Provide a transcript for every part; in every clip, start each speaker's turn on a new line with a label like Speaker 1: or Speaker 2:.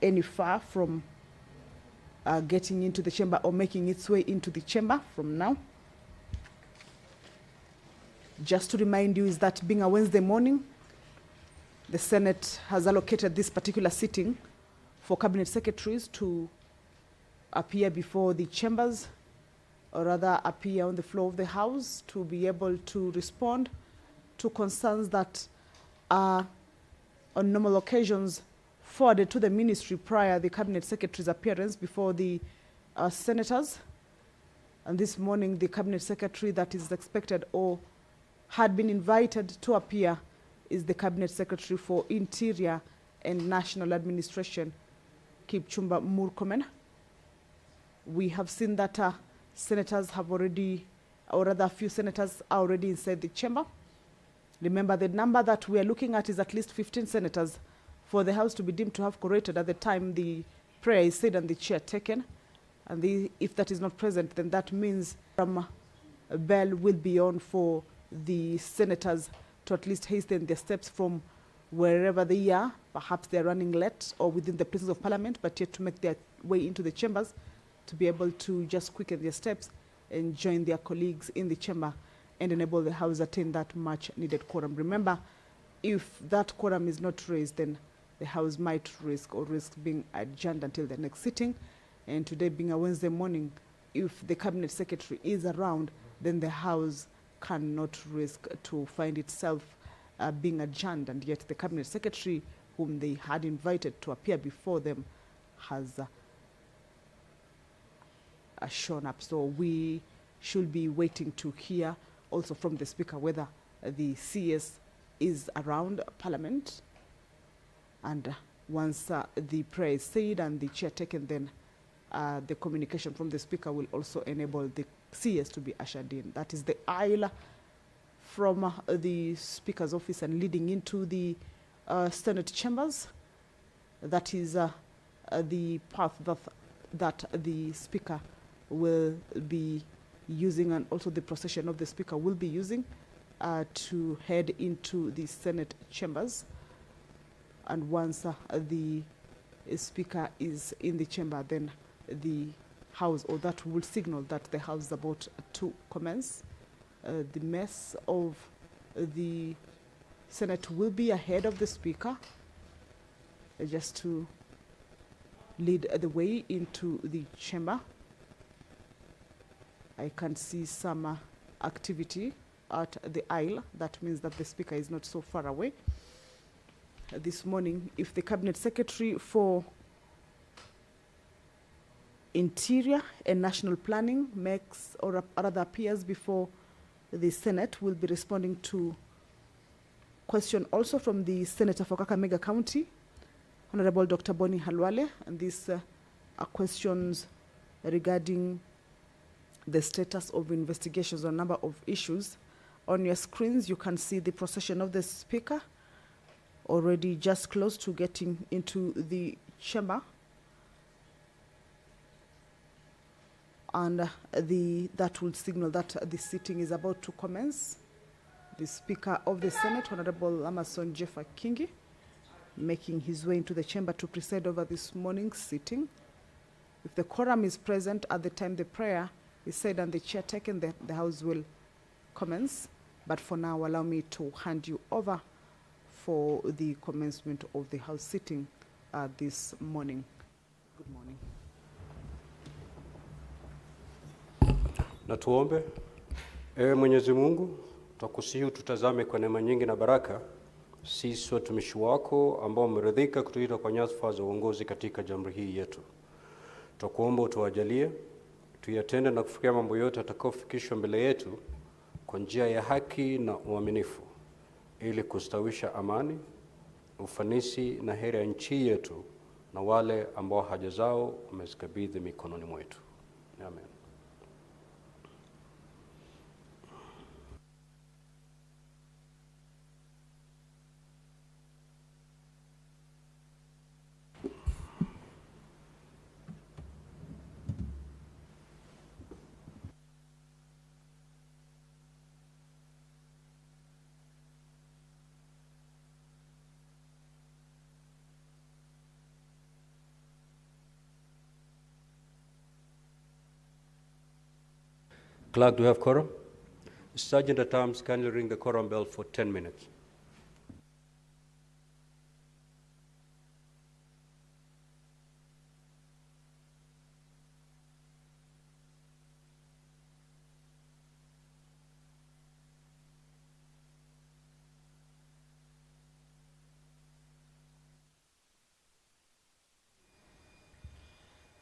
Speaker 1: any far from getting into the chamber or making its way into the chamber from now. Just to remind you is that being a Wednesday morning, the Senate has allocated this particular sitting for cabinet secretaries to appear before the chambers, or rather appear on the floor of the House to be able to respond to concerns that are on normal occasions forwarded to the ministry prior the cabinet secretary's appearance before the senators. And this morning, the cabinet secretary that is expected or had been invited to appear is the cabinet secretary for Interior and National Administration, Kipchumba Murkomen. We have seen that senators have already, or rather a few senators are already inside the chamber. Remember, the number that we are looking at is at least 15 senators for the House to be deemed to have quorated at the time the prayer is said and the chair taken. And if that is not present, then that means a bell will be on for the senators to at least hasten their steps from wherever they are. Perhaps they're running late or within the places of Parliament, but yet to make their way into the chambers to be able to just quicken their steps and join their colleagues in the chamber and enable the House attain that much needed quorum. Remember, if that quorum is not raised, then the House might risk being adjourned until the next sitting. And today being a Wednesday morning, if the cabinet secretary is around, then the House cannot risk to find itself being adjourned, and yet the cabinet secretary whom they had invited to appear before them has shown up. So we should be waiting to hear also from the Speaker whether the CS is around Parliament. And once the prayer is said and the chair taken, then the communication from the Speaker will also enable the CS to be ushered in. That is the aisle from the Speaker's office and leading into the Senate chambers. That is the path that the Speaker will be using, and also the procession of the Speaker will be using to head into the Senate chambers. And once the Speaker is in the chamber, then the House, or that will signal that the House is about to commence. The mess of the Senate will be ahead of the Speaker, just to lead the way into the chamber. I can see some activity at the aisle. That means that the Speaker is not so far away. This morning, if the Cabinet Secretary for Interior and National Planning makes or rather appears before the Senate, will be responding to question also from the Senator for Kakamega County, Honorable Dr. Boni Halwale, and these are questions regarding the status of investigations on a number of issues. On your screens, you can see the procession of the Speaker, already just close to getting into the chamber. And that will signal that the sitting is about to commence. The Speaker of the Senate, Honorable Amason Jeffa Kingi, making his way into the chamber to preside over this morning's sitting. If the quorum is present at the time the prayer is said and the chair taken, the House will commence. But for now, allow me to hand you over for the commencement of the House sitting this morning. Good morning.
Speaker 2: Na tuombe. Ewe Mwenyezi Mungu, twakusihi tutazame kwa neema nyingi na baraka sisi watumishi wako ambao umeridhika kutuita kwa nyadhifa za uongozi katika jamhuri hii yetu. Twakuomba utuwajalie tuyatende na kufikia mambo yote atakayofikishwa mbele yetu kwa njia ya haki na uaminifu, ili kustawisha amani, ufanisi na heri ya nchi yetu na wale ambao haja zao umezikabidhi mikononi mwetu. Amen. Clerk, do we have quorum? Sergeant at Arms, kindly ring the quorum bell for 10 minutes.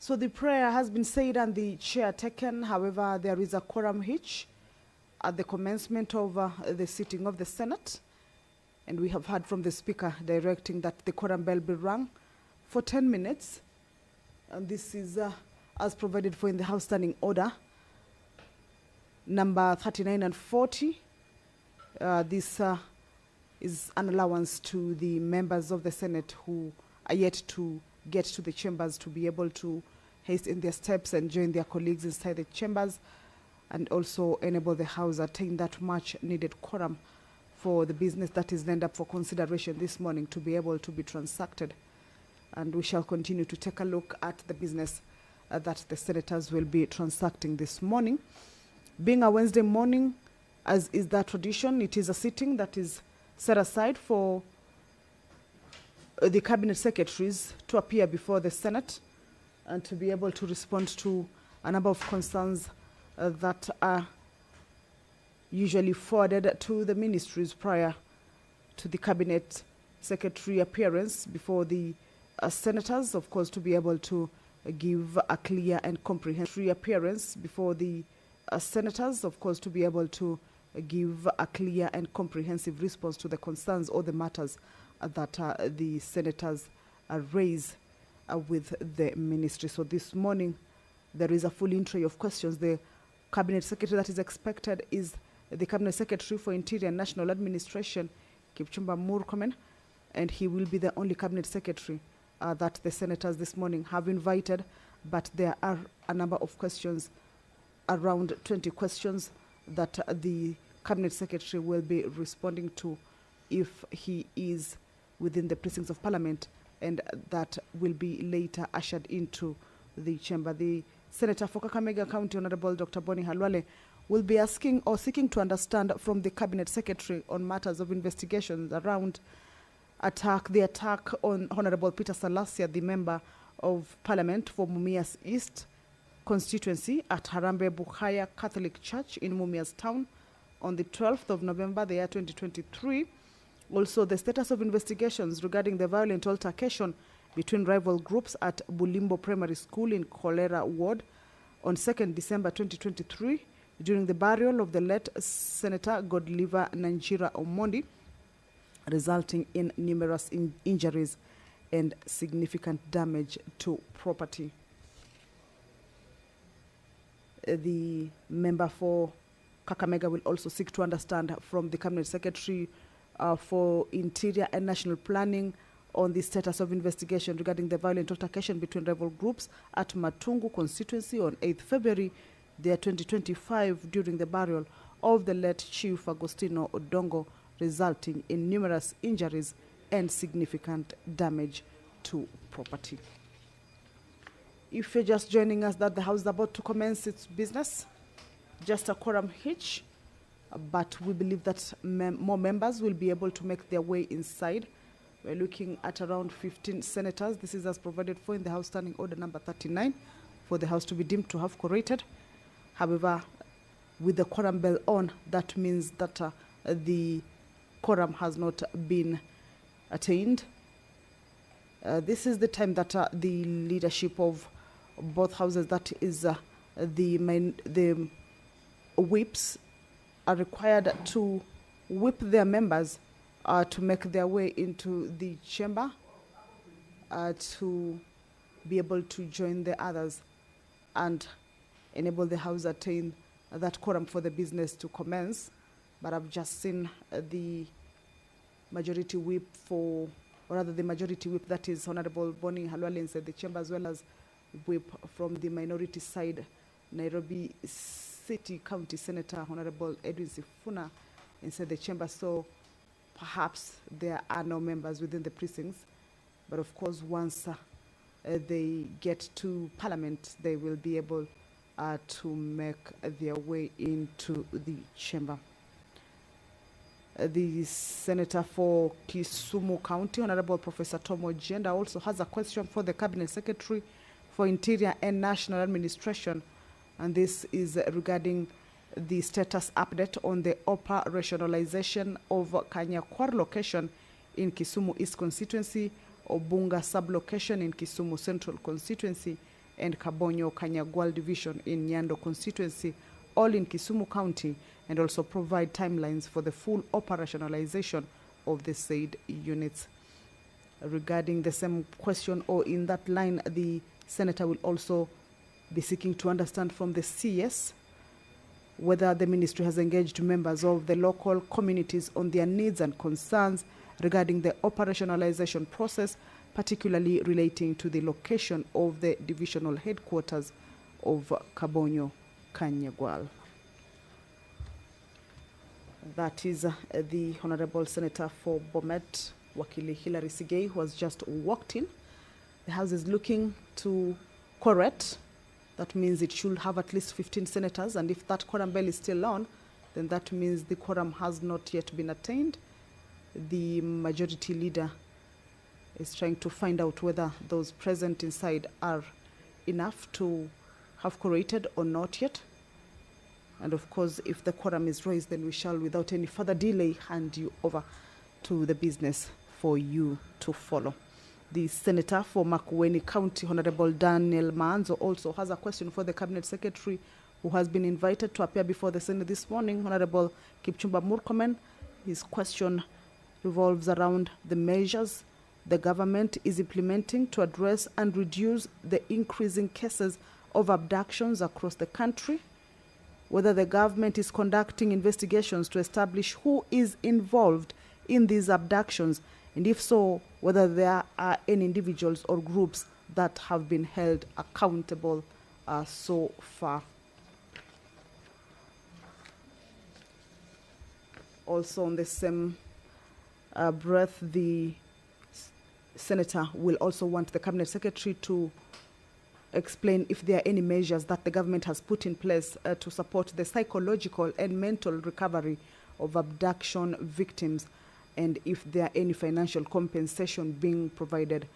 Speaker 1: So the prayer has been said and the chair taken. However, there is a quorum hitch at the commencement of the sitting of the Senate. And we have heard from the Speaker directing that the quorum bell be rung for 10 minutes. And this is as provided for in the House Standing Order, number 39 and 40. This is an allowance to the members of the Senate who are yet to get to the chambers to be able to haste in their steps and join their colleagues inside the chambers, and also enable the House attain that much needed quorum for the business that is lined up for consideration this morning to be able to be transacted. And we shall continue to take a look at the business that the senators will be transacting this morning. Being a Wednesday morning, as is the tradition, it is a sitting that is set aside for the cabinet secretaries to appear before the Senate and to be able to respond to a number of concerns that are usually forwarded to the ministries prior to the cabinet secretary appearance before the senators, of course, to be able to give a clear and comprehensive appearance before the senators, of course, to be able to give a clear and comprehensive response to the concerns or the matters that the senators raise with the ministry. So this morning, there is a full entry of questions. The cabinet secretary that is expected is the cabinet secretary for Interior and National Administration, Kipchumba Murkomen, and he will be the only cabinet secretary that the senators this morning have invited. But there are a number of questions, around 20 questions, that the cabinet secretary will be responding to if he is within the precincts of Parliament, and that will be later ushered into the chamber. The Senator for Kakamega County, Honorable Dr. Boni Halwale, will be asking or seeking to understand from the Cabinet Secretary on matters of investigations around the attack on Honorable Peter Salasia, the Member of Parliament for Mumias East constituency at Harambe Bukhaya Catholic Church in Mumias Town on the 12th of November, the year 2023. Also, the status of investigations regarding the violent altercation between rival groups at Bulimbo Primary School in Cholera Ward on 2nd December 2023 during the burial of the late Senator Godliver Nanjira Omondi, resulting in numerous injuries and significant damage to property. The member for Kakamega will also seek to understand from the Cabinet Secretary for Interior and National Planning on the status of investigation regarding the violent altercation between rival groups at Matungu constituency on 8th February, the year 2025, during the burial of the late Chief Agostino Odongo, resulting in numerous injuries and significant damage to property. If you're just joining us, that the House is about to commence its business, just a quorum hitch, but we believe that more members will be able to make their way inside. We're looking at around 15 senators. This is as provided for in the House Standing Order number 39 for the House to be deemed to have quorated. However, with the quorum bell on, that means that the quorum has not been attained. This is the time that the leadership of both houses, that is the whips, are required to whip their members to make their way into the chamber to be able to join the others and enable the House attain that quorum for the business to commence. But I've just seen the majority whip or rather the majority whip, that is Honorable Boni Halwale inside the chamber, as well as whip from the minority side, Nairobi City County Senator Honorable Edwin Sifuna inside the chamber. So perhaps there are no members within the precincts, but of course once they get to Parliament, they will be able to make their way into the chamber. The Senator for Kisumu County, Honorable Professor Tom Ojienda, also has a question for the Cabinet Secretary for Interior and National Administration, and this is regarding the status update on the operationalization of Kanyakwar location in Kisumu East Constituency, Obunga sub-location in Kisumu Central Constituency, and Kabonyo Kanyagwal Division in Nyando Constituency, all in Kisumu County, and also provide timelines for the full operationalization of the said units. Regarding the same question, or in that line, the Senator will also be seeking to understand from the CS whether the ministry has engaged members of the local communities on their needs and concerns regarding the operationalization process, particularly relating to the location of the divisional headquarters of Kabonyo Kanyagwal. That is the Honorable Senator for Bomet, Wakili Hilary Sigei, who has just walked in. The House is looking to correct. That means it should have at least 15 senators, and if that quorum bell is still on, then that means the quorum has not yet been attained. The majority leader is trying to find out whether those present inside are enough to have quorated or not yet. And of course, if the quorum is raised, then we shall, without any further delay, hand you over to the business for you to follow. The Senator for Makueni County, Honorable Daniel Manzo, also has a question for the Cabinet Secretary, who has been invited to appear before the Senate this morning, Honorable Kipchumba Murkomen. His question revolves around the measures the government is implementing to address and reduce the increasing cases of abductions across the country, whether the government is conducting investigations to establish who is involved in these abductions, and if so, whether there are any individuals or groups that have been held accountable so far. Also on the same breath, the Senator will also want the Cabinet Secretary to explain if there are any measures that the government has put in place to support the psychological and mental recovery of abduction victims, and if there are any financial compensation being provided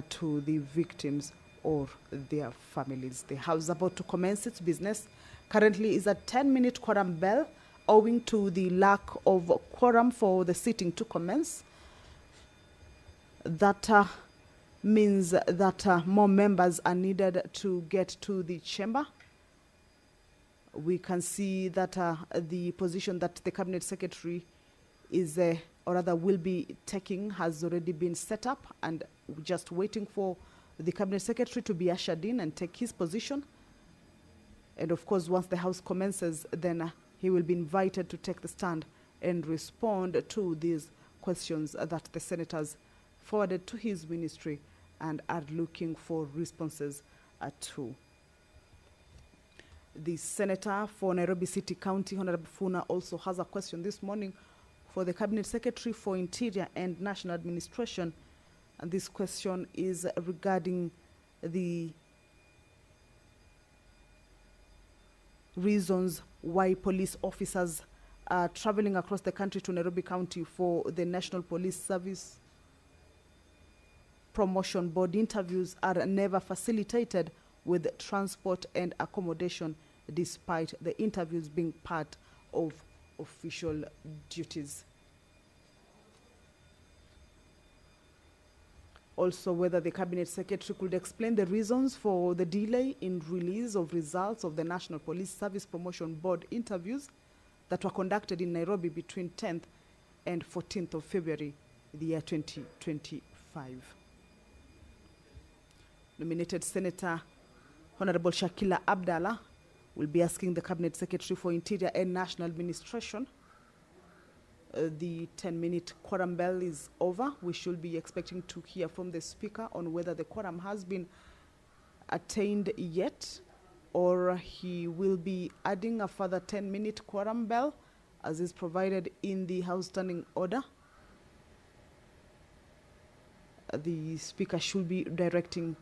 Speaker 1: to the victims or their families. The House is about to commence its business. Currently is a 10-minute quorum bell, owing to the lack of quorum for the sitting to commence. That means that more members are needed to get to the chamber. We can see that the position that the Cabinet Secretary is, or rather will be taking, has already been set up, and just waiting for the Cabinet Secretary to be ushered in and take his position. And of course, once the House commences, then he will be invited to take the stand and respond to these questions that the senators forwarded to his ministry and are looking for responses to. The Senator for Nairobi City County, Honorable Funa, also has a question this morning for the Cabinet Secretary for Interior and National Administration. And this question is regarding the reasons why police officers are traveling across the country to Nairobi County for the National Police Service Promotion Board interviews are never facilitated with transport and accommodation, despite the interviews being part of official duties. Also, whether the Cabinet Secretary could explain the reasons for the delay in release of results of the National Police Service Promotion Board interviews that were conducted in Nairobi between 10th and 14th of February, the year 2025. Nominated Senator Honorable Shakila Abdallah will be asking the Cabinet Secretary for Interior and National Administration. The 10-minute quorum bell is over. We should be expecting to hear from the Speaker on whether the quorum has been attained yet, or he will be adding a further 10-minute quorum bell as is provided in the House Standing Order. The Speaker should be directing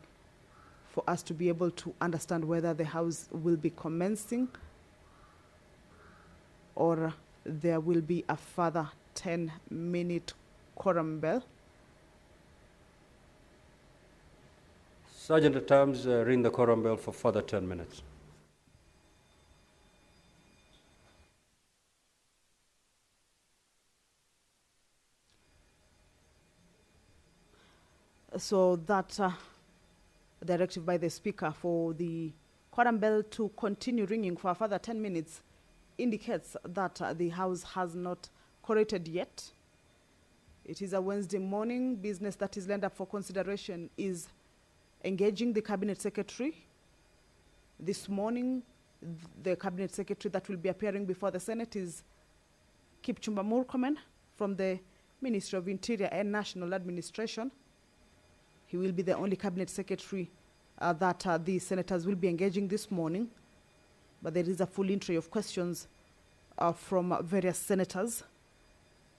Speaker 1: for us to be able to understand whether the House will be commencing or there will be a further 10-minute quorum bell.
Speaker 2: Sergeant at Arms, ring the quorum bell for further 10 minutes.
Speaker 1: So that directive by the Speaker for the quorum bell to continue ringing for a further 10 minutes indicates that the House has not quorated yet. It is a Wednesday morning. Business that is lined up for consideration is engaging the Cabinet Secretary. This morning, the Cabinet Secretary that will be appearing before the Senate is Kipchumba Murkomen from the Ministry of Interior and National Administration. He will be the only Cabinet Secretary that the senators will be engaging this morning. But there is a full entry of questions from various senators.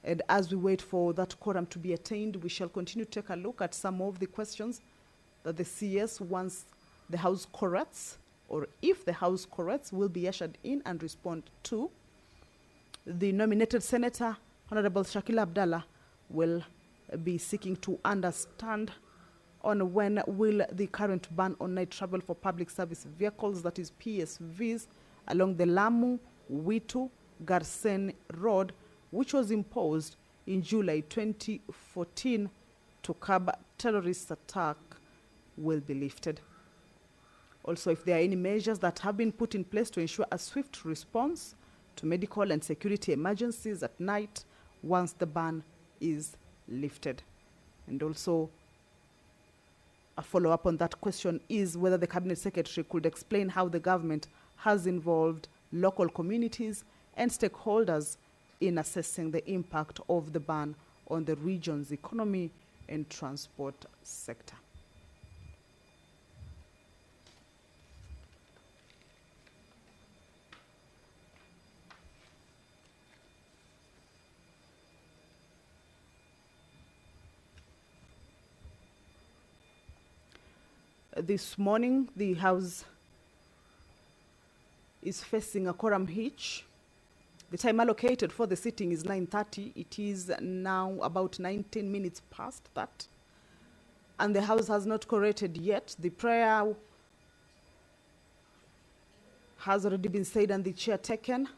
Speaker 1: And as we wait for that quorum to be attained, we shall continue to take a look at some of the questions that the CS, once the House corrects, or if the House corrects, will be ushered in and respond to. The nominated Senator, Honorable Shakil Abdallah, will be seeking to understand on when will the current ban on night travel for public service vehicles, that is PSVs, along the Lamu, Witu, Garsen Road, which was imposed in July 2014 to curb terrorist attack, will be lifted. Also, if there are any measures that have been put in place to ensure a swift response to medical and security emergencies at night once the ban is lifted. And also, a follow-up on that question is whether the Cabinet Secretary could explain how the government has involved local communities and stakeholders in assessing the impact of the ban on the region's economy and transport sector. This morning, the House is facing a quorum hitch. The time allocated for the sitting is 9:30. It is now about 19 minutes past that. And the House has not quorated yet. The prayer has already been said and the chair taken.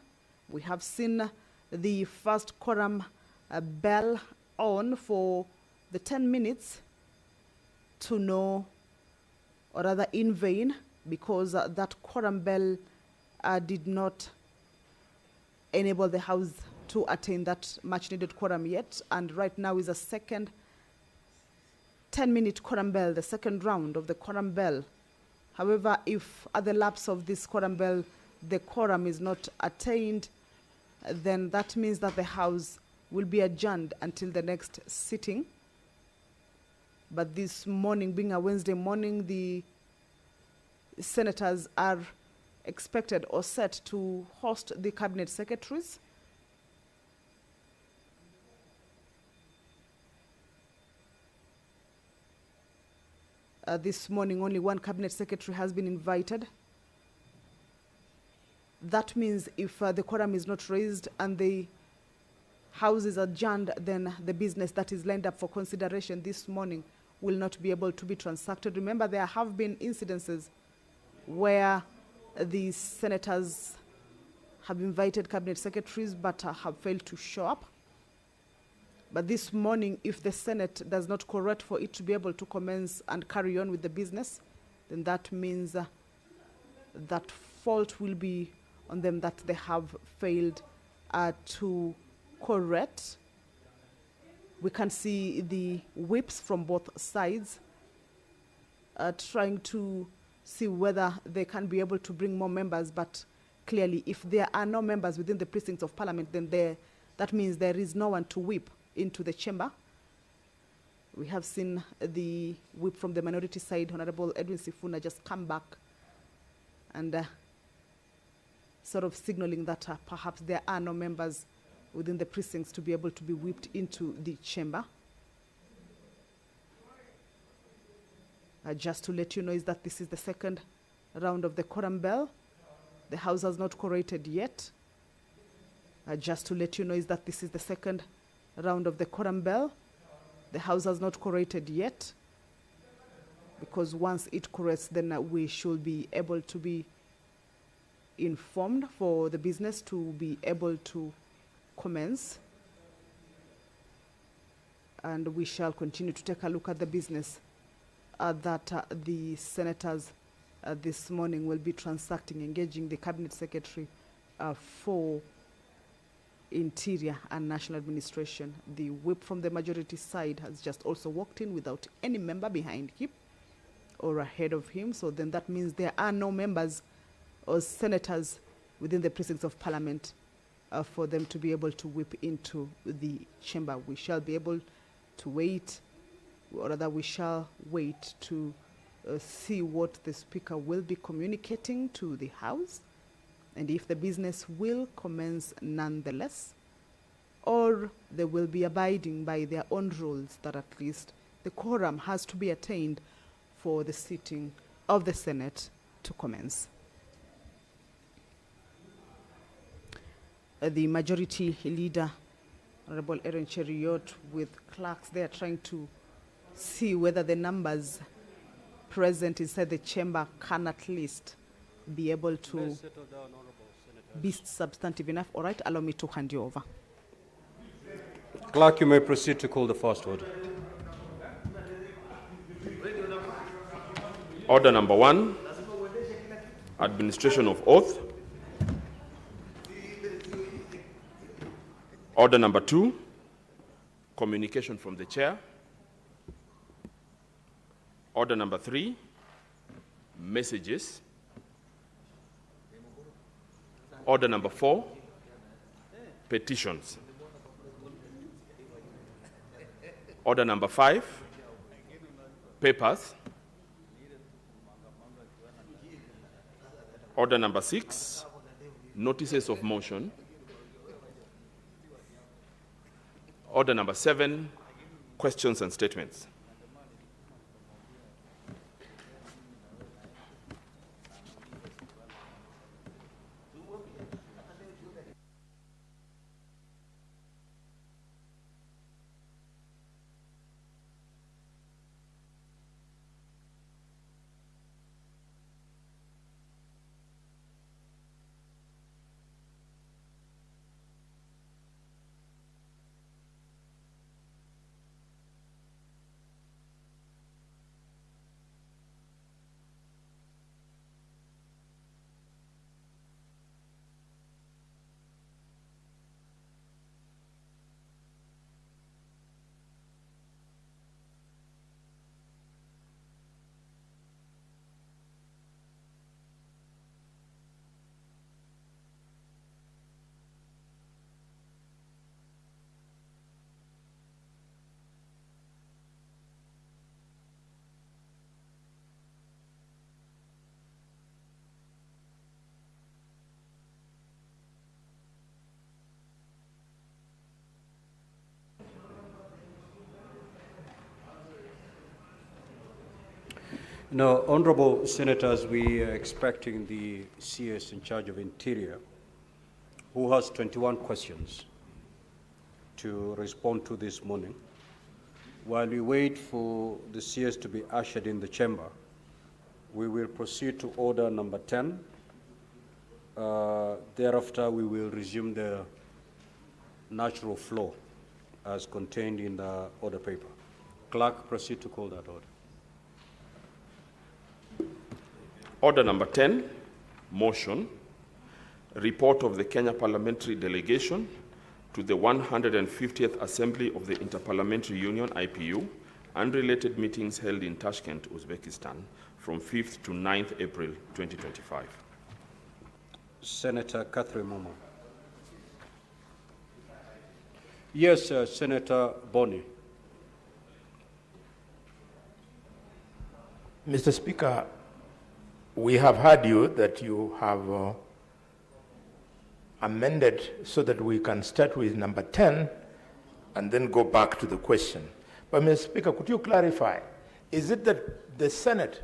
Speaker 1: We have seen the first quorum bell on for the 10 minutes to know, or rather in vain, because that quorum bell did not enable the House to attain that much needed quorum yet. And right now is a second 10-minute quorum bell, the second round of the quorum bell. However, if at the lapse of this quorum bell, the quorum is not attained, then that means that the House will be adjourned until the next sitting. But this morning, being a Wednesday morning, the senators are expected or set to host the Cabinet Secretaries. This morning, only one Cabinet Secretary has been invited. That means if the quorum is not raised and the House is adjourned, then the business that is lined up for consideration this morning will not be able to be transacted. Remember, there have been incidences where the senators have invited Cabinet Secretaries but have failed to show up. But this morning, if the Senate does not correct for it to be able to commence and carry on with the business, then that means that fault will be on them, that they have failed to correct. We can see the whips from both sides trying to see whether they can be able to bring more members, but clearly if there are no members within the precincts of Parliament, then that means there is no one to whip into the chamber. We have seen the whip from the minority side, Honorable Edwin Sifuna, just come back and sort of signaling that perhaps there are no members within the precincts to be able to be whipped into the chamber. Just to let you know is that this is the second round of the quorum bell. The House has not quorated yet. Just to let you know is that this is the second round of the quorum bell. The House has not quorated yet, because once it quorates, then we should be able to be informed for the business to be able to commence. And we shall continue to take a look at the business that the senators this morning will be transacting, engaging the Cabinet Secretary for Interior and National Administration. The whip from the majority side has just also walked in without any member behind him or ahead of him. So then that means there are no members or senators within the precincts of Parliament for them to be able to whip into the chamber. We shall be able to wait, or rather we shall wait to see what the Speaker will be communicating to the House, and if the business will commence nonetheless, or they will be abiding by their own rules that at least the quorum has to be attained for the sitting of the Senate to commence. The majority leader, Honorable Erin Cheriot, with clerks, they are trying to see whether the numbers present inside the chamber can at least be able to be substantive enough. All right, allow me to hand you over.
Speaker 2: Clerk, you may proceed to call the first order.
Speaker 3: Order number 1, administration of oath. Order number 2, communication from the chair. Order number 3, messages. Order number 4, petitions. Order number 5, papers. Order number 6, notices of motion. Order number 7, questions and statements.
Speaker 2: Now, honorable senators, we are expecting the CS in charge of Interior, who has 21 questions to respond to this morning. While we wait for the CS to be ushered in the chamber, we will proceed to order number 10. Thereafter, we will resume the natural flow as contained in the order paper. Clerk, proceed to call that order.
Speaker 3: Order number 10, motion, report of the Kenya Parliamentary Delegation to the 150th Assembly of the Interparliamentary Union, IPU, and related meetings held in Tashkent, Uzbekistan, from 5th to 9th April 2025.
Speaker 2: Senator Catherine Momo. Yes, Senator Boni.
Speaker 4: Mr. Speaker, we have heard you that you have amended so that we can start with number 10 and then go back to the question. But Mr. Speaker, could you clarify, Is it that the Senate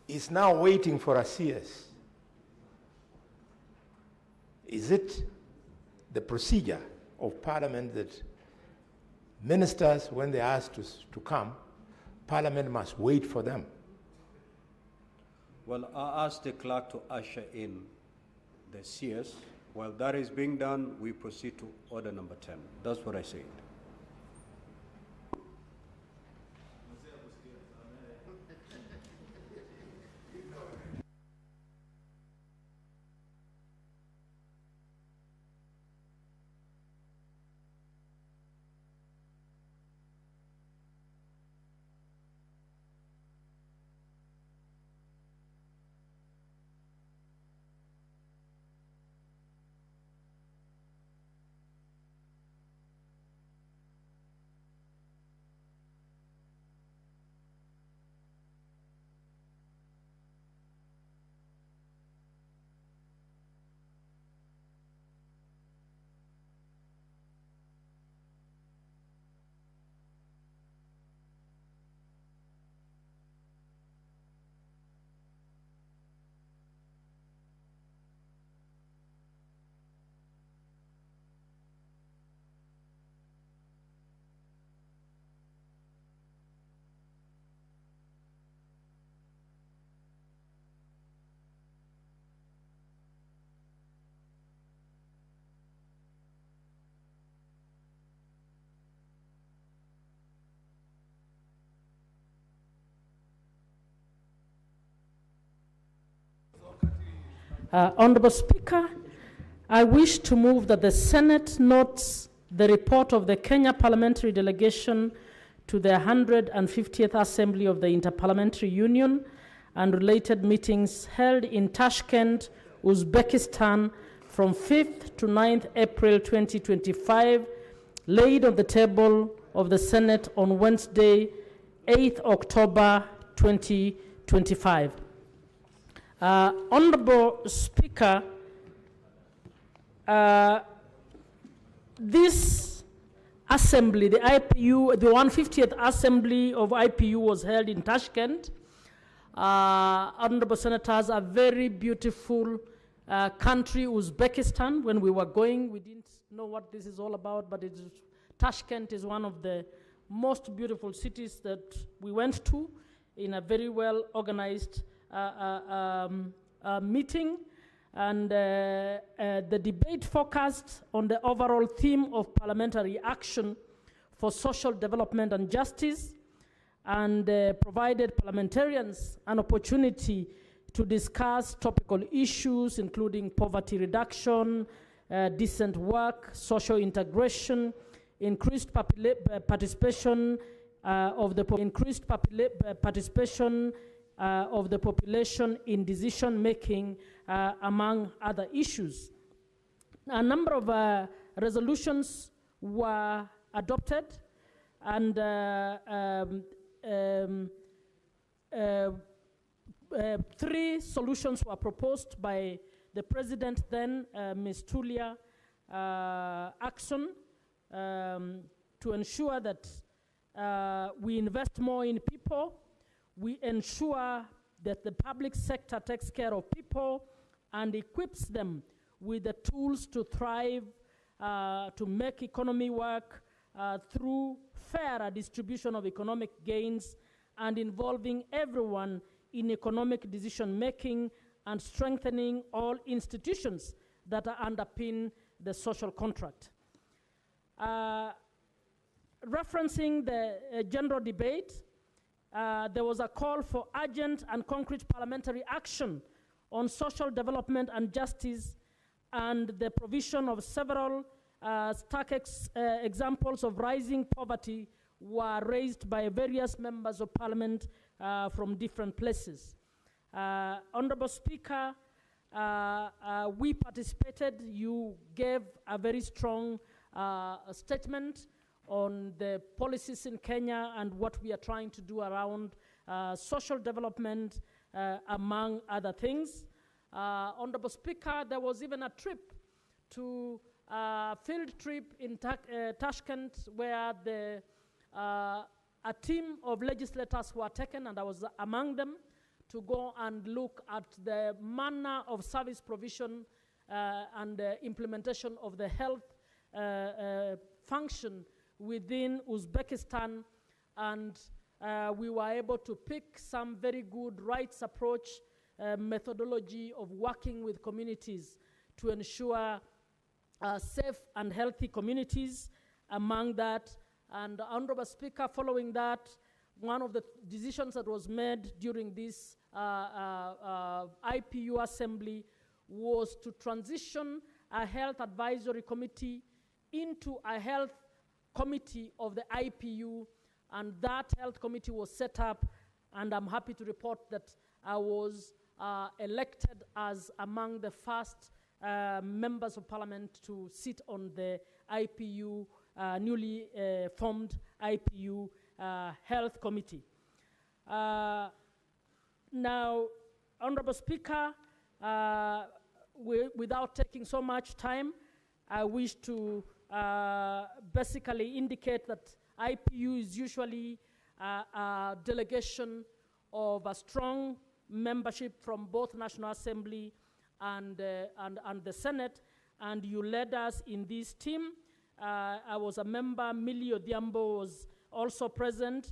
Speaker 4: is now waiting for a CS? Is it the procedure of Parliament that ministers, when they're asked to come, Parliament must wait for them?
Speaker 2: Well, I asked the clerk to usher in the CS. While that is being done, we proceed to order number 10. That's what I said.
Speaker 5: Honorable Speaker, I wish to move that the Senate notes the report of the Kenya Parliamentary Delegation to the 150th Assembly of the Interparliamentary Union and related meetings held in Tashkent, Uzbekistan from 5th to 9th April 2025, laid on the table of the Senate on Wednesday, 8th October 2025. Honorable Speaker, this assembly, the IPU, the 150th Assembly of IPU was held in Tashkent. Honorable Senators, a very beautiful country, Uzbekistan. When we were going, we didn't know what this is all about, but Tashkent is one of the most beautiful cities that we went to in a very well organized meeting, and the debate focused on the overall theme of parliamentary action for social development and justice, and provided parliamentarians an opportunity to discuss topical issues including poverty reduction, decent work, social integration, increased participation of the population in decision making, among other issues. A number of resolutions were adopted, and 3 solutions were proposed by the President then, Ms. Tulia Ackson, to ensure that we invest more in people, we ensure that the public sector takes care of people and equips them with the tools to thrive, to make economy work through fairer distribution of economic gains and involving everyone in economic decision making and strengthening all institutions that underpin the social contract. Referencing the general debate, there was a call for urgent and concrete parliamentary action on social development and justice, and the provision of several stark examples of rising poverty were raised by various members of parliament from different places. Honorable Speaker, we participated. You gave a very strong statement on the policies in Kenya and what we are trying to do around social development, among other things. Honorable Speaker, there was even a trip to field trip in Tashkent where the a team of legislators were taken, and I was among them, to go and look at the manner of service provision and implementation of the health function within Uzbekistan, and we were able to pick some very good rights approach methodology of working with communities to ensure safe and healthy communities among that. And Honorable Speaker, following that, one of the decisions that was made during this IPU assembly was to transition a health advisory committee into a health committee of the IPU, and that health committee was set up, and I'm happy to report that I was elected as among the first members of parliament to sit on the IPU, newly formed IPU Health Committee. Now, Honorable Speaker, without taking so much time, I wish to basically indicate that IPU is usually a delegation of a strong membership from both National Assembly and the Senate, and you led us in this team. I was a member. Millie Odhiambo was also present,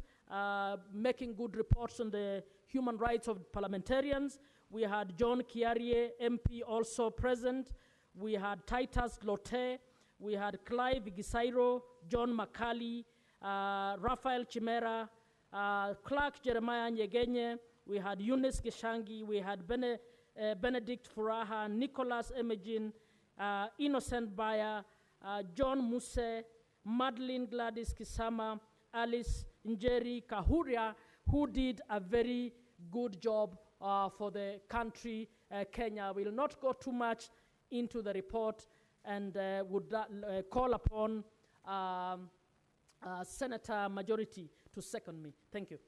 Speaker 5: making good reports on the human rights of parliamentarians. We had John Kiarie, MP, also present. We had Titus Lotte. We had Clive Gisairo, John Makali, Raphael Chimera, Clark Jeremiah Nyegenye. We had Eunice Gishangi. We had Benedict Furaha, Nicholas Emegin, Innocent Bayer, John Muse, Madeline Gladys Kisama, Alice Njeri Kahuria, who did a very good job for the country, Kenya. I will not go too much into the report, and would call upon Senator Majority to second me. Thank you.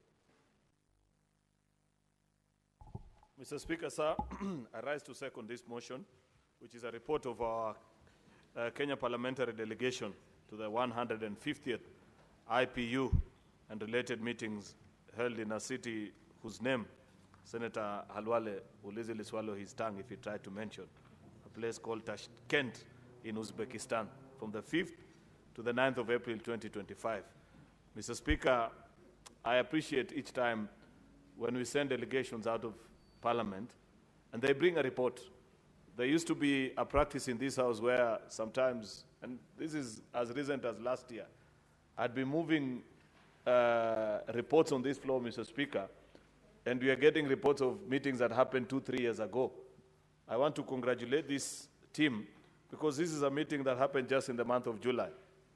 Speaker 6: Mr. Speaker, sir, I rise to second this motion, which is a report of our Kenya parliamentary delegation to the 150th IPU and related meetings held in a city whose name Senator Halwale will easily swallow his tongue if he tried to mention, a place called Tashkent in Uzbekistan, from the 5th to the 9th of April 2025. Mr. Speaker, I appreciate each time when we send delegations out of Parliament and they bring a report. There used to be a practice in this House where sometimes, and this is as recent as last year, I'd be moving reports on this floor, Mr. Speaker, and we are getting reports of meetings that happened 2-3 years ago. I want to congratulate this team because this is a meeting that happened just in the month of July,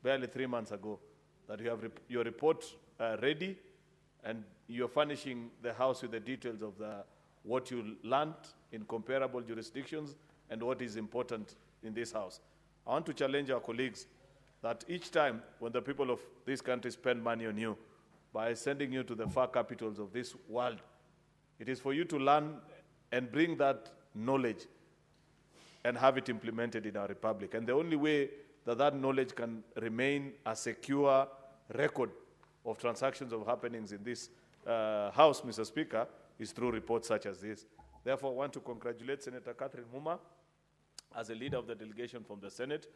Speaker 6: barely 3 months ago, that you have your report ready and you're furnishing the House with the details of what you learned in comparable jurisdictions and what is important in this House. I want to challenge our colleagues that each time when the people of this country spend money on you by sending you to the far capitals of this world, it is for you to learn and bring that knowledge and have it implemented in our republic. And the only way that that knowledge can remain a secure record of transactions of happenings in this House, Mr. Speaker, is through reports such as this. Therefore, I want to congratulate Senator Catherine Muma as a leader of the delegation from the Senate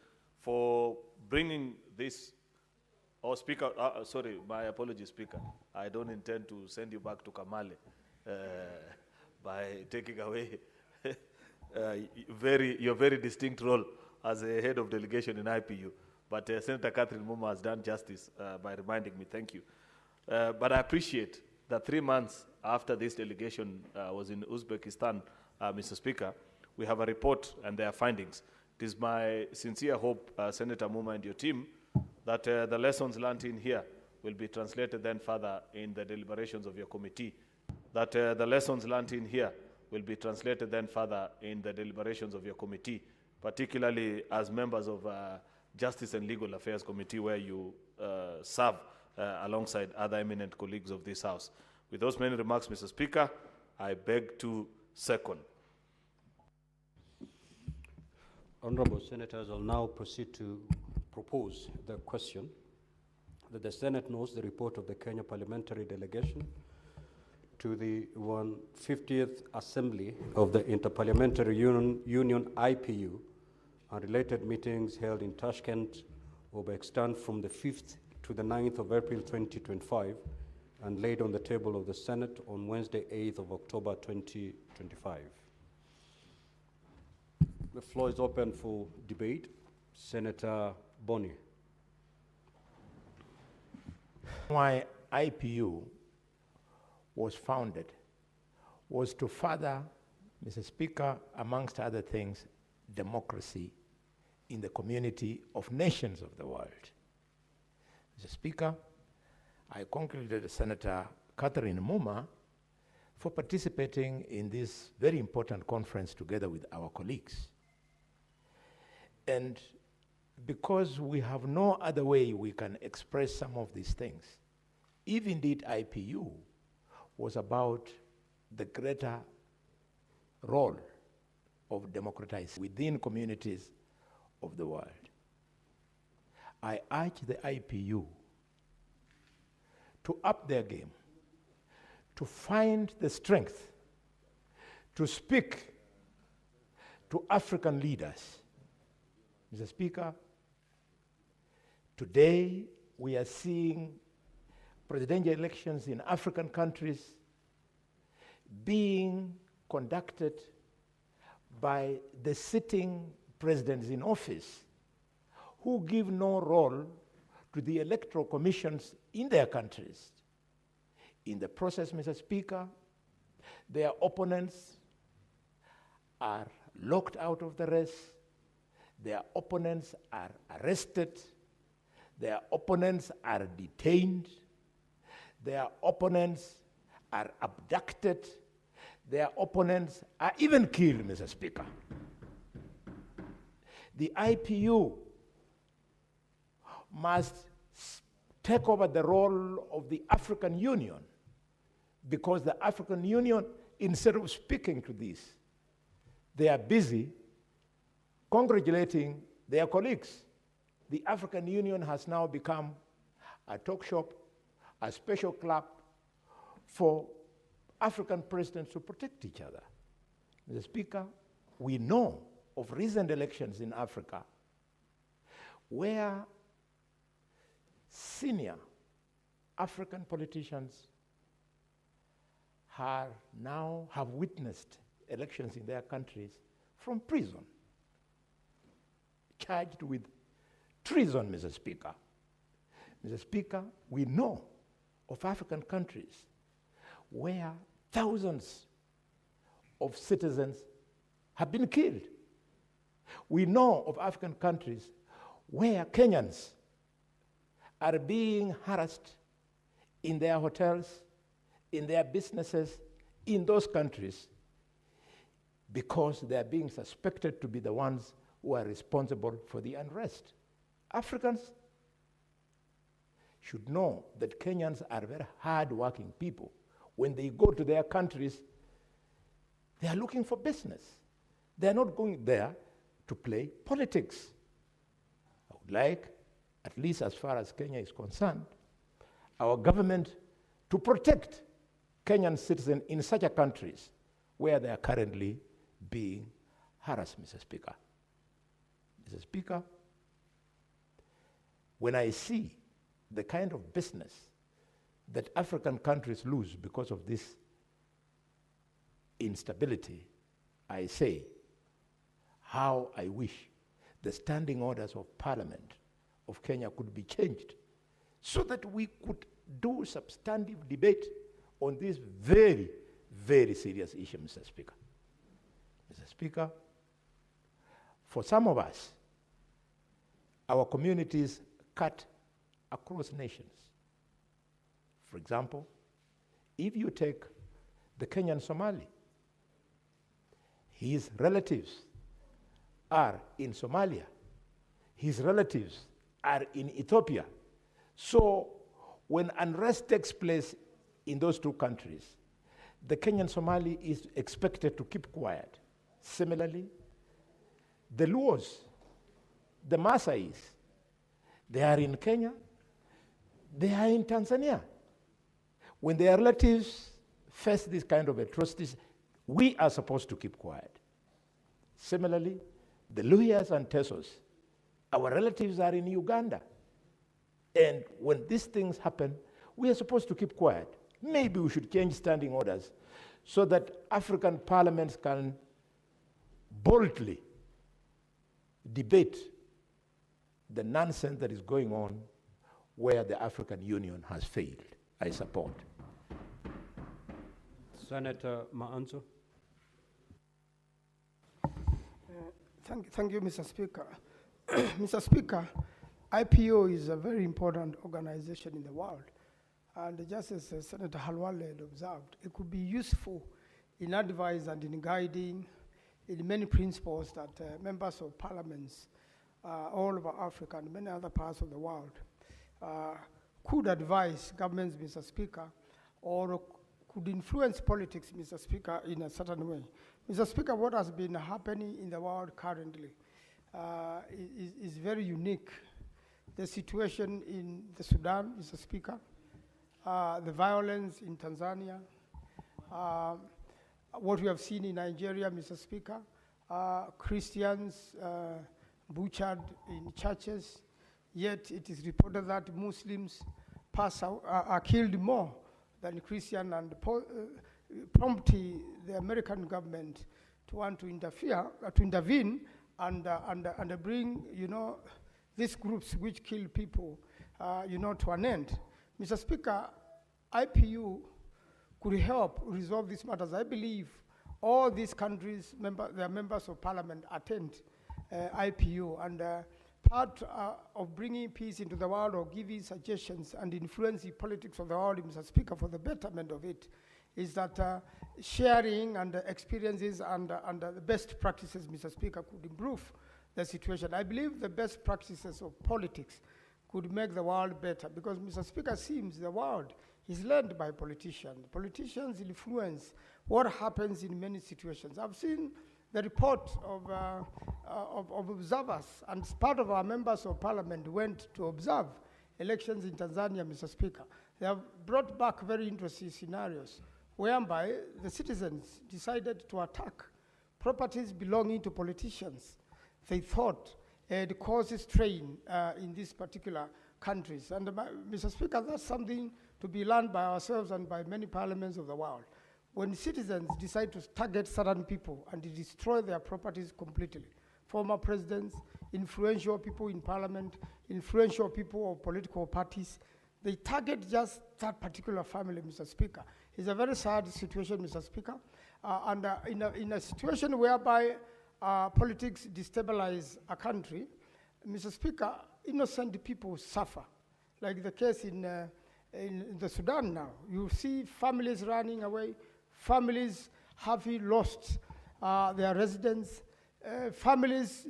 Speaker 6: for bringing this, Speaker, sorry, my apologies, Speaker. I don't intend to send you back to Kamale by taking away your very distinct role as a head of delegation in IPU. But Senator Catherine Muma has done justice by reminding me. Thank you. But I appreciate that 3 months after this delegation was in Uzbekistan, Mr. Speaker, we have a report and their findings. It is my sincere hope, Senator Muma and your team, that the lessons learned in here will be translated then further in the deliberations of your committee, that the lessons learned in here will be translated then further in the deliberations of your committee, particularly as members of Justice and Legal Affairs Committee, where you serve alongside other eminent colleagues of this House. With those many remarks, Mr. Speaker, I beg to second.
Speaker 2: Honorable Senators, I'll now proceed to propose the question. that the Senate knows the report of the Kenya Parliamentary Delegation to the 150th Assembly of the Interparliamentary Union IPU and related meetings held in Tashkent over extent from the 5th to the 9th of April 2025 and laid on the table of the Senate on Wednesday, 8th of October 2025. The floor is open for debate. Senator Boni.
Speaker 4: Why IPU was founded was to further, Mr. Speaker, amongst other things, democracy in the community of nations of the world. Mr. Speaker, I congratulate Senator Catherine Muma for participating in this very important conference together with our colleagues. And because we have no other way we can express some of these things, if indeed IPU was about the greater role of democratizing within communities of the world, I urge the IPU to up their game, to find the strength to speak to African leaders. Mr. Speaker, today we are seeing presidential elections in African countries being conducted by the sitting presidents in office who give no role to the electoral commissions in their countries. In the process, Mr. Speaker, their opponents are locked out of the race, their opponents are arrested, their opponents are detained, their opponents are abducted, their opponents are even killed, Mr. Speaker. The IPU must take over the role of the African Union, because the African Union, instead of speaking to this, they are busy congratulating their colleagues. The African Union has now become a talk shop, a special club for African presidents to protect each other. Mr. Speaker, we know of recent elections in Africa where senior African politicians have witnessed elections in their countries from prison, charged with treason, Mr. Speaker. Mr. Speaker, we know of African countries where thousands of citizens have been killed. We know of African countries where Kenyans are being harassed in their hotels, in their businesses, in those countries, because they are being suspected to be the ones who are responsible for the unrest. Africans should know that Kenyans are very hard-working people. When they go to their countries, they are looking for business. They are not going there to play politics. I would like, at least as far as Kenya is concerned, our government to protect Kenyan citizens in such a countries where they are currently being harassed, Mr. Speaker. Mr. Speaker, when I see the kind of business that African countries lose because of this instability, I say, how I wish the standing orders of Parliament of Kenya could be changed so that we could do substantive debate on this very, very serious issue, Mr. Speaker. Mr. Speaker, for some of us, our communities cut across nations. For example, if you take the Kenyan Somali, his relatives are in Somalia, his relatives are in Ethiopia. So when unrest takes place in those two countries, the Kenyan Somali is expected to keep quiet. Similarly, the Luos, the Maasais, they are in Kenya, They are in Tanzania. When their relatives face this kind of atrocities, we are supposed to keep quiet. Similarly, the Luhyas and Tesos, our relatives are in Uganda. And when these things happen, we are supposed to keep quiet. Maybe we should change standing orders so that African parliaments can boldly debate the nonsense that is going on where the African Union has failed. I support.
Speaker 2: Senator Maanzo.
Speaker 7: Thank you, Mr. Speaker. Mr. Speaker, IPO is a very important organization in the world. And just as Senator Halwale had observed, it could be useful in advice and in guiding in many principles that members of parliaments all over Africa and many other parts of the world could advise governments, Mr. Speaker, or could influence politics, Mr. Speaker, in a certain way. Mr. Speaker, what has been happening in the world currently is very unique. The situation in the Sudan, Mr. Speaker, the violence in Tanzania, what we have seen in Nigeria, Mr. Speaker, Christians butchered in churches, yet it is reported that Muslims are killed more than Christian, and promptly the American government to want to intervene and bring, these groups which kill people, to an end. Mr. Speaker, IPU could help resolve these matters. I believe all these countries, their members of parliament attend IPU, and part of bringing peace into the world or giving suggestions and influencing politics of the world, Mr. Speaker, for the betterment of it, is that sharing and experiences and the best practices, Mr. Speaker, could improve the situation. I believe the best practices of politics could make the world better, because, Mr. Speaker, seems the world is led by politicians. Politicians influence what happens in many situations. I've seen the report of observers, and part of our members of parliament went to observe elections in Tanzania, Mr. Speaker. They have brought back very interesting scenarios whereby the citizens decided to attack properties belonging to politicians. They thought it causes strain in these particular countries. And Mr. Speaker, that's something to be learned by ourselves and by many parliaments of the world. When citizens decide to target certain people and destroy their properties completely, former presidents, influential people in parliament, influential people of political parties, they target just that particular family, Mr. Speaker. It's a very sad situation, Mr. Speaker. And in a situation whereby politics destabilize a country, Mr. Speaker, innocent people suffer, like the case in the Sudan now. You see families running away, families having lost their residence, families,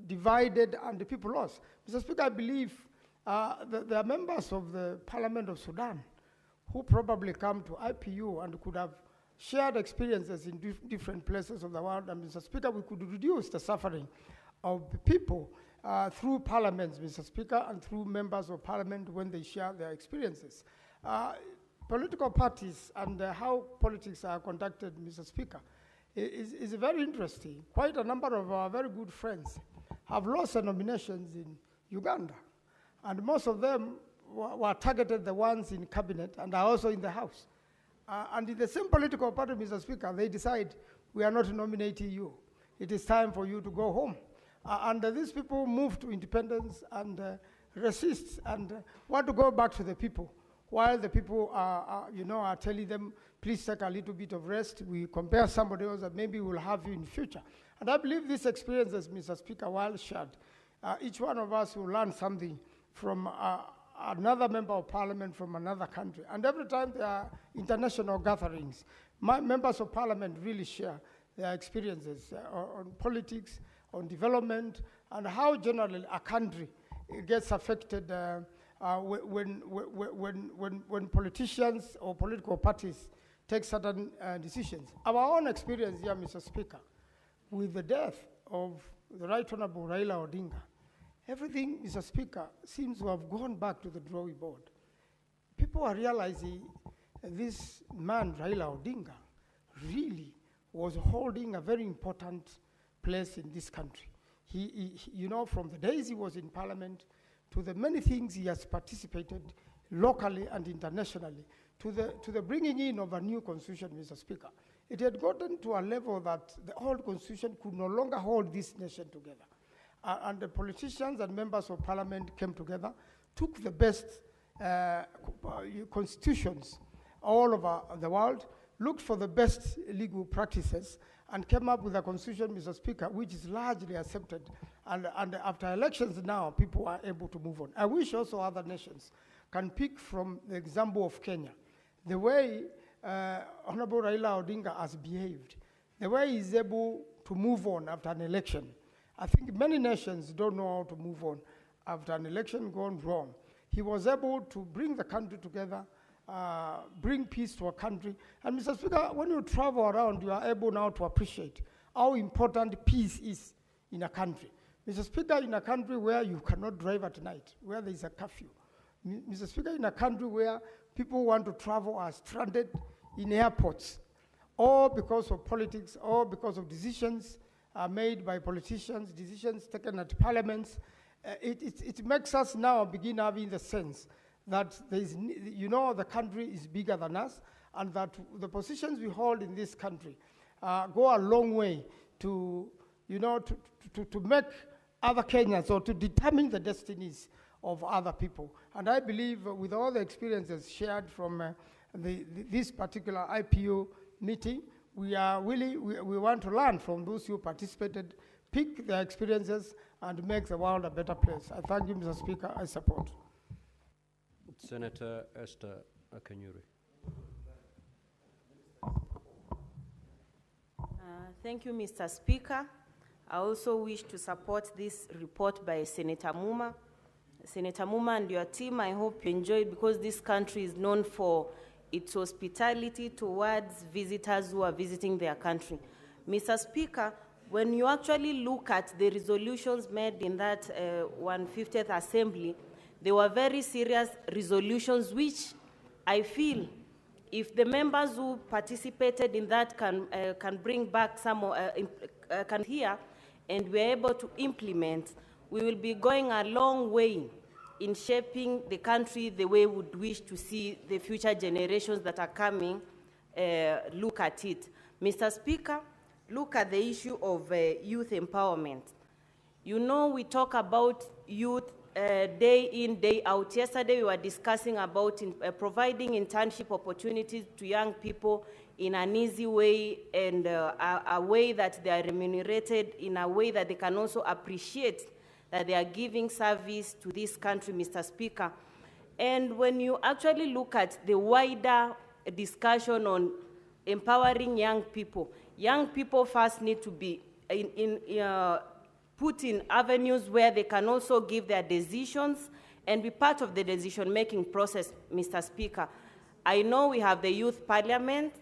Speaker 7: divided and the people lost. Mr. Speaker, I believe there are members of the Parliament of Sudan who probably come to IPU and could have shared experiences in different places of the world. And Mr. Speaker, we could reduce the suffering of the people through parliaments, Mr. Speaker, and through members of parliament when they share their experiences. Political parties and how politics are conducted, Mr. Speaker, is very interesting. Quite a number of our very good friends have lost their nominations in Uganda, and most of them were targeted, the ones in cabinet and are also in the House. And in the same political party, Mr. Speaker, they decide, we are not nominating you. It is time for you to go home. And these people move to independence and resist and want to go back to the people, while the people are telling them, please take a little bit of rest. We compare somebody else that maybe we'll have you in the future. And I believe these experiences, Mr. Speaker, while shared, each one of us will learn something from another member of parliament from another country. And every time there are international gatherings, members of parliament really share their experiences on politics, on development, and how generally a country gets affected when politicians or political parties take certain decisions. Our own experience here, Mr. Speaker, with the death of the Right Honorable Raila Odinga, everything, Mr. Speaker, seems to have gone back to the drawing board. People are realizing this man, Raila Odinga, really was holding a very important place in this country. You know, from the days he was in parliament to the many things he has participated locally and internationally, to the bringing in of a new constitution, Mr. Speaker. It had gotten to a level that the old constitution could no longer hold this nation together. And the politicians and members of parliament came together, took the best constitutions all over the world, looked for the best legal practices, and came up with a constitution, Mr. Speaker, which is largely accepted. And after elections now, people are able to move on. I wish also other nations can pick from the example of Kenya, the way Honorable Raila Odinga has behaved, the way he's able to move on after an election. I think many nations don't know how to move on after an election gone wrong. He was able to bring the country together, bring peace to a country. And Mr. Speaker, when you travel around, you are able now to appreciate how important peace is in a country. Mr. Speaker, in a country where you cannot drive at night, where there is a curfew. Mr. Speaker, in a country where people who want to travel are stranded in airports, or because of politics, or because of decisions made by politicians, decisions taken at parliaments, it makes us now begin having the sense that there is, you know, the country is bigger than us, and that the positions we hold in this country go a long way to, you know, to make other Kenyans, or to determine the destinies of other people. And I believe with all the experiences shared from this particular IPU meeting, we want to learn from those who participated, pick their experiences, and make the world a better place. I thank you, Mr. Speaker. I support.
Speaker 2: Senator Esther Akanyuri.
Speaker 8: Thank you, Mr. Speaker. I also wish to support this report by Senator Muma. Senator Muma and your team, I hope you enjoy it, because this country is known for its hospitality towards visitors who are visiting their country. Mr. Speaker, when you actually look at the resolutions made in that 150th Assembly, they were very serious resolutions, which I feel if the members who participated in that can bring back some, can hear, and we're able to implement, we will be going a long way in shaping the country the way we would wish to see the future generations that are coming look at it. Mr. Speaker, look at the issue of youth empowerment. You know, we talk about youth day in, day out. Yesterday we were discussing about providing internship opportunities to young people in an easy way, and a way that they are remunerated in a way that they can also appreciate that they are giving service to this country, Mr. Speaker. And when you actually look at the wider discussion on empowering young people first need to be put in avenues where they can also give their decisions and be part of the decision-making process, Mr. Speaker. I know we have the youth parliament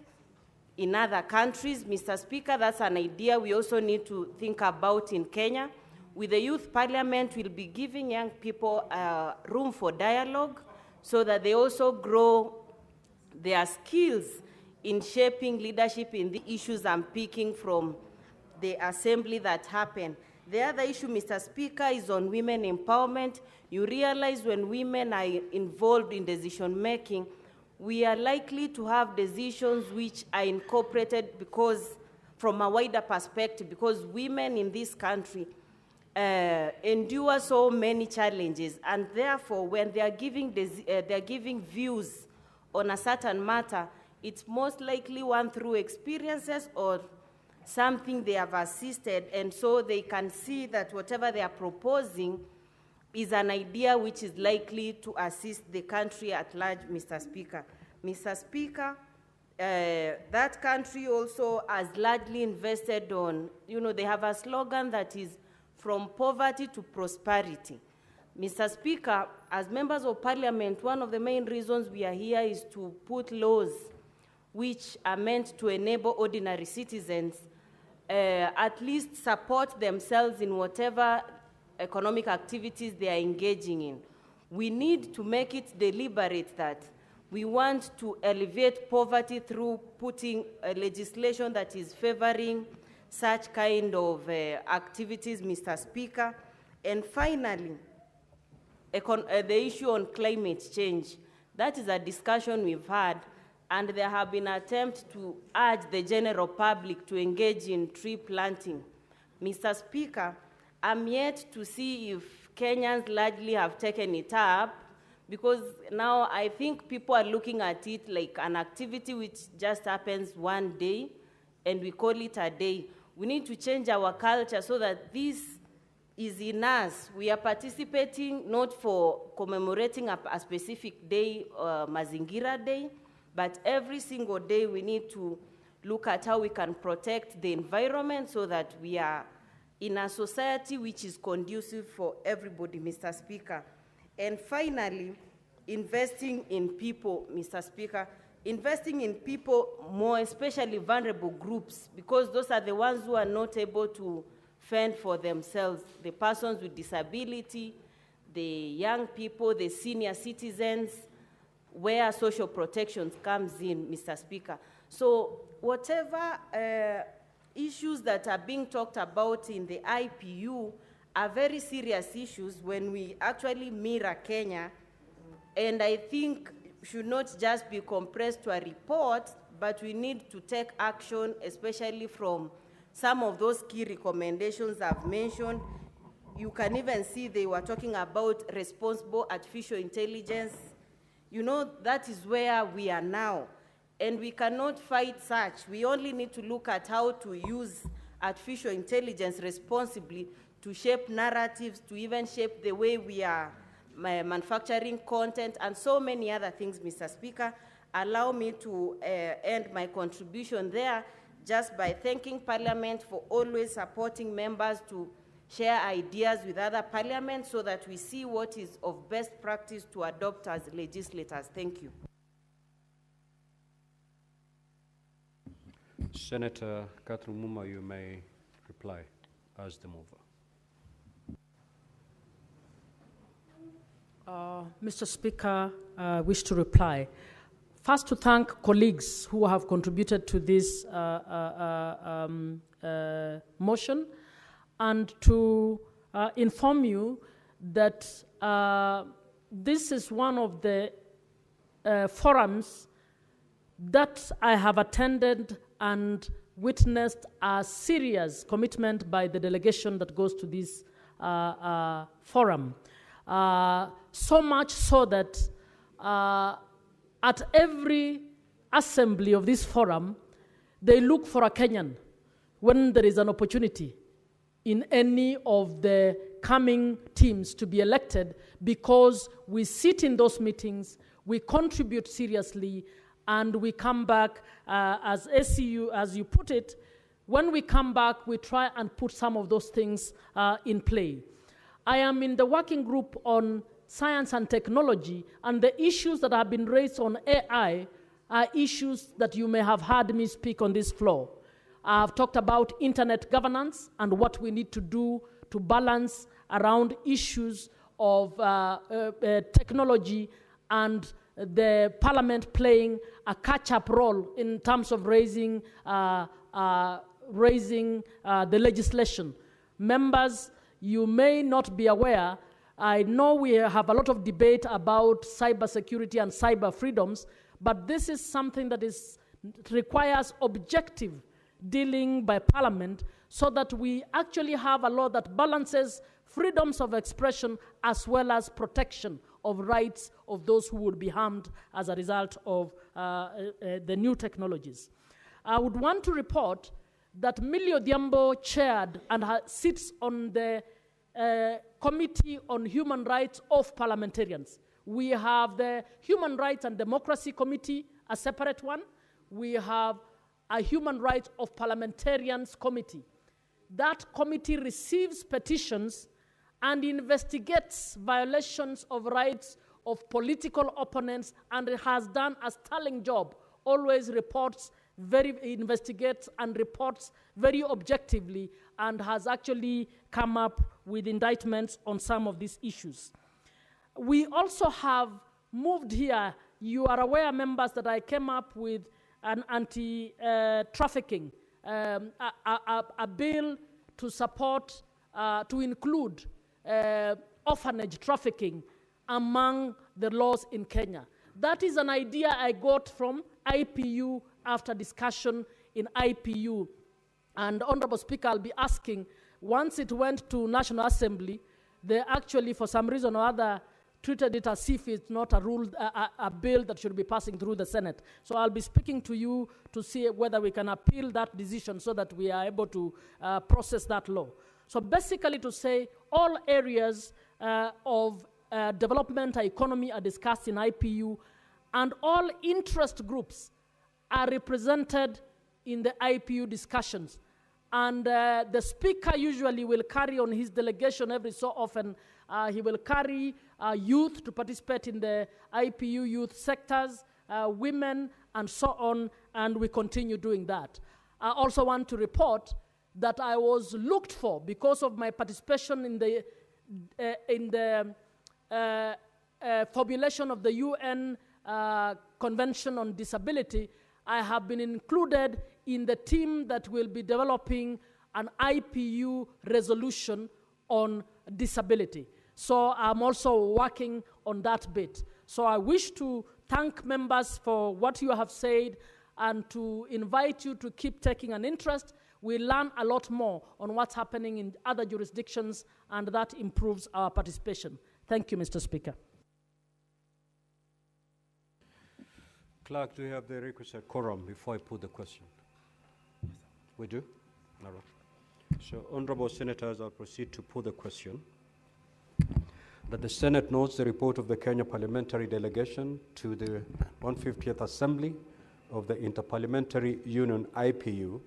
Speaker 8: in other countries, Mr. Speaker. That's an idea we also need to think about in Kenya. With the youth parliament, we'll be giving young people room for dialogue so that they also grow their skills in shaping leadership in the issues I'm picking from the assembly that happened. The other issue, Mr. Speaker, is on women empowerment. You realize when women are involved in decision-making, we are likely to have decisions which are incorporated because, from a wider perspective, because women in this country endure so many challenges, and therefore, when they are giving views on a certain matter, it's most likely one through experiences or something they have assisted, and so they can see that whatever they are proposing is an idea which is likely to assist the country at large, Mr. Speaker. Mr. Speaker, that country also has largely invested on, you know, they have a slogan that is from poverty to prosperity. Mr. Speaker, as members of parliament, one of the main reasons we are here is to put laws which are meant to enable ordinary citizens at least support themselves in whatever economic activities they are engaging in. We need to make it deliberate that we want to alleviate poverty through putting legislation that is favoring such kind of activities, Mr. Speaker. And finally, the issue on climate change. That is a discussion we've had, and there have been attempts to urge the general public to engage in tree planting. Mr. Speaker, I'm yet to see if Kenyans largely have taken it up, because now I think people are looking at it like an activity which just happens one day, and we call it a day. We need to change our culture so that this is in us. We are participating not for commemorating a specific day, Mazingira Day, but every single day we need to look at how we can protect the environment so that we are in a society which is conducive for everybody, Mr. Speaker. And finally, investing in people, Mr. Speaker, investing in people, more especially vulnerable groups, because those are the ones who are not able to fend for themselves, the persons with disability, the young people, the senior citizens, where social protections comes in, Mr. Speaker. So whatever issues that are being talked about in the IPU are very serious issues when we actually mirror Kenya, and I think should not just be compressed to a report, but we need to take action, especially from some of those key recommendations I've mentioned. You can even see they were talking about responsible artificial intelligence. You know, that is where we are now. And we cannot fight such. We only need to look at how to use artificial intelligence responsibly to shape narratives, to even shape the way we are manufacturing content, and so many other things, Mr. Speaker. Allow me to end my contribution there just by thanking Parliament for always supporting members to share ideas with other parliaments so that we see what is of best practice to adopt as legislators. Thank you.
Speaker 2: Senator Catherine Muma, you may reply as the mover.
Speaker 5: Mr. Speaker, I wish to reply. First, to thank colleagues who have contributed to this motion, and to inform you that this is one of the forums that I have attended and witnessed a serious commitment by the delegation that goes to this forum. So much so that at every assembly of this forum, they look for a Kenyan when there is an opportunity in any of the coming teams to be elected, because we sit in those meetings, we contribute seriously, and we come back as SCU, as you put it. When we come back, we try and put some of those things in play. I am in the working group on science and technology, and the issues that have been raised on AI are issues that you may have heard me speak on this floor. I've talked about internet governance and what we need to do to balance around issues of technology, and the Parliament playing a catch-up role in terms of raising the legislation. Members, you may not be aware, I know we have a lot of debate about cybersecurity and cyber freedoms, but this is something that requires objective dealing by Parliament, so that we actually have a law that balances freedoms of expression as well as protection of rights of those who would be harmed as a result of the new technologies. I would want to report that Millie Odhiambo chaired and sits on the Committee on Human Rights of Parliamentarians. We have the Human Rights and Democracy Committee, a separate one. We have a Human Rights of Parliamentarians Committee. That committee receives petitions and investigates violations of rights of political opponents, and it has done a sterling job, always reports investigates and reports very objectively and has actually come up with indictments on some of these issues. We also have moved here. You are aware, members, that I came up with an anti-trafficking, a bill to support, to include orphanage trafficking among the laws in Kenya. That is an idea I got from IPU after discussion in IPU. And Honorable Speaker, I'll be asking, once it went to National Assembly, they actually, for some reason or other, treated it as if it's not a bill that should be passing through the Senate. So I'll be speaking to you to see whether we can appeal that decision so that we are able to process that law. So basically to say all areas of development and economy are discussed in IPU, and all interest groups are represented in the IPU discussions. And the speaker usually will carry on his delegation every so often. He will carry youth to participate in the IPU youth sectors, women, and so on, and we continue doing that. I also want to report that I was looked for because of my participation in the formulation of the UN Convention on Disability. I have been included in the team that will be developing an IPU resolution on disability. So I'm also working on that bit. So I wish to thank members for what you have said and to invite you to keep taking an interest. We learn a lot more on what's happening in other jurisdictions, and that improves our participation. Thank you, Mr. Speaker.
Speaker 2: Clerk, do you have the requisite quorum before I put the question? We do? All right. So, honorable senators, I'll proceed to put the question. That the Senate notes the report of the Kenya Parliamentary Delegation to the 150th Assembly of the Interparliamentary Union IPU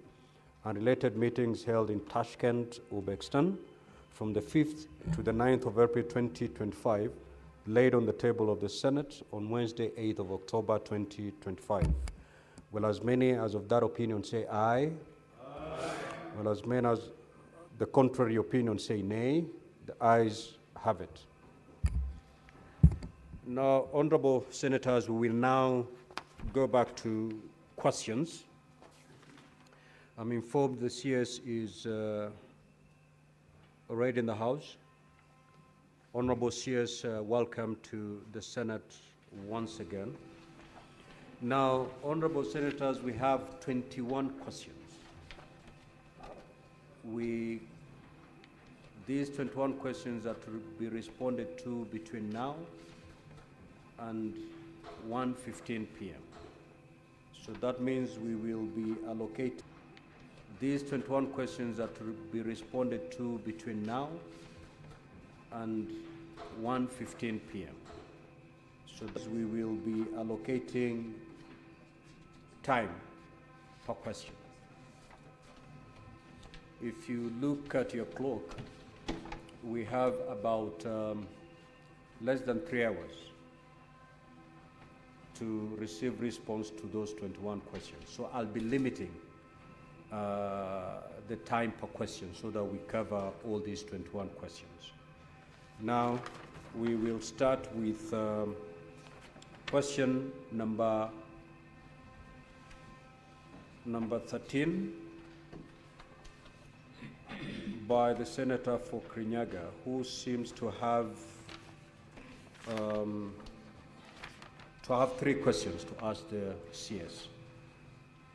Speaker 2: and related meetings held in Tashkent, Uzbekistan from the 5th to the 9th of April 2025, laid on the table of the Senate on Wednesday, 8th of October 2025. Will as many as of that opinion say aye? Aye. Will as many as the contrary opinion say nay? The ayes have it. Now, honorable senators, we will now go back to questions. I'm informed the CS is already in the House. Honorable CS, welcome to the Senate once again. Now, honorable senators, we have 21 questions. These 21 questions are to be responded to between now and 1:15 p.m. So that means we will be allocated. These 21 questions are to be responded to between now and 1:15 p.m. So we will be allocating time per question. If you look at your clock, we have about less than 3 hours to receive response to those 21 questions. So I'll be limiting the time per question so that we cover all these 21 questions. Now, we will start with question number 13 by the Senator for Kirinyaga, who seems to have 3 questions to ask the CS.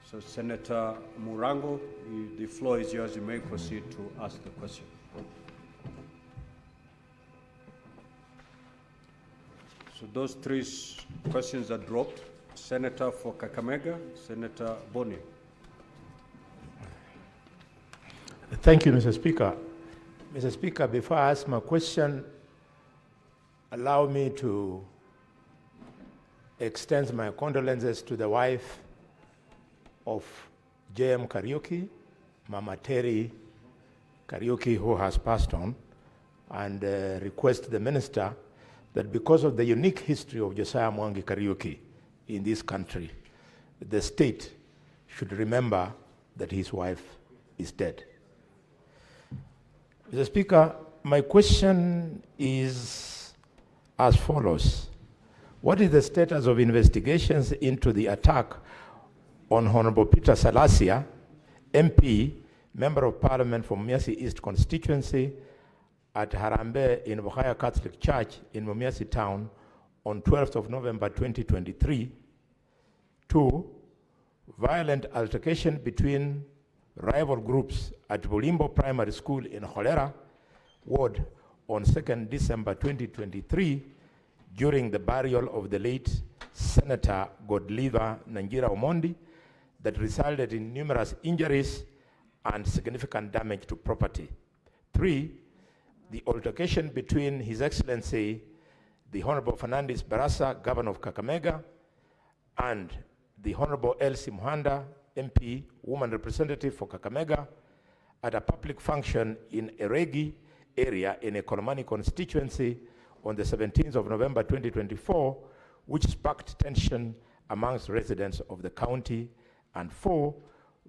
Speaker 2: So, Senator Murango, the floor is yours. You may proceed to ask the question. So those 3 questions are dropped. Senator for Kakamega, Senator Boni.
Speaker 4: Thank you, Mr. Speaker. Mr. Speaker, before I ask my question, allow me to extend my condolences to the wife of J.M. Kariuki, Mama Terry Kariuki, who has passed on, and request the minister that because of the unique history of Josiah Mwangi Kariuki in this country, the state should remember that his wife is dead. Mr. Speaker, my question is as follows. What is the status of investigations into the attack on Honorable Peter Salasia, MP, Member of Parliament from Mumias East constituency, at Harambe in Bukhaya Catholic Church in Mumias Town on 12th of November 2023? 2, violent altercation between rival groups at Bulimbo Primary School in Cholera Ward on 2nd December 2023 during the burial of the late Senator Godliver Nangira Omondi that resulted in numerous injuries and significant damage to property. 3, the altercation between His Excellency the Honorable Fernandes Barasa, Governor of Kakamega, and the Honorable Elsie Muhanda, MP, Woman Representative for Kakamega, at a public function in Eregi area in a Kolomani constituency on the 17th of November 2024, which sparked tension amongst residents of the county. And 4,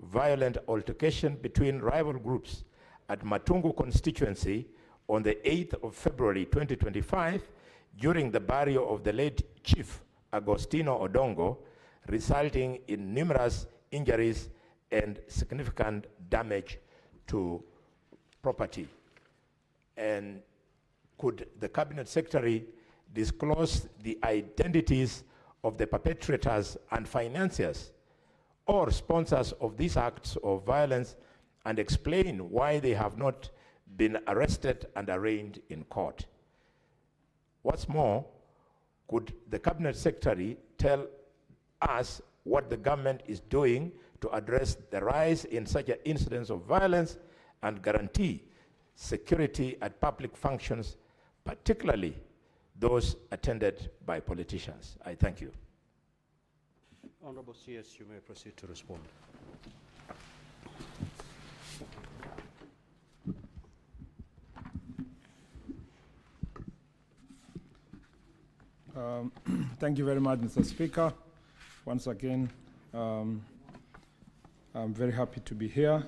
Speaker 4: violent altercation between rival groups at Matungu constituency on the 8th of February 2025 during the burial of the late Chief Agostino Odongo, resulting in numerous injuries and significant damage to property. And could the Cabinet Secretary disclose the identities of the perpetrators and financiers or sponsors of these acts of violence and explain why they have not been arrested and arraigned in court? What's more, could the Cabinet Secretary tell us what the government is doing to address the rise in such incidents of violence and guarantee security at public functions, particularly those attended by politicians? I thank you.
Speaker 2: Honorable CS, you may proceed to respond.
Speaker 9: Thank you very much, Mr. Speaker. Once again, I'm very happy to be here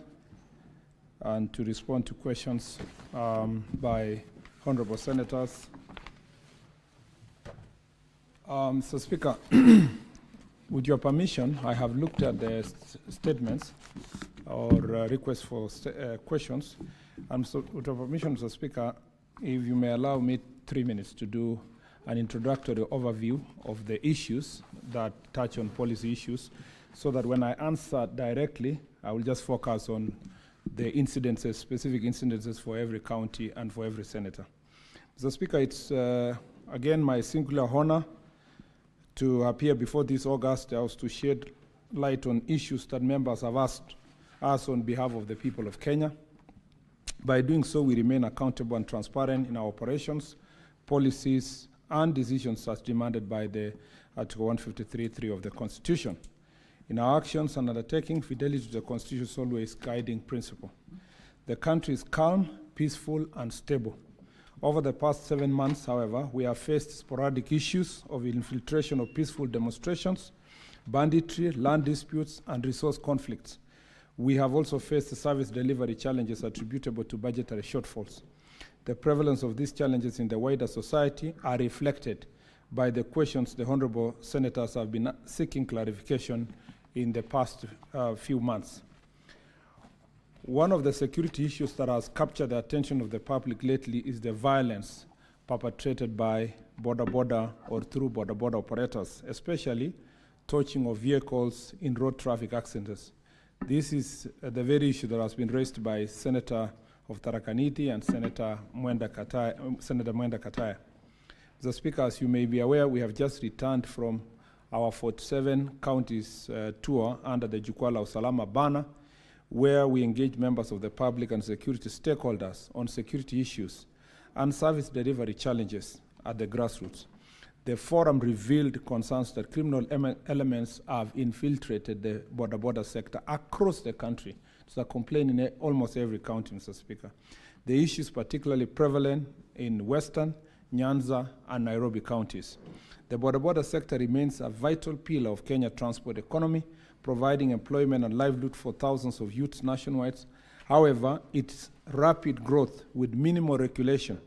Speaker 9: and to respond to questions by honorable senators. Mr. Speaker, with your permission, I have looked at the statements or requests for questions. And so, with your permission, Mr. Speaker, if you may allow me 3 minutes to do an introductory overview of the issues that touch on policy issues, so that when I answer directly, I will just focus on the incidences, specific incidences for every county and for every senator. Mr. Speaker, it's again my singular honor to appear before this August House to shed light on issues that members have asked us on behalf of the people of Kenya. By doing so, we remain accountable and transparent in our operations, policies, and decisions as demanded by the Article 153.3 of the Constitution. In our actions and undertaking, fidelity to the Constitution is always guiding principle. The country is calm, peaceful, and stable. Over the past 7 months, however, we have faced sporadic issues of infiltration of peaceful demonstrations, banditry, land disputes, and resource conflicts. We have also faced service delivery challenges attributable to budgetary shortfalls. The prevalence of these challenges in the wider society are reflected by the questions the honorable senators have been seeking clarification in the past few months. One of the security issues that has captured the attention of the public lately is the violence perpetrated by border or through border operators, especially torching of vehicles in road traffic accidents. This is the very issue that has been raised by Senator of Tarakaniti and Senator Mwenda Kataya. Mr. Speaker, as you may be aware, we have just returned from our 47 counties tour under the Jukwaa la Usalama banner, where we engage members of the public and security stakeholders on security issues and service delivery challenges at the grassroots. The forum revealed concerns that criminal elements have infiltrated the border sector across the country. It's a complaint in almost every county, Mr. Speaker. The issue is particularly prevalent in Western, Nyanza, and Nairobi counties. The border sector remains a vital pillar of Kenya's transport economy, providing employment and livelihood for thousands of youths nationwide. However, its rapid growth with minimal regulation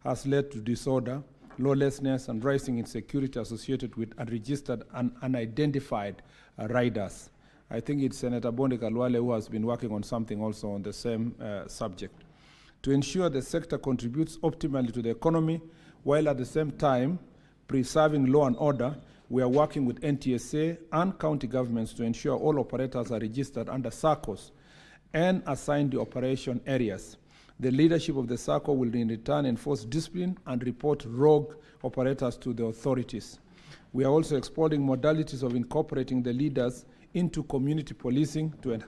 Speaker 9: has led to disorder, lawlessness, and rising insecurity associated with unregistered and unidentified riders. I think it's Senator Bonde Kalwale who has been working on something also on the same subject. To ensure the sector contributes optimally to the economy, while at the same time preserving law and order, we are working with NTSA and county governments to ensure all operators are registered under SACCOs and assigned the operation areas. The leadership of the SACCO will in return enforce discipline and report rogue operators to the authorities. We are also exploring modalities of incorporating the leaders into community policing to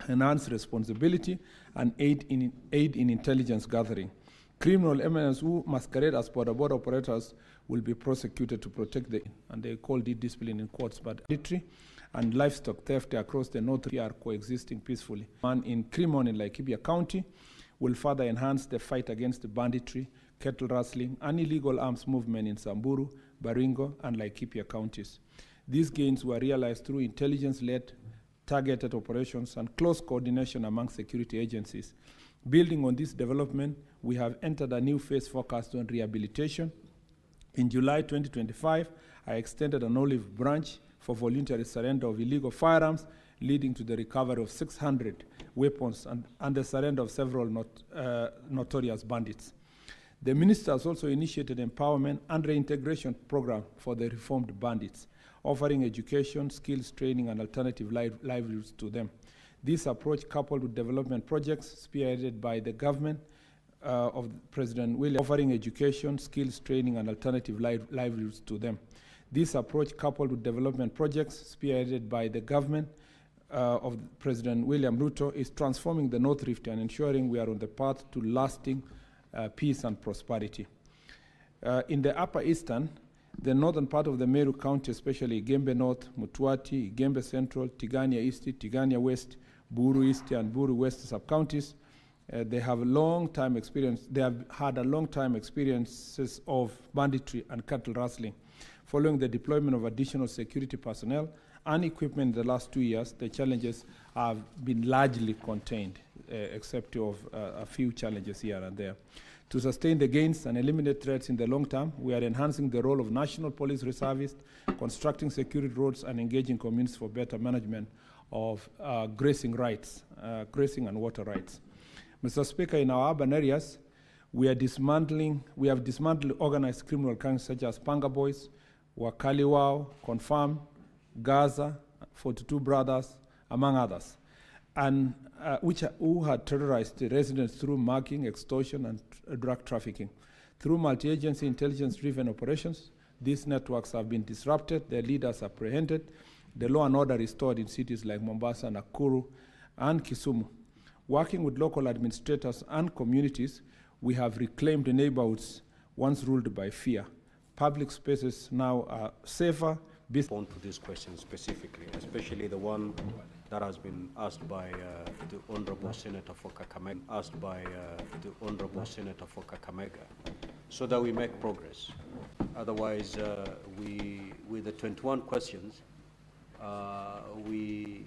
Speaker 9: enhance responsibility and aid in intelligence gathering. Criminal elements who masquerade as border operators will be prosecuted to protect and they call it discipline in courts, but banditry and livestock theft across the north are coexisting peacefully. And in Crimon in Laikipia County will further enhance the fight against the banditry, cattle rustling, and illegal arms movement in Samburu, Baringo, and Laikipia counties. These gains were realized through intelligence-led, targeted operations and close coordination among security agencies. Building on this development, we have entered a new phase focused on rehabilitation. In July 2025, I extended an olive branch for voluntary surrender of illegal firearms, leading to the recovery of 600 weapons and the surrender of several notorious bandits. The minister has also initiated empowerment and reintegration program for the reformed bandits, offering education, skills training, and alternative livelihoods to them. This approach, coupled with development projects spearheaded by the government of President William, offering education, skills training, and alternative livelihoods to them. This approach, coupled with development projects spearheaded by the government of President William Ruto, is transforming the North Rift and ensuring we are on the path to lasting peace and prosperity. In the Upper Eastern, the northern part of the Meru County, especially Igembe North, Mutwati, Igembe Central, Tigania East, Tigania West, Buru East, and Buru West sub-counties, they have a long-time experience. They have had a long-time experiences of banditry and cattle rustling. Following the deployment of additional security personnel and equipment in the last 2 years, the challenges have been largely contained, except of a few challenges here and there. To sustain the gains and eliminate threats in the long term, we are enhancing the role of national police reservists, constructing security roads, and engaging communities for better management of grazing rights, grazing and water rights. Mr. Speaker, in our urban areas, we have dismantled organized criminal gangs such as Panga Boys, Wakaliwao, Confirm, Gaza, 42 Brothers, among others, and who had terrorized the residents through mugging, extortion, and drug trafficking. Through multi-agency intelligence-driven operations, these networks have been disrupted, their leaders apprehended, the law and order restored in cities like Mombasa, Nakuru, and Kisumu. Working with local administrators and communities, we have reclaimed the neighborhoods once ruled by fear. Public spaces now are safer.
Speaker 2: On to this question specifically, especially the one that has been asked by the Honorable Senator for Kakamega, so that we make progress. Otherwise, with the 21 questions, we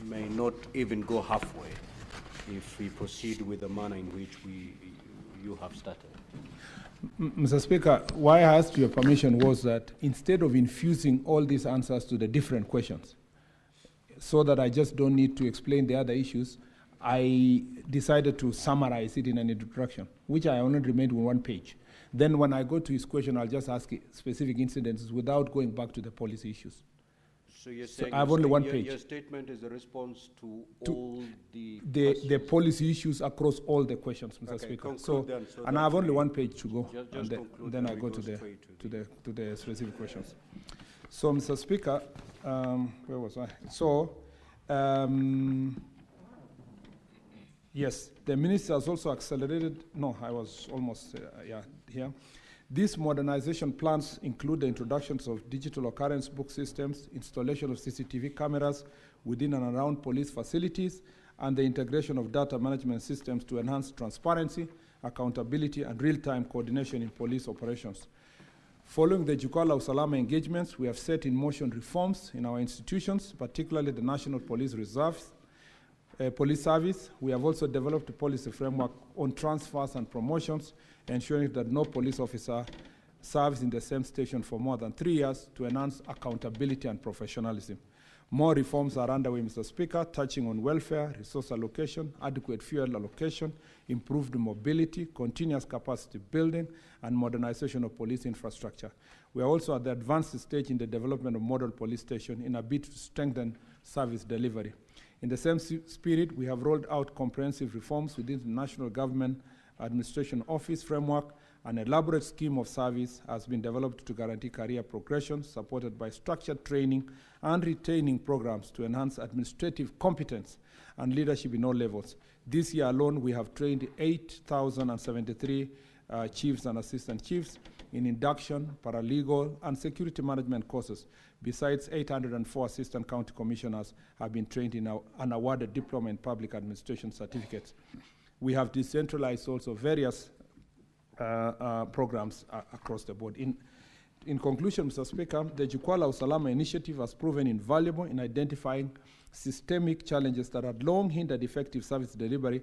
Speaker 2: may not even go halfway if we proceed with the manner in which you have started.
Speaker 9: Mr. Speaker, why I asked your permission was that instead of infusing all these answers to the different questions, so that I just don't need to explain the other issues, I decided to summarize it in an introduction, which I only remained with 1 page. Then when I go to his question, I'll just ask specific incidences without going back to the policy issues.
Speaker 2: So you're saying
Speaker 9: I have only 1 page.
Speaker 2: Your statement is a response to all the
Speaker 9: policy issues across all the questions, Mr. Speaker. So and I have only 1 page to go, and then I go to the specific questions. So, Mr. Speaker, where was I? So, yes, the minister has also accelerated. No, I was almost here. These modernization plans include the introductions of digital occurrence book systems, installation of CCTV cameras within and around police facilities, and the integration of data management systems to enhance transparency, accountability, and real-time coordination in police operations. Following the Jukwaa la Usalama engagements, we have set in motion reforms in our institutions, particularly the National Police Reserves, Police Service. We have also developed a policy framework on transfers and promotions, ensuring that no police officer serves in the same station for more than 3 years to enhance accountability and professionalism. More reforms are underway, Mr. Speaker, touching on welfare, resource allocation, adequate fuel allocation, improved mobility, continuous capacity building, and modernization of police infrastructure. We are also at the advanced stage in the development of model police station in a bid to strengthen service delivery. In the same spirit, we have rolled out comprehensive reforms within the National Government Administration Office framework. An elaborate scheme of service has been developed to guarantee career progression, supported by structured training and retaining programs to enhance administrative competence and leadership in all levels. This year alone, we have trained 8,073 chiefs and assistant chiefs in induction, paralegal, and security management courses. Besides, 804 assistant county commissioners have been trained in and awarded diploma in public administration certificates. We have decentralized also various programs across the board. In conclusion, Mr. Speaker, the Jukwaa la Usalama initiative has proven invaluable in identifying systemic challenges that had long hindered effective service delivery.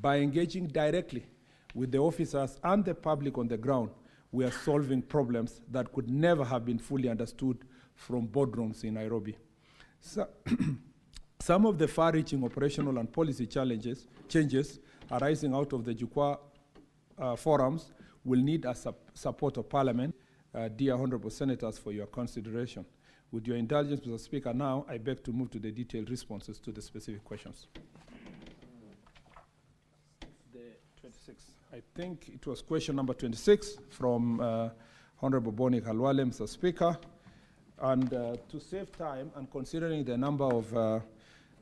Speaker 9: By engaging directly with the officers and the public on the ground, we are solving problems that could never have been fully understood from boardrooms in Nairobi. So some of the far-reaching operational and policy changes arising out of the Jukwaa forums will need a support of Parliament. Dear Honourable Senators, for your consideration. With your indulgence, Mr. Speaker, now I beg to move to the detailed responses to the specific questions. The 26. I think it was question number 26 from Honourable Boni Khalwale, Mr. Speaker. And to save time and considering the number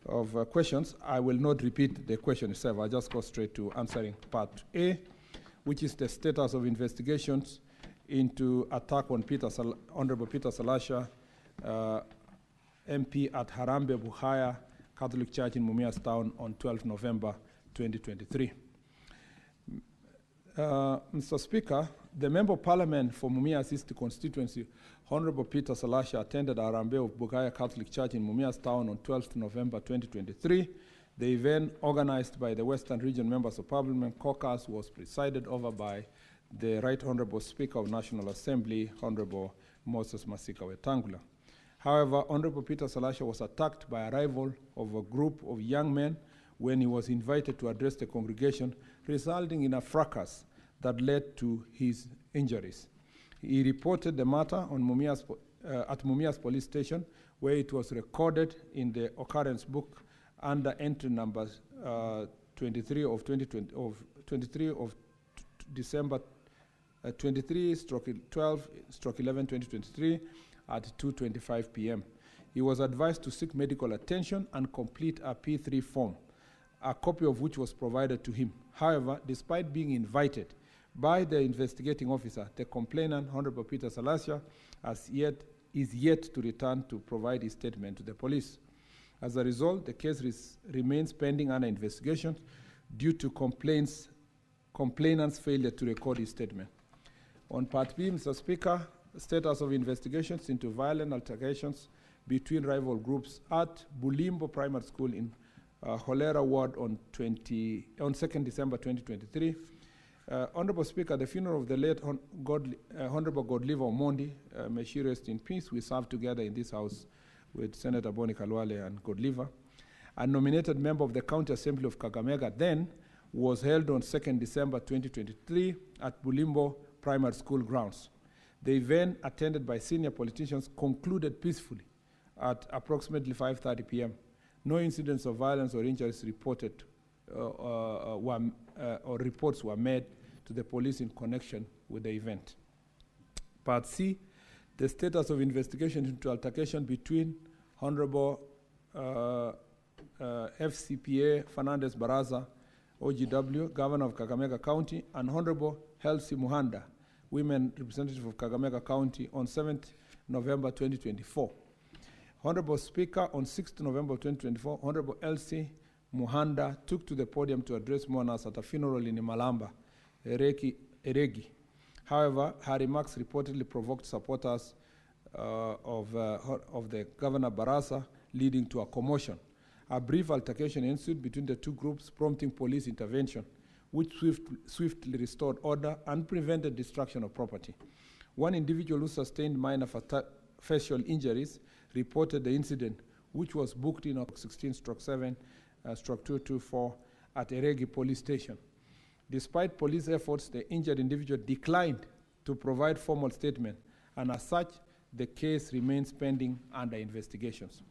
Speaker 9: of questions, I will not repeat the question itself. I'll just go straight to answering part A, which is the status of investigations into attack on Honorable Peter Salasha, MP at Harambe Buhaya Catholic Church in Mumias Town on 12 November 2023. Mr. Speaker, the Member of Parliament for Mumias East constituency, Honorable Peter Salasha, attended Harambe of Buhaya Catholic Church in Mumias Town on 12 November 2023. The event, organized by the Western Region Members of Parliament Caucus, was presided over by the Right Honorable Speaker of National Assembly, Honorable Moses Masika Wetangula. However, Honorable Peter Salasha was attacked by a rival of a group of young men when he was invited to address the congregation, resulting in a fracas that led to his injuries. He reported the matter on at Mumias Police Station, where it was recorded in the occurrence book under entry number 23 of 2020 of 23 of December 23/12/11/2023 at 2:25 p.m. He was advised to seek medical attention and complete a P3 form, a copy of which was provided to him. However, despite being invited by the investigating officer, the complainant, Honorable Peter Salasha, is yet to return to provide his statement to the police. As a result, the case remains pending under investigation due to complainant's failure to record his statement. On part B, Mr. Speaker, status of investigations into violent altercations between rival groups at Bulimbo Primary School in Holera Ward on 2nd December 2023. Honorable Speaker, the funeral of the late Honorable Godliver Omondi, may she rest in peace. We served together in this house with Senator Boni Khalwale and Godliver. A nominated member of the County Assembly of Kakamega then was held on 2nd December 2023 at Bulimbo Primary School grounds. The event, attended by senior politicians, concluded peacefully at approximately 5:30 p.m. No incidents of violence or injuries reported or reports were made to the police in connection with the event. Part C, the status of investigation into altercation between Honorable FCPA Fernandez Baraza, OGW, Governor of Kakamega County, and Honorable Helsi Muhanda, Women Representative of Kakamega County, on 7th November 2024. Honorable Speaker, on 6th November 2024, Honorable Elsie Muhanda took to the podium to address mourners at a funeral in Imalamba, Eregi. However, her remarks reportedly provoked supporters of the Governor Barasa, leading to a commotion. A brief altercation ensued between the two groups, prompting police intervention, which swiftly restored order and prevented destruction of property. One individual who sustained minor facial injuries reported the incident, which was booked in 16/7/224 at Eregi police station. Despite police efforts, the injured individual declined to provide formal statement, and as such, the case remains pending under investigations.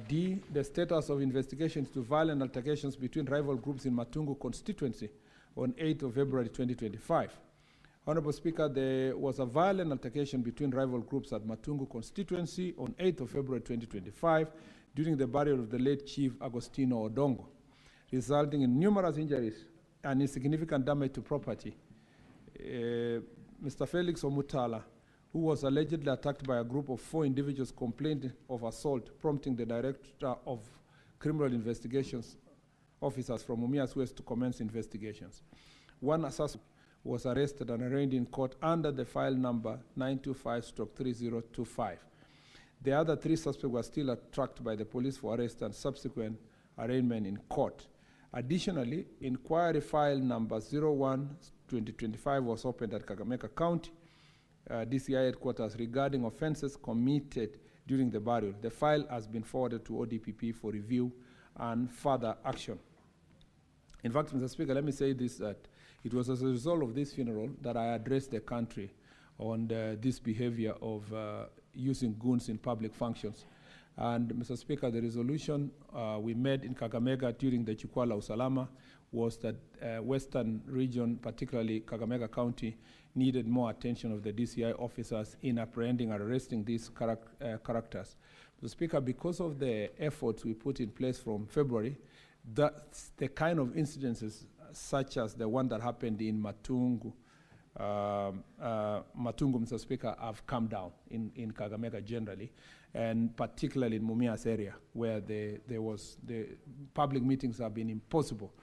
Speaker 9: D, the status of investigations to violent altercations between rival groups in Matungu constituency on 8th of February 2025. Honorable Speaker, there was a violent altercation between rival groups at Matungu constituency on 8th of February 2025 during the burial of the late Chief Agostino Odongo, resulting in numerous injuries and significant damage to property. Mr. Felix Omutala, who was allegedly attacked by a group of 4 individuals, complained of assault, prompting the Director of Criminal Investigations officers from Mumias West to commence investigations. One suspect was arrested and arraigned in court under the file number 925/3025. The other 3 suspects were still tracked by the police for arrest and subsequent arraignment in court. Additionally, inquiry file number 01/2025 was opened at Kakamega County DCI headquarters regarding offenses committed during the burial. The file has been forwarded to ODPP for review and further action. In fact, Mr. Speaker, let me say this, that it was as a result of this funeral that I addressed the country on this behavior of using goons in public functions. And Mr. Speaker, the resolution we made in Kakamega during the Chikwala Usalama was that Western region, particularly Kakamega County, needed more attention of the DCI officers in apprehending and arresting these characters. Mr. Speaker, because of the efforts we put in place from February, that's the kind of incidences such as the one that happened in Matungu, Mr. Speaker, have come down in Kakamega generally, and particularly in Mumias area, where the public meetings have been impossible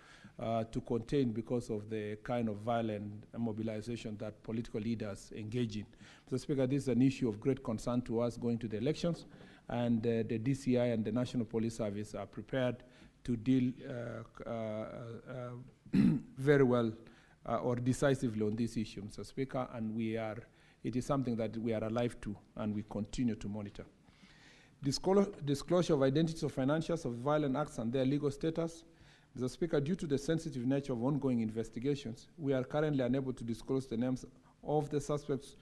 Speaker 9: to contain because of the kind of violent mobilization that political leaders engage in. Mr. Speaker, this is an issue of great concern to us going to the elections, and the DCI and the National Police Service are prepared to deal very well or decisively on this issue, Mr. Speaker, and it is something that we are alive to and we continue to monitor. Disclosure of identities of financiers of violent acts and their legal status. Mr. Speaker, due to the sensitive nature of ongoing investigations, we are currently unable to disclose the names of the suspects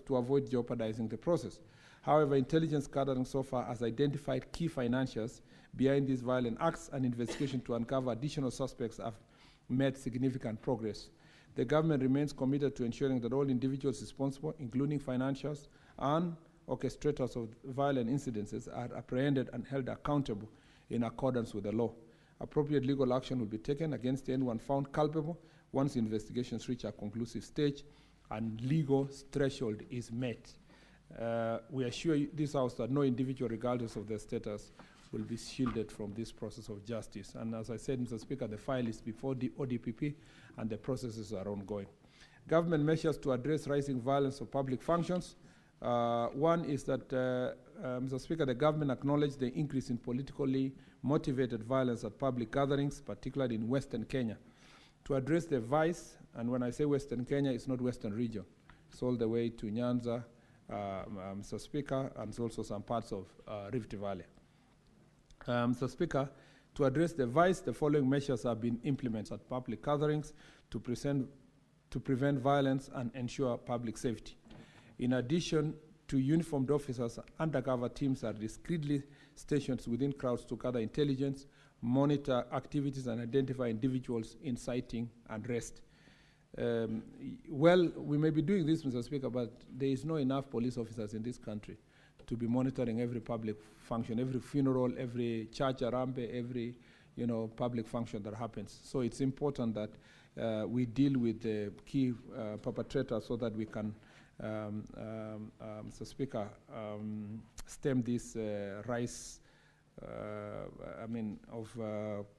Speaker 9: to avoid jeopardizing the process. However, intelligence gathering so far has identified key financiers behind these violent acts, and investigation to uncover additional suspects have made significant progress. The government remains committed to ensuring that all individuals responsible, including financiers and orchestrators of violent incidences, are apprehended and held accountable in accordance with the law. Appropriate legal action will be taken against anyone found culpable once investigations reach a conclusive stage and legal threshold is met. We assure this House that no individual, regardless of their status, will be shielded from this process of justice. And as I said, Mr. Speaker, the file is before the ODPP and the processes are ongoing. Government measures to address rising violence of public functions. One is that, Mr. Speaker, the government acknowledged the increase in politically motivated violence at public gatherings, particularly in Western Kenya. To address the vice, and when I say Western Kenya, it's not Western region. It's all the way to Nyanza, Mr. Speaker, and also some parts of Rift Valley. Mr. Speaker, to address the vice, the following measures have been implemented at public gatherings to prevent violence and ensure public safety. In addition to uniformed officers, undercover teams are discreetly stationed within crowds to gather intelligence, monitor activities, and identify individuals inciting unrest. Well, we may be doing this, Mr. Speaker, but there is not enough police officers in this country to be monitoring every public function, every funeral, every church arambe, every public function that happens. So it's important that we deal with the key perpetrators so that we can, Mr. Speaker, stem this rise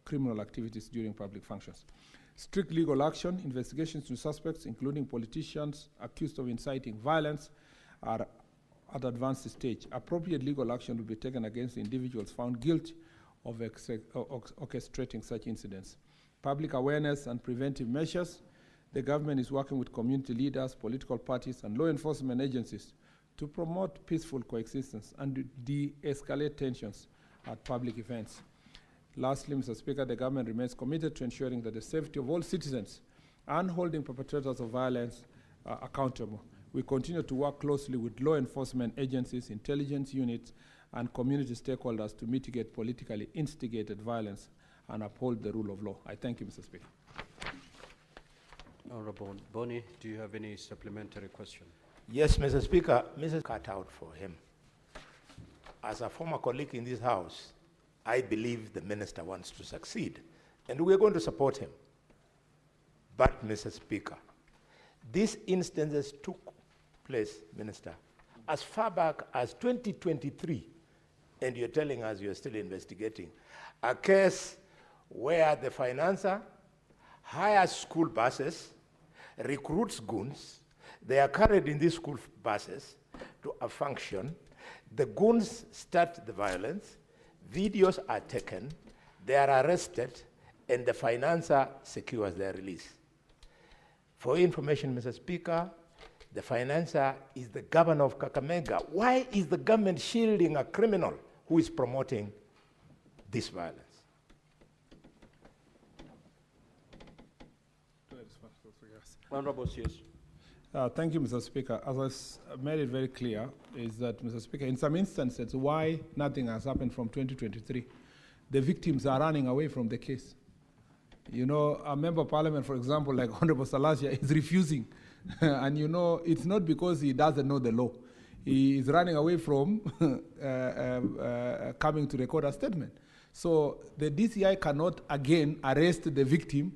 Speaker 9: criminal activities during public functions. Strict legal action, investigations to suspects, including politicians accused of inciting violence, are at advanced stage. Appropriate legal action will be taken against individuals found guilty of orchestrating such incidents. Public awareness and preventive measures. The government is working with community leaders, political parties, and law enforcement agencies to promote peaceful coexistence and de-escalate tensions at public events. Lastly, Mr. Speaker, the government remains committed to ensuring that the safety of all citizens and holding perpetrators of violence are accountable. We continue to work closely with law enforcement agencies, intelligence units, and community stakeholders to mitigate politically instigated violence and uphold the rule of law. I thank you, Mr. Speaker.
Speaker 2: Honorable Boni, do you have any supplementary question?
Speaker 4: Yes, Mr. Speaker. Mrs. Cut out for him. As a former colleague in this House, I believe the minister wants to succeed, and we're going to support him. But, Mr. Speaker, these instances took place, Minister, as far back as 2023, and you're telling us you're still investigating a case where the financer hires school buses, recruits goons, they are carried in these school buses to a function, the goons start the violence, videos are taken, they are arrested, and the financer secures their release. For information, Mr. Speaker, the financer is the governor of Kakamega. Why is the government shielding a criminal who is promoting this violence?
Speaker 2: Honorable CS.
Speaker 9: Thank you, Mr. Speaker. As I made it very clear, is that, Mr. Speaker, in some instances, why nothing has happened from 2023, the victims are running away from the case. You know, a member of parliament, for example, like Honorable Salasia, is refusing. And you know, it's not because he doesn't know the law. He is running away from coming to record a statement. So the DCI cannot again arrest the victim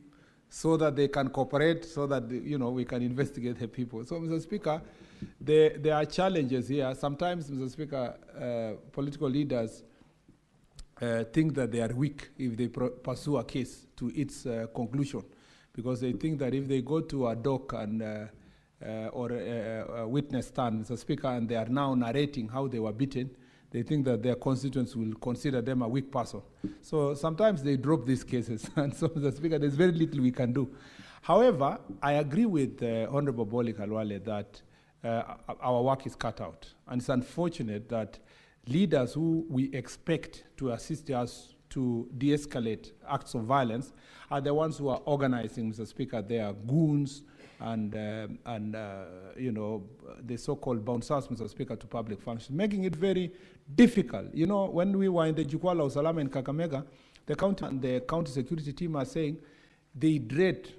Speaker 9: so that they can cooperate, so that, you know, we can investigate the people. So, Mr. Speaker, there are challenges here. Sometimes, Mr. Speaker, political leaders think that they are weak if they pursue a case to its conclusion, because they think that if they go to a dock and or a witness stand, Mr. Speaker, and they are now narrating how they were beaten, they think that their constituents will consider them a weak person. So sometimes they drop these cases, and so, Mr. Speaker, there's very little we can do. However, I agree with Honorable Boli Kalwale that our work is cut out, and it's unfortunate that leaders who we expect to assist us to de-escalate acts of violence are the ones who are organizing, Mr. Speaker, their goons and you know, the so-called bouncers, Mr. Speaker, to public functions, making it very difficult. You know, when we were in the Jukwala Usalama in Kakamega, the county and the county security team are saying they dread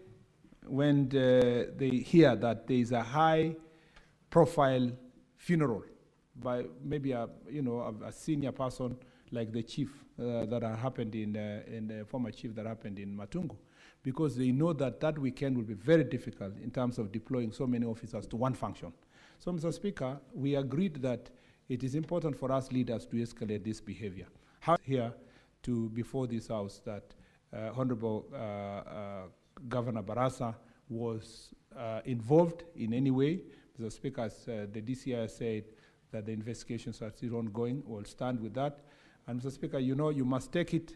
Speaker 9: when they hear that there is a high-profile funeral by maybe a senior person like the chief that happened in the former chief that happened in Matungu, because they know that that weekend will be very difficult in terms of deploying so many officers to one function. So, Mr. Speaker, we agreed that it is important for us leaders to escalate this behavior. How here to before this House that Honorable Governor Barasa was involved in any way. Mr. Speaker, as the DCI said that the investigations are still ongoing, we'll stand with that. And Mr. Speaker, you know, you must take it.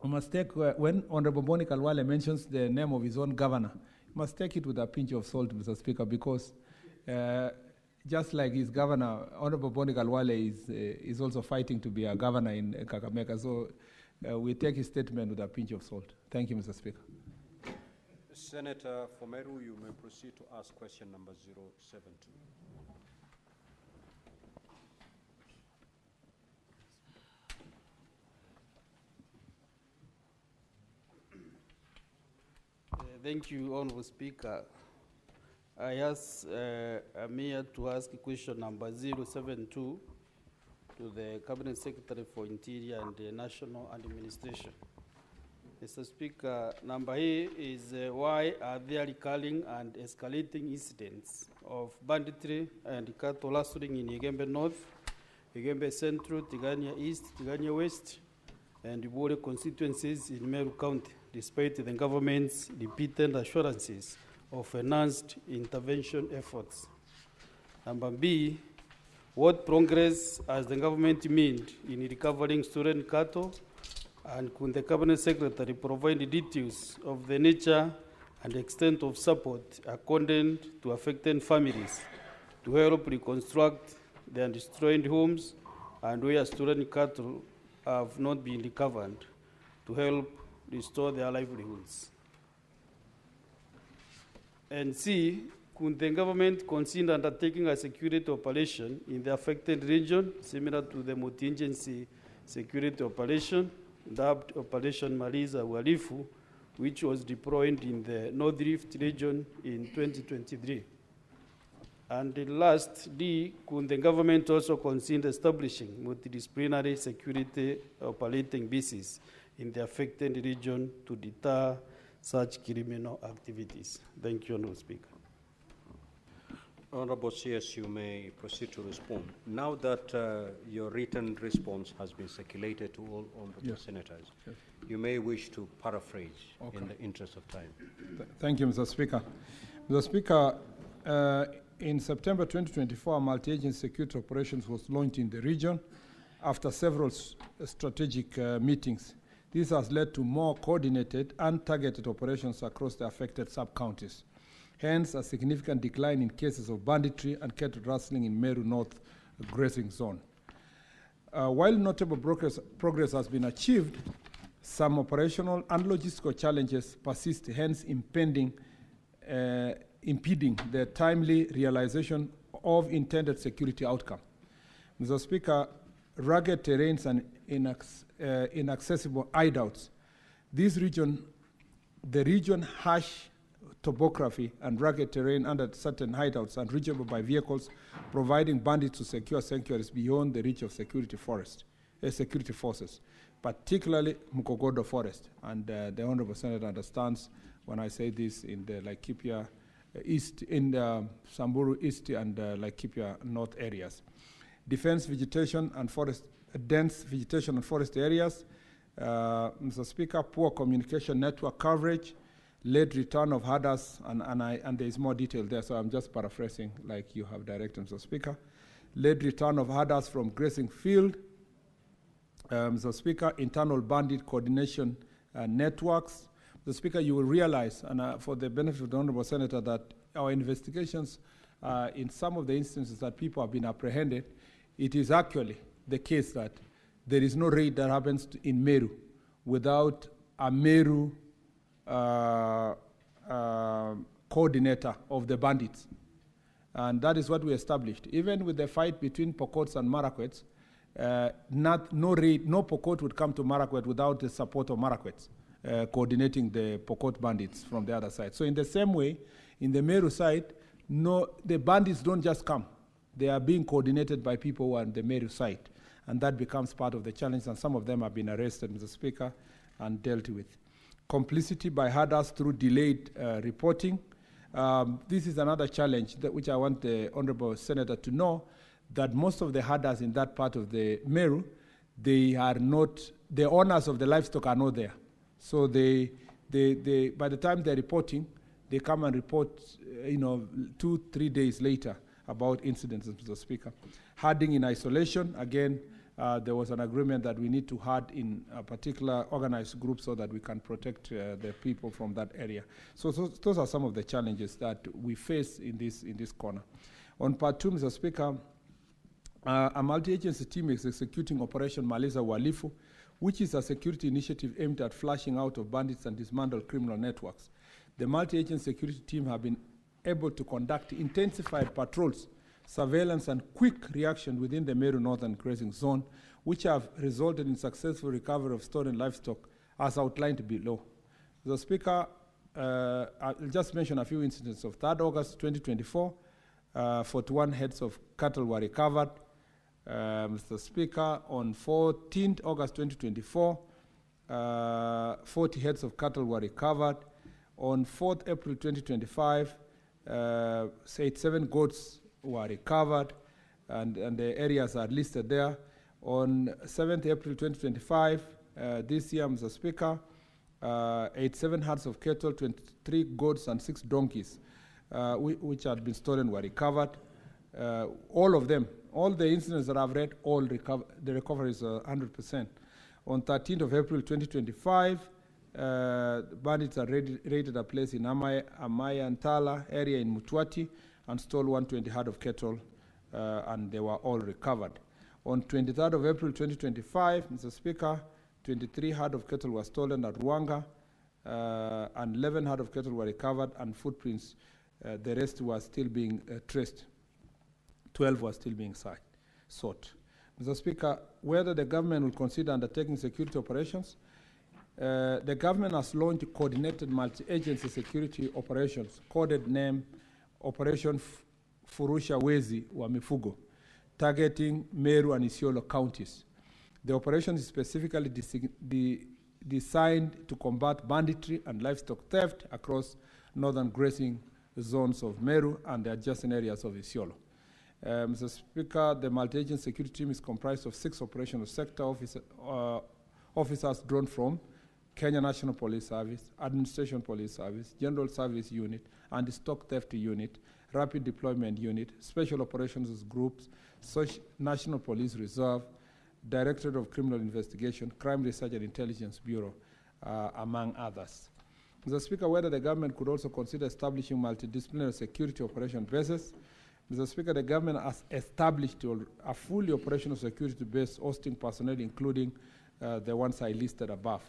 Speaker 9: You must take, when Honorable Boni Kalwale mentions the name of his own governor, you must take it with a pinch of salt, Mr. Speaker, because just like his governor, Honorable Boni Kalwale is also fighting to be a governor in Kakamega. So we take his statement with a pinch of salt. Thank you, Mr. Speaker.
Speaker 2: Senator Fomeru, you may proceed to ask question number 072.
Speaker 10: Thank you, Honorable Speaker. I'm here to ask question number 072 to the Cabinet Secretary for Interior and National Administration. Mr. Speaker, number A is why are there recurring and escalating incidents of banditry and cattle rustling in Igembe North, Igembe Central, Tigania East, Tigania West, and Ibore constituencies in Meru County, despite the government's repeated assurances of enhanced intervention efforts. Number B, what progress has the government made in recovering stolen cattle, and could the Cabinet Secretary provide details of the nature and extent of support accorded to affected families to help reconstruct their destroyed homes and where stolen cattle have not been recovered to help restore their livelihoods? And C, could the government consider undertaking a security operation in the affected region similar to the multi-agency security operation, dubbed Operation Maliza Uhalifu, which was deployed in the North Rift region in 2023? And the last, D, could the government also consider establishing multidisciplinary security operating bases in the affected region to deter such criminal activities? Thank you, Honourable Speaker.
Speaker 2: Honourable CS, you may proceed to respond. Now that your written response has been circulated to all honourable senators, you may wish to paraphrase in the interest of time.
Speaker 9: Thank you, Mr. Speaker. Mr. Speaker, in September 2024, multi-agency security operations was launched in the region after several strategic meetings. This has led to more coordinated and targeted operations across the affected sub-counties. Hence, a significant decline in cases of banditry and cattle rustling in Meru North grazing zone. While notable progress has been achieved, some operational and logistical challenges persist, hence impeding the timely realization of intended security outcome. Mr. Speaker, rugged terrains and inaccessible hideouts. The region harsh topography and rugged terrain under certain hideouts and reachable by vehicles, providing bandits to secure sanctuaries beyond the reach of security forces, particularly Mukogodo Forest. And the Honourable Senator understands when I say this in the Laikipia East, in the Samburu East and Laikipia North areas. Dense vegetation and forest areas. Mr. Speaker, poor communication network coverage, late return of herders, and there is more detail there, so I'm just paraphrasing like you have directed, Mr. Speaker. Late return of herders from grazing field. Mr. Speaker, internal bandit coordination networks. Mr. Speaker, you will realize, and for the benefit of the Honourable Senator, that our investigations, in some of the instances that people have been apprehended, it is actually the case that there is no raid that happens in Meru without a Meru coordinator of the bandits. And that is what we established. Even with the fight between Pokots and Marakwets, no Pokot would come to Marakwet without the support of Marakwets, coordinating the Pokot bandits from the other side. So in the same way, in the Meru side, the bandits don't just come. They are being coordinated by people who are on the Meru side. And that becomes part of the challenge, and some of them have been arrested, Mr. Speaker, and dealt with. Complicity by herders through delayed reporting. This is another challenge which I want the Honourable Senator to know, that most of the herders in that part of the Meru, they are not, the owners of the livestock are not there. So they by the time they're reporting, they come and report 2-3 days later about incidents, Mr. Speaker. Herding in isolation, again, there was an agreement that we need to herd in a particular organized group so that we can protect the people from that area. So those are some of the challenges that we face in this corner. On part 2, Mr. Speaker, a multi-agency team is executing Operation Maliza Uhalifu, which is a security initiative aimed at flashing out of bandits and dismantle criminal networks. The multi-agency security team have been able to conduct intensified patrols, surveillance, and quick reaction within the Meru Northern grazing zone, which have resulted in successful recovery of stolen livestock, as outlined below. The Speaker, I'll just mention a few incidents. Of 3rd August 2024, 41 heads of cattle were recovered. Mr. Speaker, on 14th August 2024, 40 heads of cattle were recovered. On 4th April 2025, 7 goats were recovered. and the areas are listed there. On 7th April 2025, this year, Mr. Speaker, 87 herds of cattle, 23 goats, and 6 donkeys, which had been stolen, were recovered. All of them, all the incidents that I've read, the recovery is 100%. On 13th of April 2025, bandits are raided a place in Amaya and Tala area in Mutwati and stole 120 herd of cattle, and they were all recovered. On 23rd of April 2025, Mr. Speaker, 23 herd of cattle were stolen at Ruanga, and 11 herd of cattle were recovered, and footprints, the rest were still being traced. 12 were still being sought. Mr. Speaker, whether the government will consider undertaking security operations, the government has launched coordinated multi-agency security operations, coded name Operation Furusha Wezi wa Mifugo, targeting Meru and Isiolo counties. The operation is specifically designed to combat banditry and livestock theft across northern grazing zones of Meru and the adjacent areas of Isiolo. Mr. Speaker, the multi-agency security team is comprised of 6 operational sector officers drawn from Kenya National Police Service, Administration Police Service, General Service Unit, Anti-Stock Theft Unit, Rapid Deployment Unit, Special Operations Groups, National Police Reserve, Directorate of Criminal Investigation, Crime Research and Intelligence Bureau, among others. Mr. Speaker, whether the government could also consider establishing multidisciplinary security operation bases. Mr. Speaker, the government has established a fully operational security base hosting personnel, including the ones I listed above.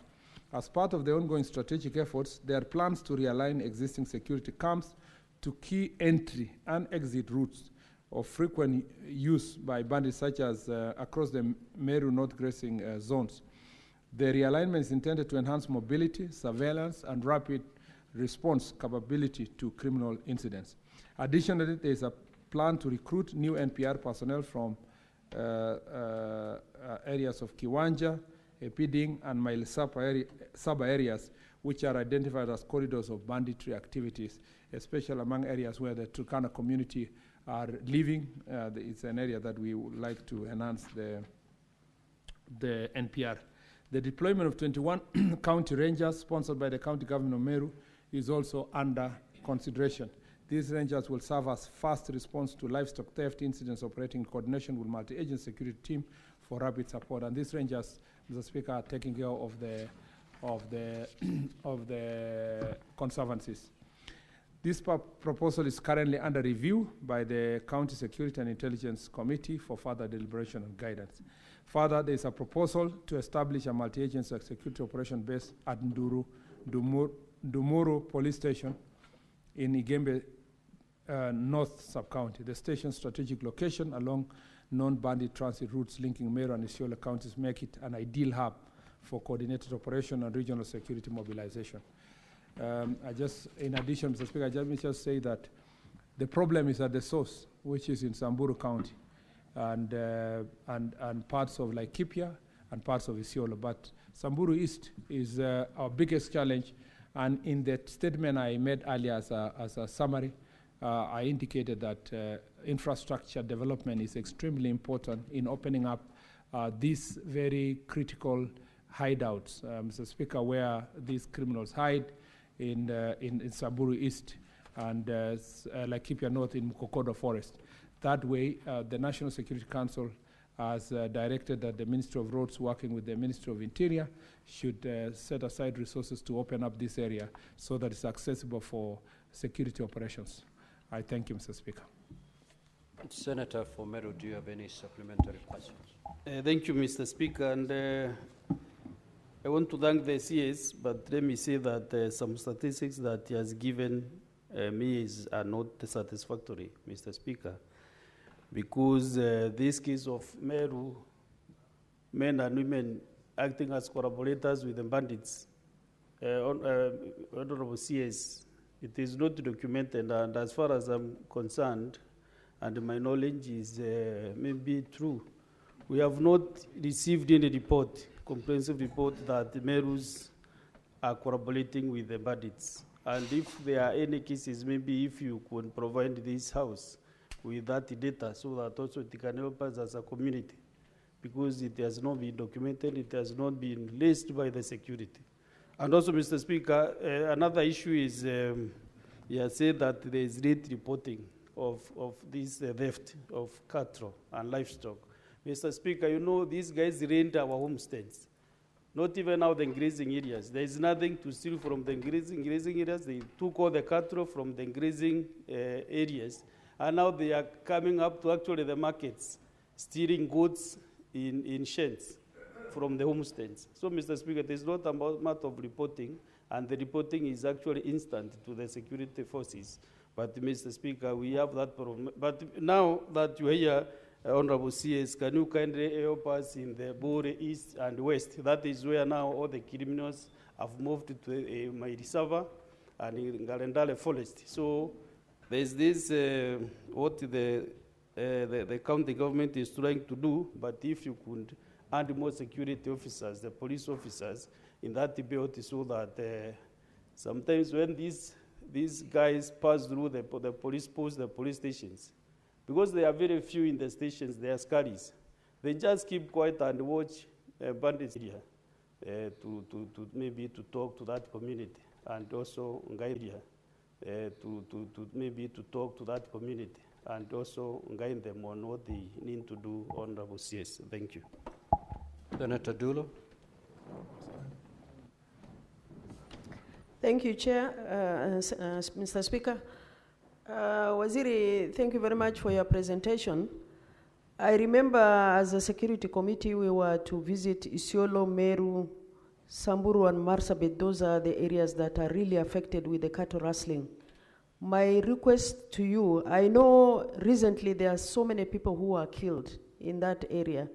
Speaker 9: As part of the ongoing strategic efforts, there are plans to realign existing security camps to key entry and exit routes of frequent use by bandits, such as across the Meru North grazing zones. The realignment is intended to enhance mobility, surveillance, and rapid response capability to criminal incidents. Additionally, there is a plan to recruit new NPR personnel from areas of Kiwanja, Epiding, and Mile Saba areas, which are identified as corridors of banditry activities, especially among areas where the Turkana community are living. It's an area that we would like to enhance the NPR. The deployment of 21 county rangers, sponsored by the county government of Meru, is also under consideration. These rangers will serve as fast response to livestock theft incidents, operating in coordination with multi-agency security team for rapid support. And these rangers, Mr. Speaker, are taking care of the conservancies. This proposal is currently under review by the County Security and Intelligence Committee for further deliberation and guidance. Further, there is a proposal to establish a multi-agency security operation base at Dumuru Police Station in Igembe North Sub-County. The station's strategic location along non-bandit transit routes linking Meru and Isiolo counties make it an ideal hub for coordinated operation and regional security mobilization. In addition, Mr. Speaker, let me just say that the problem is at the source, which is in Samburu County and parts of Laikipia and parts of Isiolo. But Samburu East is our biggest challenge. And in that statement I made earlier as a summary, I indicated that infrastructure development is extremely important in opening up these very critical hideouts, Mr. Speaker, where these criminals hide in Samburu East and Laikipia North in Mukokodo Forest. That way, the National Security Council has directed that the Ministry of Roads, working with the Ministry of Interior, should set aside resources to open up this area so that it's accessible for security operations. I thank you, Mr. Speaker.
Speaker 2: Senator for Meru, do you have any supplementary questions?
Speaker 10: Thank you, Mr. Speaker. And I want to thank the CS, but let me say that some statistics that he has given me are not satisfactory, Mr. Speaker, because this case of Meru, men and women acting as collaborators with the bandits, Honorable CS, it is not documented, and as far as I'm concerned, and my knowledge is maybe true, we have not received any report, comprehensive report, that the Merus are collaborating with the bandits. And if there are any cases, maybe if you could provide this house with that data so that also it can help us as a community, because it has not been documented, it has not been laced by the security. And also, Mr. Speaker, another issue is, you have said that there is late reporting of this theft of cattle and livestock. Mr. Speaker, you know, these guys rent our homesteads, not even out the grazing areas. There is nothing to steal from the grazing areas. They took all the cattle from the grazing areas, and now they are coming up to actually the markets, stealing goods in sheds from the homesteads. So, Mr. Speaker, there's not a matter of reporting, and the reporting is actually instant to the security forces. But, Mr. Speaker, we have that problem. But now that you are here, Honorable CS, can you kindly help us in the Bore East and West? That is where now all the criminals have moved to my reservoir and in Garendale Forest. So there's this, what the county government is trying to do, but if you could add more security officers, the police officers in that belt, so that sometimes when these guys pass through the police posts, the police stations, because there are very few in the stations, they are scaries. They just keep quiet and watch bandits here to maybe to talk to that community, and also guide here to maybe to talk to that community, and also guide them on what they need to do. Honorable CS, thank you.
Speaker 2: Senator Dulo.
Speaker 11: Thank you, Chair, Mr. Speaker. Waziri, thank you very much for your presentation. I remember as a security committee, we were to visit Isiolo, Meru, Samburu, and Marsabit. Those are the areas that are really affected with the cattle rustling. My request to you, I know recently there are so many people who are killed in that area.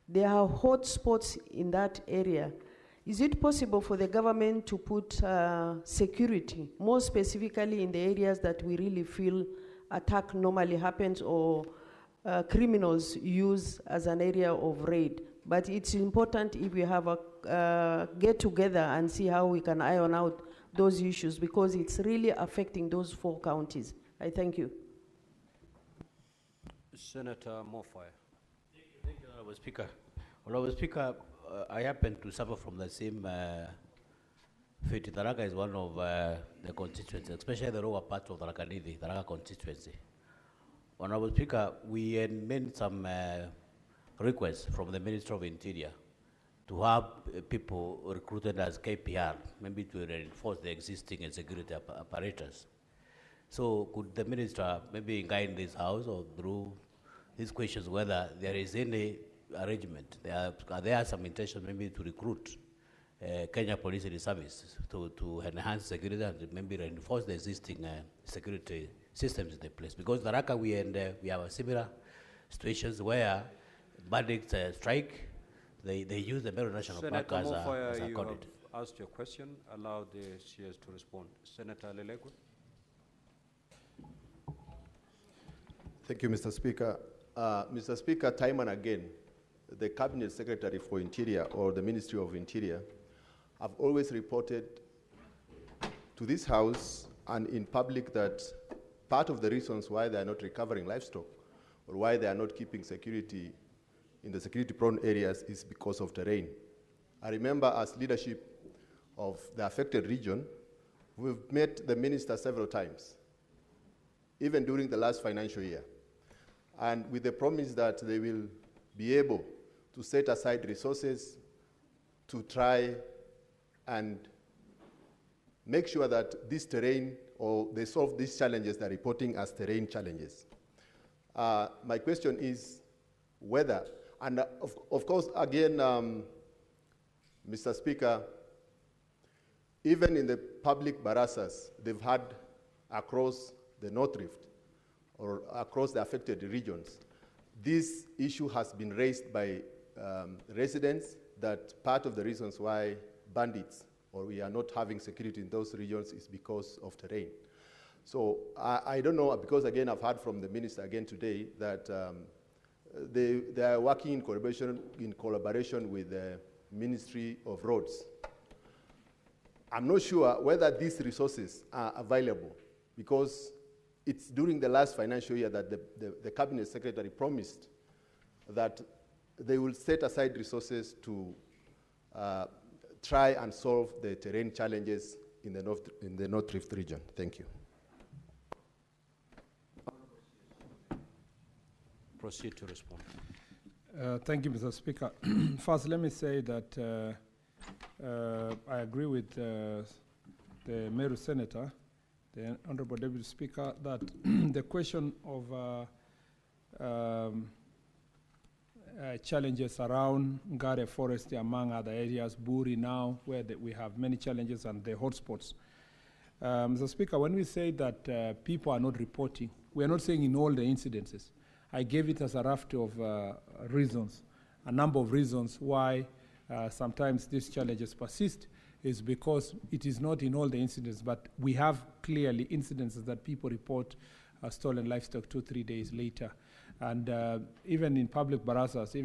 Speaker 11: There are hot spots in that area. Is it possible for the government to put security, more specifically in the areas that we really feel attack normally happens or criminals use as an area of raid? But it's important if we have a get together and see how we can iron out those issues, because it's really affecting those 4 counties. I thank you.
Speaker 2: Senator Mofaya.
Speaker 12: Thank you, Honorable Speaker. Honorable Speaker, I happen to suffer from the same fate. Tharaka is one of the constituencies, especially the lower part of the Tharaka constituency. Honorable Speaker, we had made some requests from the Minister of Interior to have people recruited as KPR, maybe to reinforce the existing security apparatus. So could the Minister maybe guide this House or through these questions whether there is any arrangement? There are some intentions maybe to recruit Kenya Police Service to enhance security and maybe reinforce the existing security systems in the place. Because Tharaka, we have similar situations where bandits strike, they use the Meru National Park as a
Speaker 2: you
Speaker 12: conduit.
Speaker 2: have asked your question. Allow the CS to respond. Senator Lelego.
Speaker 13: Thank you, Mr. Speaker. Mr. Speaker, time and again, the Cabinet Secretary for Interior or the Ministry of Interior have always reported to this House and in public that part of the reasons why they are not recovering livestock or why they are not keeping security in the security-prone areas is because of terrain. I remember as leadership of the affected region, we've met the minister several times, even during the last financial year, and with the promise that they will be able to set aside resources to try and make sure that this terrain, or they solve these challenges they're reporting as terrain challenges. My question is whether, and of course, again, Mr. Speaker, even in the public barasas they've had across the North Rift or across the affected regions, this issue has been raised by residents that part of the reasons why bandits or we are not having security in those regions is because of terrain. So I don't know, because again I've heard from the minister again today that they are working in collaboration with the Ministry of Roads. I'm not sure whether these resources are available, because it's during the last financial year that the Cabinet Secretary promised that they will set aside resources to try and solve the terrain challenges in the North Rift region. Thank you.
Speaker 2: Proceed to respond.
Speaker 9: Thank you, Mr. Speaker. First, let me say that I agree with the Meru Senator, the Honorable Deputy Speaker, that the question of challenges around Ngare Forest, among other areas, Buri now, where we have many challenges and the hotspots. Mr. Speaker, when we say that people are not reporting, we are not saying in all the incidences. I gave it as a raft of reasons, a number of reasons why sometimes these challenges persist is because it is not in all the incidents, but we have clearly incidences that people report stolen livestock 2-3 days later. And even in public barazas,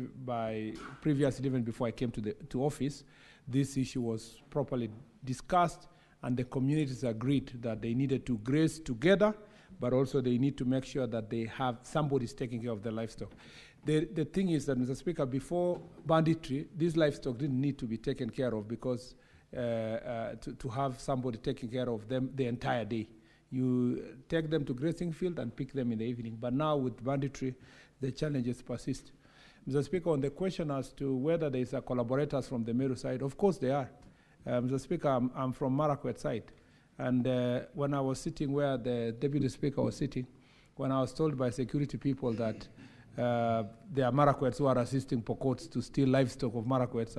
Speaker 9: previously, even before I came to office, this issue was properly discussed, and the communities agreed that they needed to graze together, but also they need to make sure that they have somebody's taking care of the livestock. The thing is that, Mr. Speaker, before banditry, these livestock didn't need to be taken care of because to have somebody taking care of them the entire day. You take them to grazing field and pick them in the evening. But now with banditry, the challenges persist. Mr. Speaker, on the question as to whether there is a collaborators from the Meru side, of course they are. Mr. Speaker, I'm from Marakwet side. And when I was sitting where the Deputy Speaker was sitting, when I was told by security people that there are Marakwets who are assisting Pokots to steal livestock of Marakwets,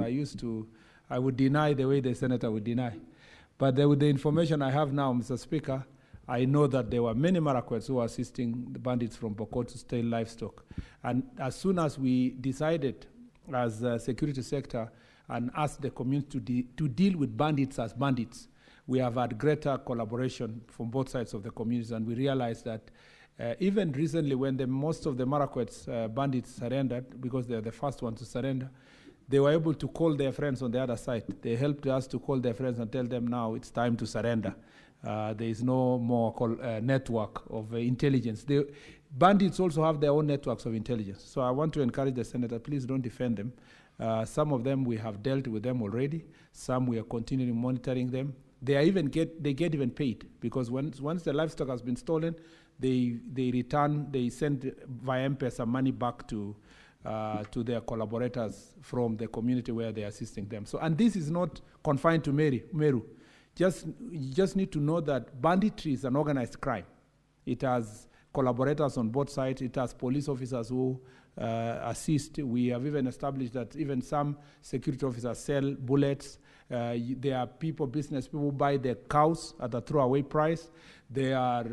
Speaker 9: I would deny the way the Senator would deny. But with the information I have now, Mr. Speaker, I know that there were many Marakwets who were assisting the bandits from Pokot to steal livestock. And as soon as we decided as a security sector and asked the community to deal with bandits as bandits, we have had greater collaboration from both sides of the communities, and we realized that even recently when most of the Marakwets bandits surrendered, because they're the first ones to surrender, they were able to call their friends on the other side. They helped us to call their friends and tell them now it's time to surrender. There is no more network of intelligence. Bandits also have their own networks of intelligence. So I want to encourage the Senator, please don't defend them. Some of them we have dealt with them already. Some we are continuing monitoring them. They get even paid, because once the livestock has been stolen, they send via M-Pesa money back to their collaborators from the community where they are assisting them. So, and this is not confined to Meru. You just need to know that banditry is an organized crime. It has collaborators on both sides. It has police officers who assist. We have even established that even some security officers sell bullets. There are business people who buy their cows at a throwaway price. They are,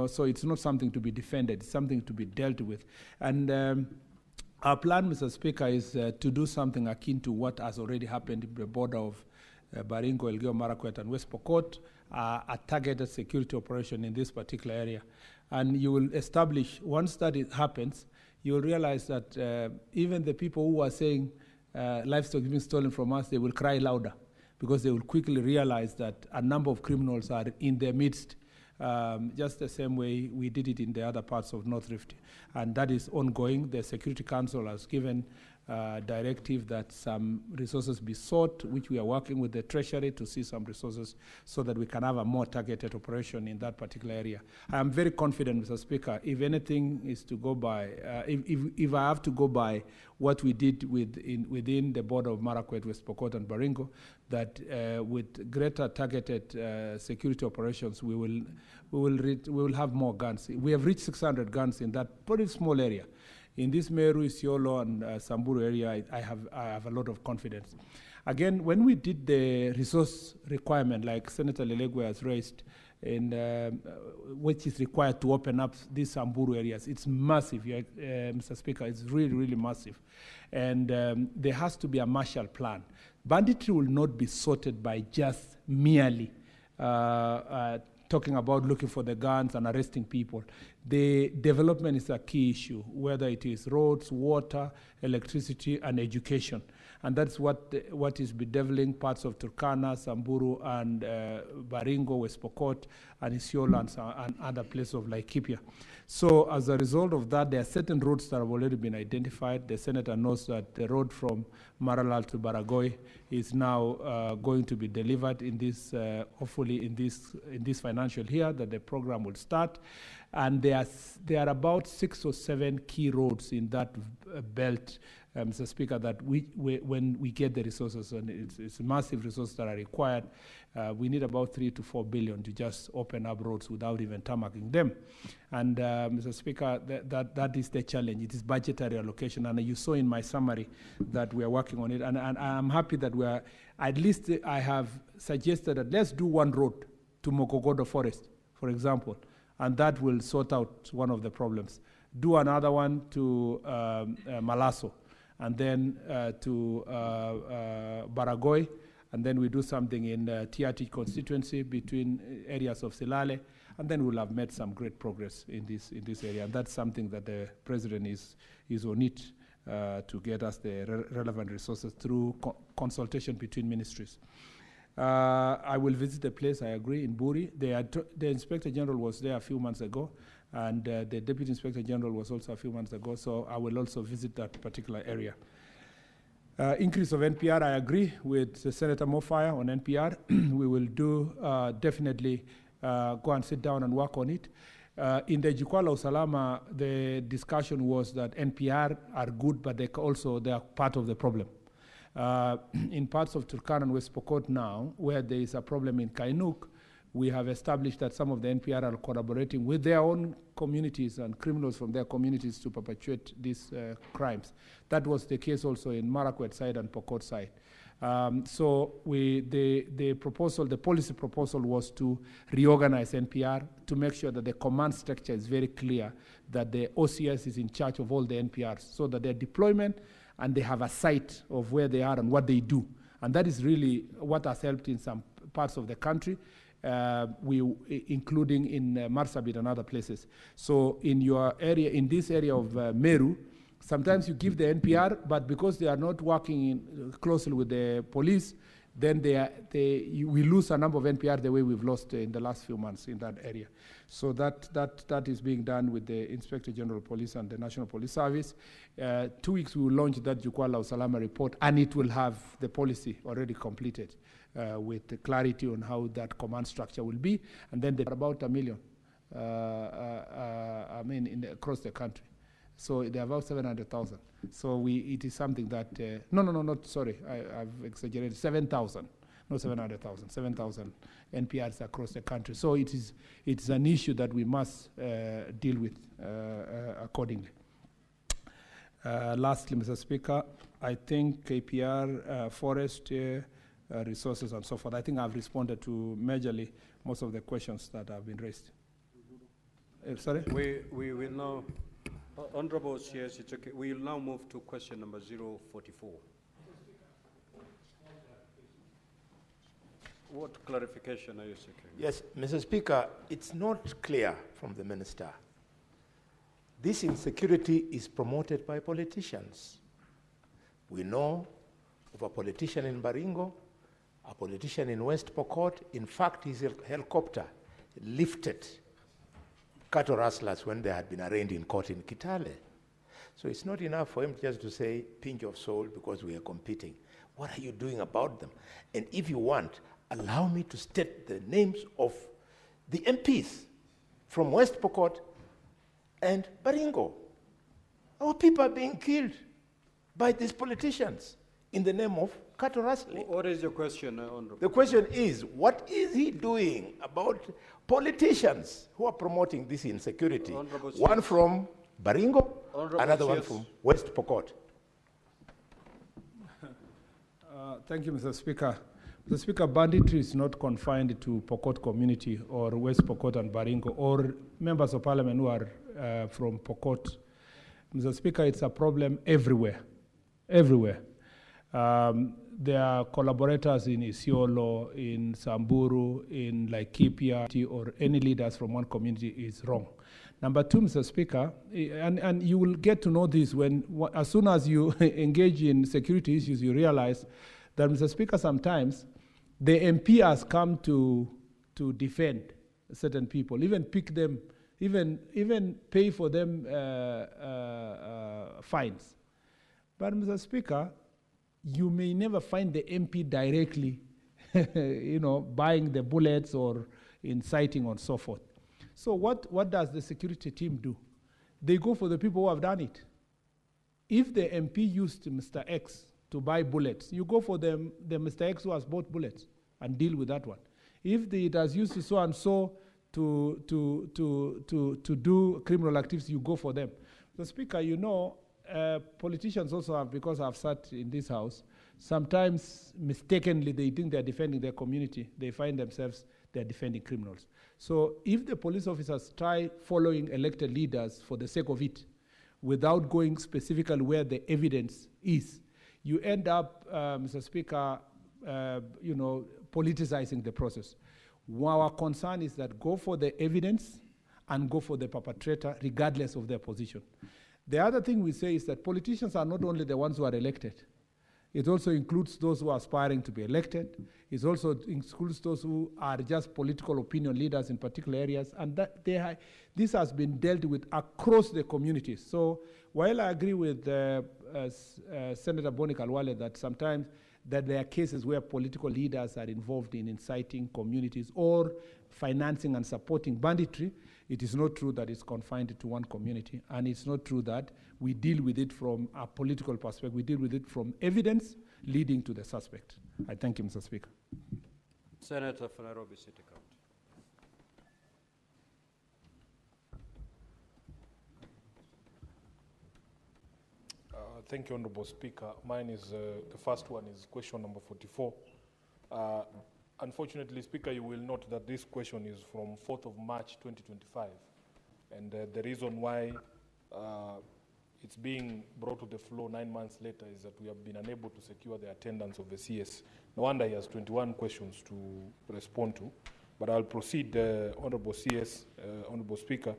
Speaker 9: so it's not something to be defended. It's something to be dealt with. And our plan, Mr. Speaker, is to do something akin to what has already happened at the border of Baringo, Elgeyo Marakwet, and West Pokot, a targeted security operation in this particular area. And you will establish, once that happens, you will realize that even the people who are saying livestock is being stolen from us, they will cry louder, because they will quickly realize that a number of criminals are in their midst, just the same way we did it in the other parts of North Rift. And that is ongoing. The Security Council has given directive that some resources be sought, which we are working with the Treasury to see some resources so that we can have a more targeted operation in that particular area. I am very confident, Mr. Speaker, if anything is to go by, if I have to go by what we did within the border of Marakwet, West Pokot, and Baringo, that with greater targeted security operations, we will have more guns. We have reached 600 guns in that very small area. In this Meru, Isiolo, and Samburu area, I have a lot of confidence. Again, when we did the resource requirement, like Senator Lelegwe has raised, which is required to open up these Samburu areas, it's massive, Mr. Speaker. It's really, really massive. And there has to be a Marshall Plan. Banditry will not be sorted by just merely talking about looking for the guns and arresting people. The development is a key issue, whether it is roads, water, electricity, and education. And that's what is bedeviling parts of Turkana, Samburu, and Baringo, West Pokot, and Isiolo, and other places of Laikipia. So as a result of that, there are certain roads that have already been identified. The senator knows that the road from Maralal to Baragoi is now going to be delivered in this, hopefully in this financial year, that the program will start. And there are about 6 or 7 key roads in that belt, Mr. Speaker, that when we get the resources, and it's massive resources that are required, we need about 3 to 4 billion to just open up roads without even tarmacking them. And Mr. Speaker, that is the challenge. It is budgetary allocation, and you saw in my summary that we are working on it. And I'm happy that we are, at least I have suggested that let's do one road to Mokogodo Forest, for example, and that will sort out one of the problems. Do another one to Malaso, and then to Baragoi, and then we do something in Tiati constituency between areas of Silale, and then we'll have made some great progress in this area. And that's something that the President is on it to get us the relevant resources through consultation between ministries. I will visit the place, I agree, in Buri. The Inspector General was there a few months ago, and the Deputy Inspector General was also a few months ago, so I will also visit that particular area. Increase of NPR, I agree with Senator Mofire on NPR. We will do definitely go and sit down and work on it. In the Jukwaa Usalama, the discussion was that NPR are good, but they are part of the problem. In parts of Turkana and West Pokot now, where there is a problem in Kainuk, we have established that some of the NPR are collaborating with their own communities and criminals from their communities to perpetuate these crimes. That was the case also in Marakwet side and Pokot side. So the policy proposal was to reorganize NPR to make sure that the command structure is very clear, that the OCS is in charge of all the NPRs, so that their deployment and they have a sight of where they are and what they do. And that is really what has helped in some parts of the country, including in Marsabit and other places. So in your area, in this area of Meru, sometimes you give the NPR, but because they are not working closely with the police, then we lose a number of NPR the way we've lost in the last few months in that area. So that is being done with the Inspector General of Police and the National Police Service. 2 weeks we will launch that Jukwaa Usalama report, and it will have the policy already completed with the clarity on how that command structure will be. And then there are about 1 million, across the country. So they're about 700,000. So it is something that, I've exaggerated, 7,000, not 700,000, 7,000 NPRs across the country. So it's an issue that we must deal with accordingly. Lastly, Mr. Speaker, I think KPR, forest, resources and so forth, I think I've responded to majorly most of the questions that have been raised. Sorry?
Speaker 2: We will now... Honorable CS, it's okay. We will now move to question number 044. What clarification are you seeking?
Speaker 4: Yes, Mr. Speaker, it's not clear from the minister. This insecurity is promoted by politicians. We know of a politician in Baringo, a politician in West Pokot. In fact, his helicopter lifted cattle rustlers when they had been arraigned in court in Kitale. So it's not enough for him just to say, pinch of salt because we are competing. What are you doing about them? And if you want, allow me to state the names of the MPs from West Pokot and Baringo. Our people are being killed by these politicians in the name of cattle rustling.
Speaker 2: What is your question, Honorable?
Speaker 4: The question is, what is he doing about politicians who are promoting this insecurity? One from Baringo, another one from West Pokot.
Speaker 9: Thank you, Mr. Speaker. Mr. Speaker, banditry is not confined to Pokot community or West Pokot and Baringo or members of parliament who are from Pokot. Mr. Speaker, it's a problem everywhere, everywhere. there are collaborators in Isiolo, in Samburu, in Laikipia, or any leaders from one community is wrong. Number two, Mr. Speaker, and you will get to know this when, as soon as you engage in security issues, you realize that, Mr. Speaker, sometimes the MP has come to defend certain people, even pick them, even pay for them fines. But, Mr. Speaker, you may never find the MP directly, buying the bullets or inciting and so forth. So what does the security team do? They go for the people who have done it. If the MP used Mr. X to buy bullets, you go for the Mr. X who has bought bullets and deal with that one. If it has used so and so to do criminal activities, you go for them. So, Speaker, politicians also have, because I've sat in this house, sometimes mistakenly they think they're defending their community. They find themselves they're defending criminals. So if the police officers try following elected leaders for the sake of it, without going specifically where the evidence is, you end up, Mr. Speaker, politicizing the process. Our concern is that go for the evidence and go for the perpetrator, regardless of their position. The other thing we say is that politicians are not only the ones who are elected. It also includes those who are aspiring to be elected. It also includes those who are just political opinion leaders in particular areas. And this has been dealt with across the communities. So while I agree with Senator Boni Kalwale that sometimes that there are cases where political leaders are involved in inciting communities or financing and supporting banditry, it is not true that it's confined to one community. And it's not true that we deal with it from a political perspective. We deal with it from evidence leading to the suspect. I thank you, Mr. Speaker.
Speaker 2: Senator for Nairobi City County.
Speaker 14: Thank you, Honorable Speaker. Mine is, the first one is question number 44. Unfortunately, Speaker, you will note that this question is from 4th of March 2025. And the reason why it's being brought to the floor 9 months later is that we have been unable to secure the attendance of the CS. No wonder he has 21 questions to respond to. But I'll proceed, Honorable CS, Honorable Speaker.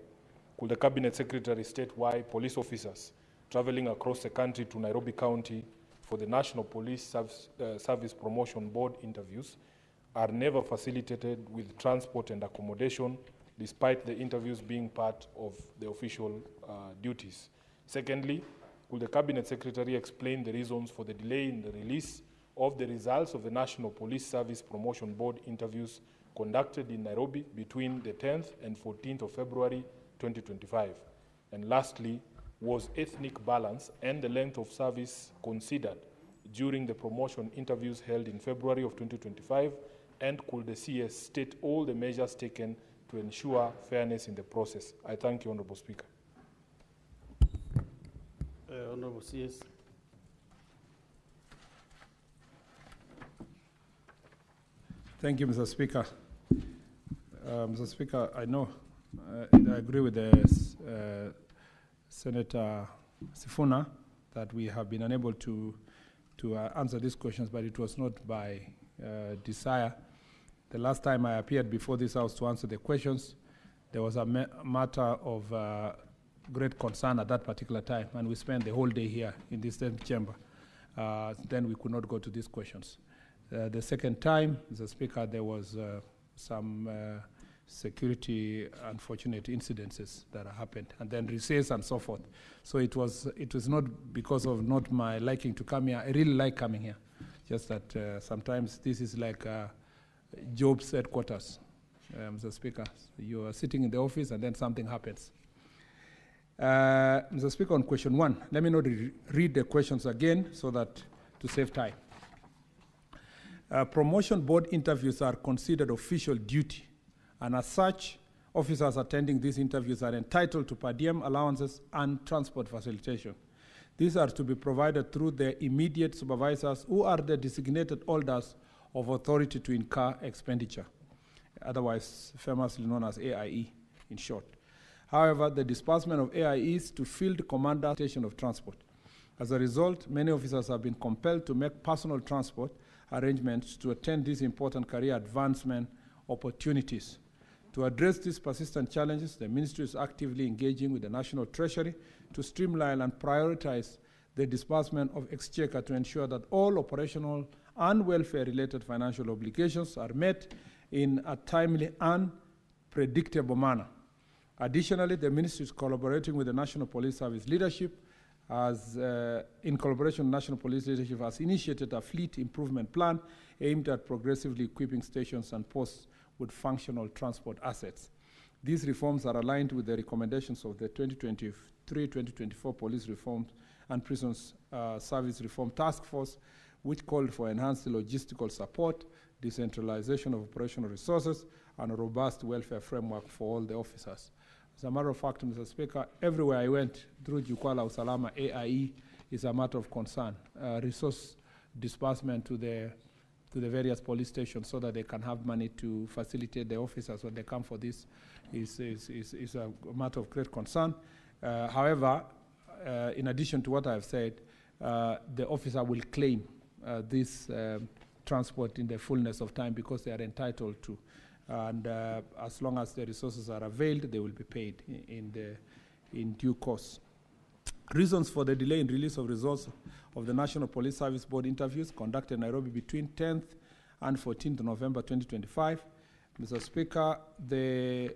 Speaker 14: Could the Cabinet Secretary state why police officers traveling across the country to Nairobi County for the National Police Service Promotion Board interviews are never facilitated with transport and accommodation, despite the interviews being part of the official duties? Secondly, could the Cabinet Secretary explain the reasons for the delay in the release of the results of the National Police Service Promotion Board interviews conducted in Nairobi between the 10th and 14th of February 2025? And lastly, was ethnic balance and the length of service considered during the promotion interviews held in February of 2025? And could the CS state all the measures taken to ensure fairness in the process? I thank you, Honorable Speaker.
Speaker 10: Honorable CS.
Speaker 9: Thank you, Mr. Speaker. Mr. Speaker, I know I agree with the Senator Sifuna that we have been unable to answer these questions, but it was not by desire. The last time I appeared before this House to answer the questions, there was a matter of great concern at that particular time, and we spent the whole day here in this same chamber. Then we could not go to these questions. The second time, Mr. Speaker, there was some security unfortunate incidences that happened, and then recess and so forth. So it was not because of not my liking to come here. I really like coming here. Just that sometimes this is like Job's headquarters, Mr. Speaker. You are sitting in the office and then something happens. Mr. Speaker, on question 1, let me not read the questions again so that to save time. Promotion board interviews are considered official duty, and as such, officers attending these interviews are entitled to per diem allowances and transport facilitation. These are to be provided through their immediate supervisors, who are the designated holders of authority to incur expenditure, otherwise famously known as AIE in short. However, the disbursement of AIEs to field commander station of transport As a result, many officers have been compelled to make personal transport arrangements to attend these important career advancement opportunities. To address these persistent challenges, the Ministry is actively engaging with the National Treasury to streamline and prioritize the disbursement of exchequer to ensure that all operational and welfare-related financial obligations are met in a timely and predictable manner. Additionally, the Ministry is collaborating with the National Police Service leadership has initiated a fleet improvement plan aimed at progressively equipping stations and posts with functional transport assets. These reforms are aligned with the recommendations of the 2023-2024 Police Reforms and Prisons Service Reform Task Force, which called for enhanced logistical support, decentralization of operational resources, and a robust welfare framework for all the officers. As a matter of fact, Mr. Speaker, everywhere I went through Jukwaa la Usalama, AIE is a matter of concern. Resource disbursement to the various police stations so that they can have money to facilitate the officers when they come for this is a matter of great concern. However, in addition to what I have said, the officer will claim this transport in the fullness of time because they are entitled to. And as long as the resources are availed, they will be paid in due course. Reasons for the delay in release of results of the National Police Service Board interviews conducted in Nairobi between 10th and 14th November 2025. Mr. Speaker, the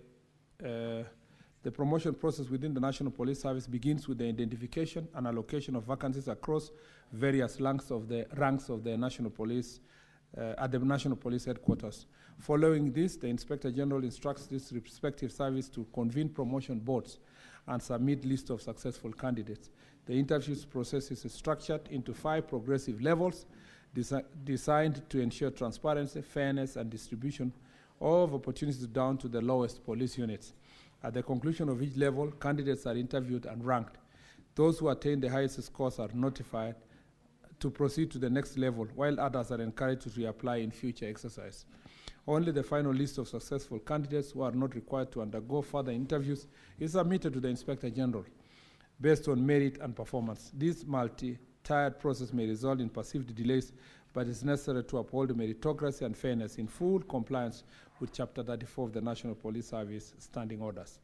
Speaker 9: promotion process within the National Police Service begins with the identification and allocation of vacancies across various ranks of the National Police at the National Police Headquarters. Following this, the Inspector General instructs this respective service to convene promotion boards and submit list of successful candidates. The interviews process is structured into 5 progressive levels designed to ensure transparency, fairness, and distribution of opportunities down to the lowest police units. At the conclusion of each level, candidates are interviewed and ranked. Those who attain the highest scores are notified to proceed to the next level, while others are encouraged to reapply in future exercise. Only the final list of successful candidates who are not required to undergo further interviews is submitted to the Inspector General based on merit and performance. This multi-tiered process may result in perceived delays, but it's necessary to uphold meritocracy and fairness in full compliance with Chapter 34 of the National Police Service Standing Orders.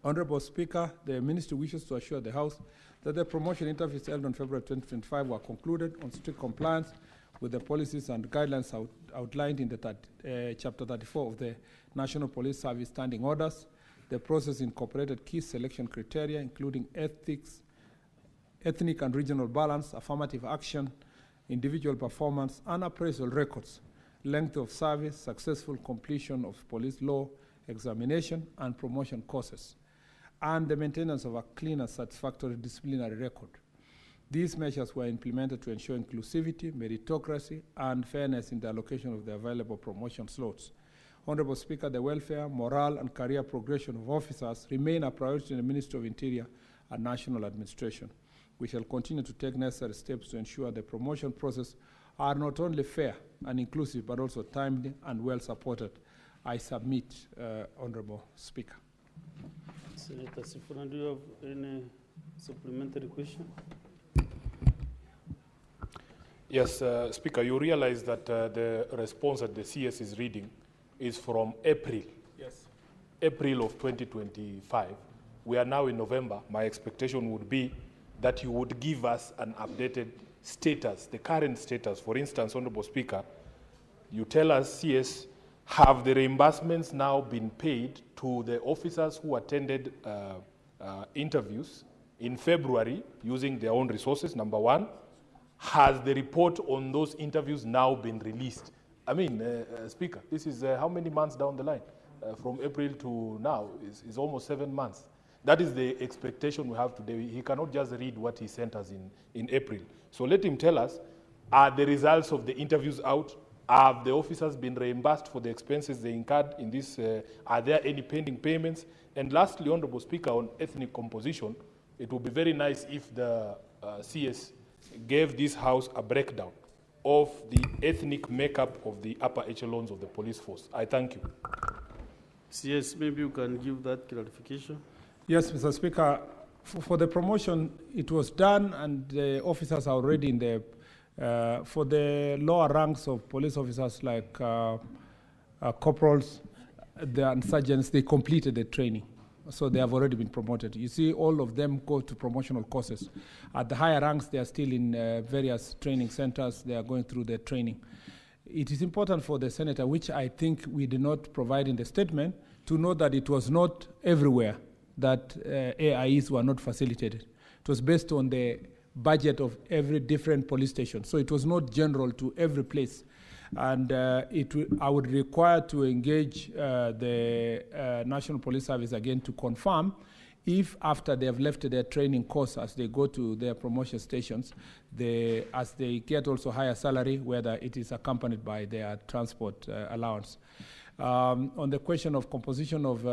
Speaker 9: Honorable Speaker, the Ministry wishes to assure the House that the promotion interviews held on February 2025 were concluded on strict compliance with the policies and guidelines outlined in the Chapter 34 of the National Police Service Standing Orders. The process incorporated key selection criteria, including ethnic and regional balance, affirmative action, individual performance, and appraisal records, length of service, successful completion of police law examination and promotion courses, and the maintenance of a clean and satisfactory disciplinary record. These measures were implemented to ensure inclusivity, meritocracy, and fairness in the allocation of the available promotion slots. Honorable Speaker, the welfare, morale, and career progression of officers remain a priority in the Ministry of Interior and National Administration. We shall continue to take necessary steps to ensure the promotion process are not only fair and inclusive, but also timely and well supported. I submit, Honorable Speaker.
Speaker 10: Senator Sifuna, do you have any supplementary question?
Speaker 14: Yes, Speaker, you realize that the response that the CS is reading is from April. Yes. April of 2025. We are now in November. My expectation would be that you would give us an updated status, the current status. For instance, Honorable Speaker, you tell us, CS, have the reimbursements now been paid to the officers who attended interviews in February using their own resources, number one? Has the report on those interviews now been released? I mean, Speaker, this is how many months down the line? From April to now is almost 7 months. That is the expectation we have today. He cannot just read what he sent us in April. So let him tell us, are the results of the interviews out? Have the officers been reimbursed for the expenses they incurred in this? Are there any pending payments? And lastly, Honorable Speaker, on ethnic composition, it would be very nice if the CS gave this House a breakdown of the ethnic makeup of the upper echelons of the police force. I thank you.
Speaker 10: CS, maybe you can give that clarification.
Speaker 9: Yes, Mr. Speaker. For the promotion, it was done, and the officers are already in the, for the lower ranks of police officers like corporals and sergeants, they completed the training. So they have already been promoted. You see, all of them go to promotional courses. At the higher ranks, they are still in various training centers. They are going through their training. It is important for the senator, which I think we did not provide in the statement, to know that it was not everywhere that AIEs were not facilitated. It was based on the budget of every different police station. So it was not general to every place. And I would require to engage the National Police Service again to confirm if after they have left their training course, as they go to their promotion stations, as they get also higher salary, whether it is accompanied by their transport allowance. On the question of composition of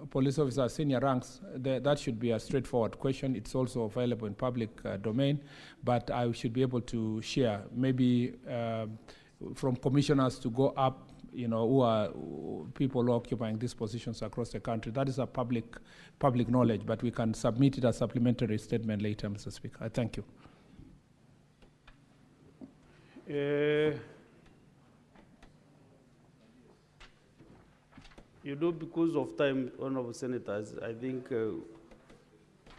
Speaker 9: police officers senior ranks, that should be a straightforward question. It's also available in public domain, but I should be able to share maybe from commissioners to go up, who are people occupying these positions across the country. That is a public knowledge, but we can submit it as supplementary statement later, Mr. Speaker. I thank you.
Speaker 10: Because of time, honorable senators, I think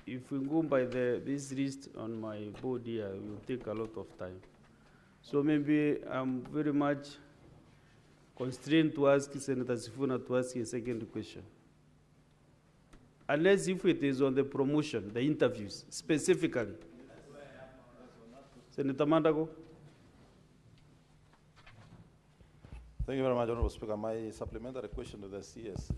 Speaker 10: if we go by this list on my board here, it will take a lot of time. So maybe I'm very much constrained to ask Senator Sifuna to ask a second question. Unless if it is on the promotion, the interviews, specifically. Senator Mandago.
Speaker 15: Thank you very much, Honorable Speaker. My supplementary question to the CS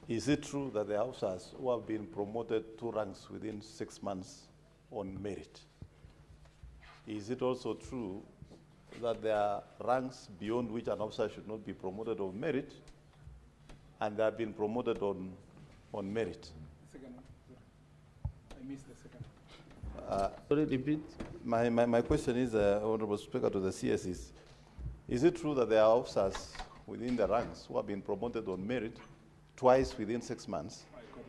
Speaker 15: is it true that the officers who have been promoted 2 ranks within 6 months on merit, is it also true that there are ranks beyond which an officer should not be promoted on merit, and they have been promoted on merit?
Speaker 9: I missed the second.
Speaker 10: Sorry, repeat.
Speaker 15: My question is, Honorable Speaker, to the CS is it true that there are officers within the ranks who have been promoted on merit twice within 6 months,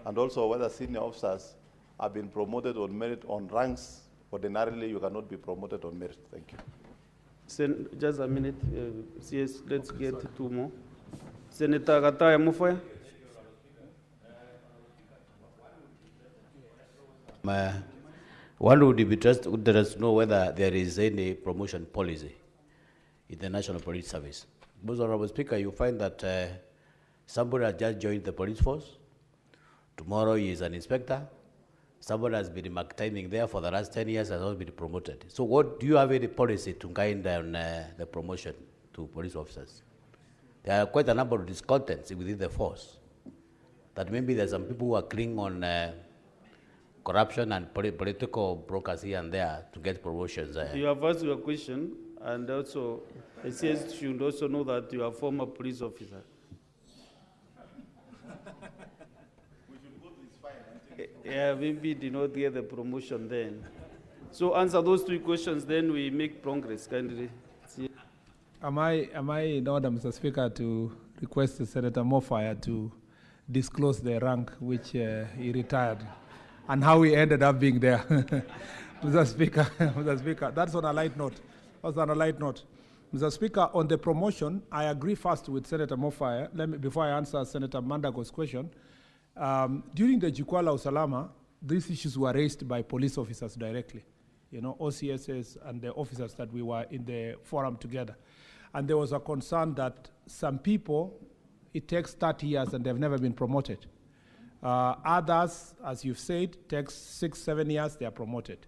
Speaker 15: and also whether senior officers have been promoted on merit on ranks ordinarily you cannot be promoted on merit? Thank you.
Speaker 10: Just a minute, CS, let's get 2 more. Senator Gataya Mufaya.
Speaker 12: One would be interested to know whether there is any promotion policy in the National Police Service. Most Honorable Speaker, you find that somebody has just joined the police force. Tomorrow he is an inspector. Somebody has been maintaining there for the last 10 years, has not been promoted. So what, do you have any policy to guide down the promotion to police officers? There are quite a number of discontents within the force. That maybe there's some people who are clinging on corruption and political brokers here and there to get promotions.
Speaker 10: You have asked your question, and also, it says you should also know that you are a former police officer. Yeah, maybe did not get the promotion then. So answer those 2 questions, then we make progress, kindly.
Speaker 9: Am I in order, Mr. Speaker, to request Senator Mofaya to disclose the rank which he retired and how he ended up being there? Mr. Speaker, that's on a light note. Mr. Speaker, on the promotion, I agree first with Senator Mofaya. Before I answer Senator Mandago's question, during the Jukwaa la Usalama, these issues were raised by police officers directly, OCSs and the officers that we were in the forum together. And there was a concern that some people, it takes 30 years and they've never been promoted. Others, as you've said, takes 6-7 years, they are promoted.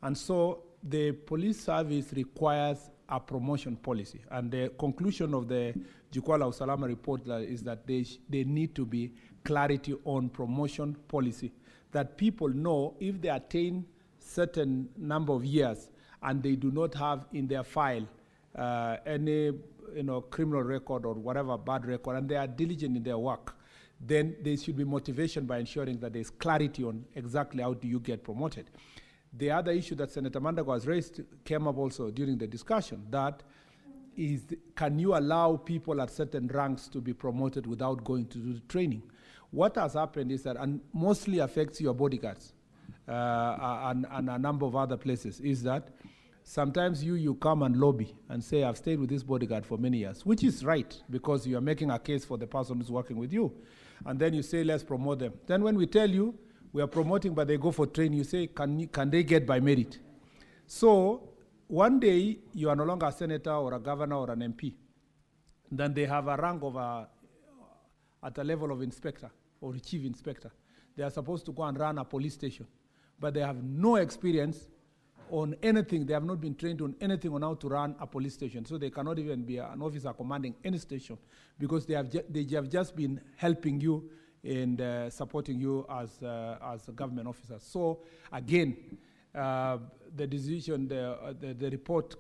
Speaker 9: And so the police service requires a promotion policy. And the conclusion of the Jukwaa la Usalama report is that they need to be clarity on promotion policy, that people know if they attain certain number of years and they do not have in their file any criminal record or whatever bad record, and they are diligent in their work, then there should be motivation by ensuring that there's clarity on exactly how do you get promoted. The other issue that Senator Mandago has raised came up also during the discussion, that is, can you allow people at certain ranks to be promoted without going to do the training? What has happened is that, and mostly affects your bodyguards and a number of other places, is that sometimes you come and lobby and say, I've stayed with this bodyguard for many years, which is right, because you are making a case for the person who's working with you. And then you say, let's promote them. Then when we tell you, we are promoting, but they go for training, you say, can they get by merit? So one day, you are no longer a senator or a governor or an MP. Then they have a rank of at a level of inspector or chief inspector. They are supposed to go and run a police station, but they have no experience on anything. They have not been trained on anything on how to run a police station. So they cannot even be an officer commanding any station, because they have just been helping you and supporting you as government officers. So again, the decision, the report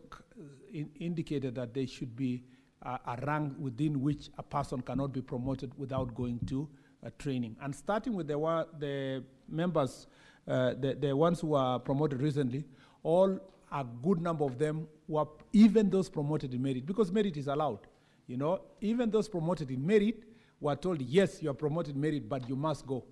Speaker 9: indicated that there should be a rank within which a person cannot be promoted without going to training. And starting with the members, the ones who are promoted recently, a good number of them were even those promoted in merit, because merit is allowed. You know, even those promoted in merit were told, yes, you are promoted in merit, but you must go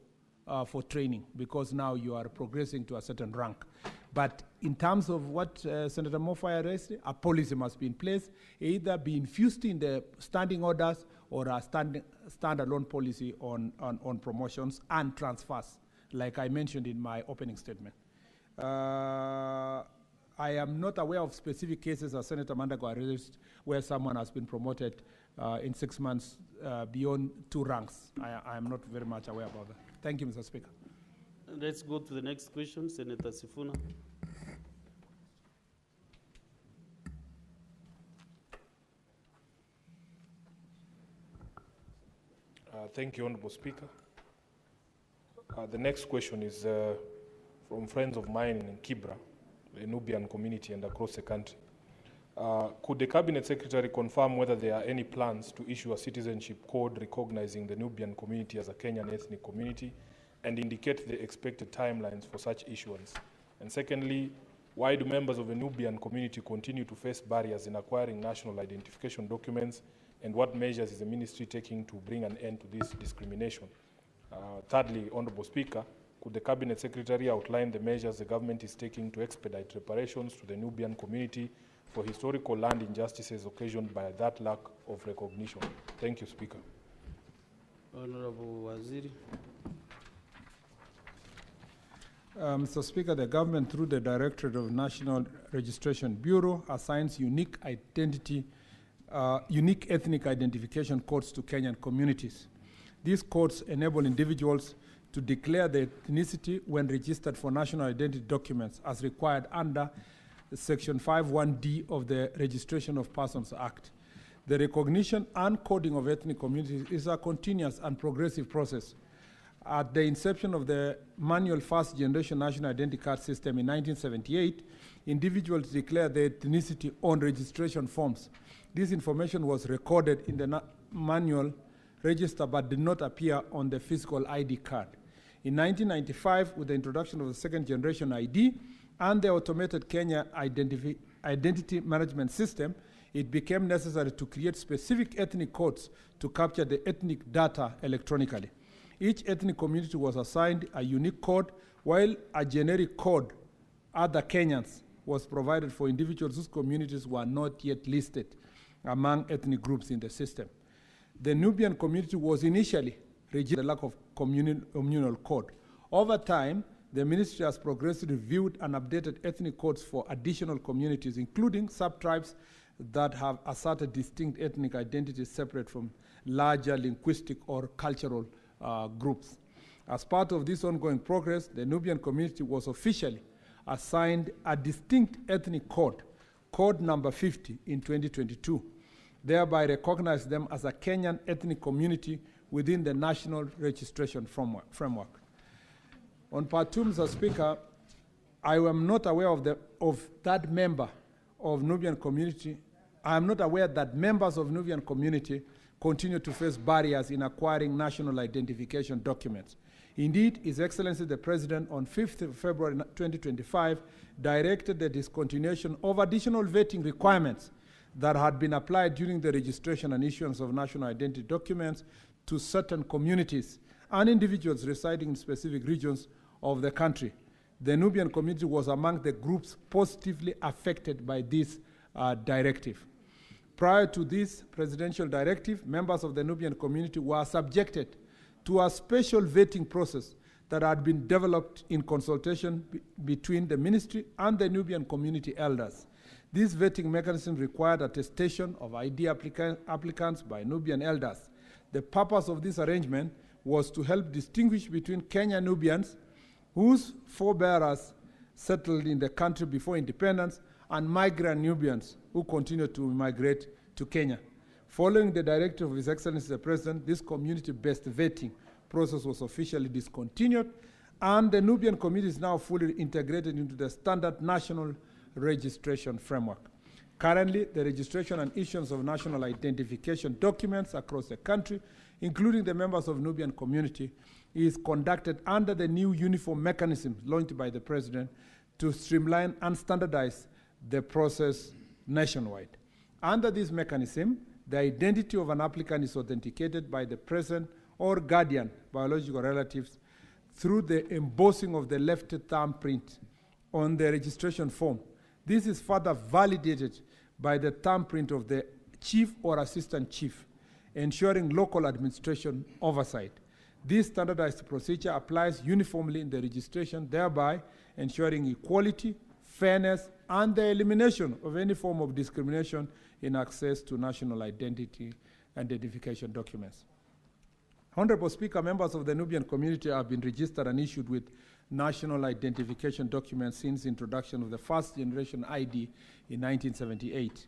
Speaker 9: for training, because now you are progressing to a certain rank. But in terms of what Senator Mofaya raised, a policy must be in place, either be infused in the standing orders or a standalone policy on promotions and transfers, like I mentioned in my opening statement. I am not aware of specific cases, as Senator Mandago raised, where someone has been promoted in 6 months beyond 2 ranks. I am not very much aware about that. Thank you, Mr. Speaker.
Speaker 10: Let's go to the next question, Senator Sifuna.
Speaker 14: Thank you, Honorable Speaker. The next question is from friends of mine in Kibra, the Nubian community, and across the country. Could the Cabinet Secretary confirm whether there are any plans to issue a citizenship code recognizing the Nubian community as a Kenyan ethnic community, and indicate the expected timelines for such issuance? And secondly, why do members of the Nubian community continue to face barriers in acquiring national identification documents, and what measures is the ministry taking to bring an end to this discrimination? Thirdly, Honorable Speaker, could the Cabinet Secretary outline the measures the government is taking to expedite reparations to the Nubian community for historical land injustices occasioned by that lack of recognition? Thank you, Speaker.
Speaker 10: Honorable Waziri.
Speaker 9: Mr. Speaker, the government, through the Directorate of National Registration Bureau, assigns unique ethnic identification codes to Kenyan communities. These codes enable individuals to declare their ethnicity when registered for national identity documents as required under Section 5(1)(d) of the Registration of Persons Act. The recognition and coding of ethnic communities is a continuous and progressive process. At the inception of the manual first-generation national identity card system in 1978, individuals declared their ethnicity on registration forms. This information was recorded in the manual register but did not appear on the physical ID card. In 1995, with the introduction of the second-generation ID and the automated Kenya identity management system, it became necessary to create specific ethnic codes to capture the ethnic data electronically. Each ethnic community was assigned a unique code, while a generic code, other Kenyans, was provided for individuals whose communities were not yet listed among ethnic groups in the system. The Nubian community was initially registered the lack of communal code. Over time, the ministry has progressively reviewed and updated ethnic codes for additional communities, including sub-tribes that have asserted distinct ethnic identities separate from larger linguistic or cultural groups. As part of this ongoing progress, the Nubian community was officially assigned a distinct ethnic code, code number 50, in 2022, thereby recognized them as a Kenyan ethnic community within the National Registration Framework. On part 2, Mr. Speaker, I am not aware of that member of Nubian community. I am not aware that members of Nubian community continue to face barriers in acquiring national identification documents. Indeed, His Excellency the President on 5th February 2025 directed the discontinuation of additional vetting requirements that had been applied during the registration and issuance of national identity documents to certain communities and individuals residing in specific regions of the country. The Nubian community was among the groups positively affected by this directive. Prior to this presidential directive, members of the Nubian community were subjected to a special vetting process that had been developed in consultation between the ministry and the Nubian community elders. This vetting mechanism required attestation of ID applicants by Nubian elders. The purpose of this arrangement was to help distinguish between Kenyan Nubians whose forebearers settled in the country before independence and migrant Nubians who continued to migrate to Kenya. Following the directive of His Excellency the President, this community-based vetting process was officially discontinued, and the Nubian community is now fully integrated into the standard national registration framework. Currently, the registration and issuance of national identification documents across the country, including the members of Nubian community, is conducted under the new uniform mechanism launched by the President to streamline and standardize the process nationwide. Under this mechanism, the identity of an applicant is authenticated by the President or guardian, biological relatives, through the embossing of the left thumbprint on the registration form. This is further validated by the thumbprint of the chief or assistant chief, ensuring local administration oversight. This standardized procedure applies uniformly in the registration, thereby ensuring equality, fairness, and the elimination of any form of discrimination in access to national identification documents. Honorable Speaker, members of the Nubian community have been registered and issued with national identification documents since introduction of the first generation ID in 1978.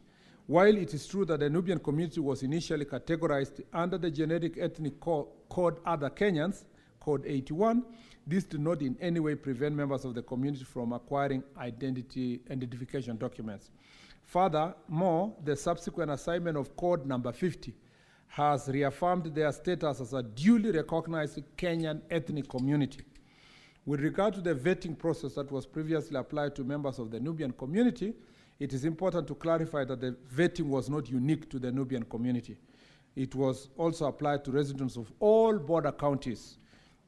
Speaker 9: While it is true that the Nubian community was initially categorized under the generic ethnic code Other Kenyans, Code 81, this did not in any way prevent members of the community from acquiring identification documents. Furthermore, the subsequent assignment of Code number 50 has reaffirmed their status as a duly recognized Kenyan ethnic community. With regard to the vetting process that was previously applied to members of the Nubian community, it is important to clarify that the vetting was not unique to the Nubian community. It was also applied to residents of all border counties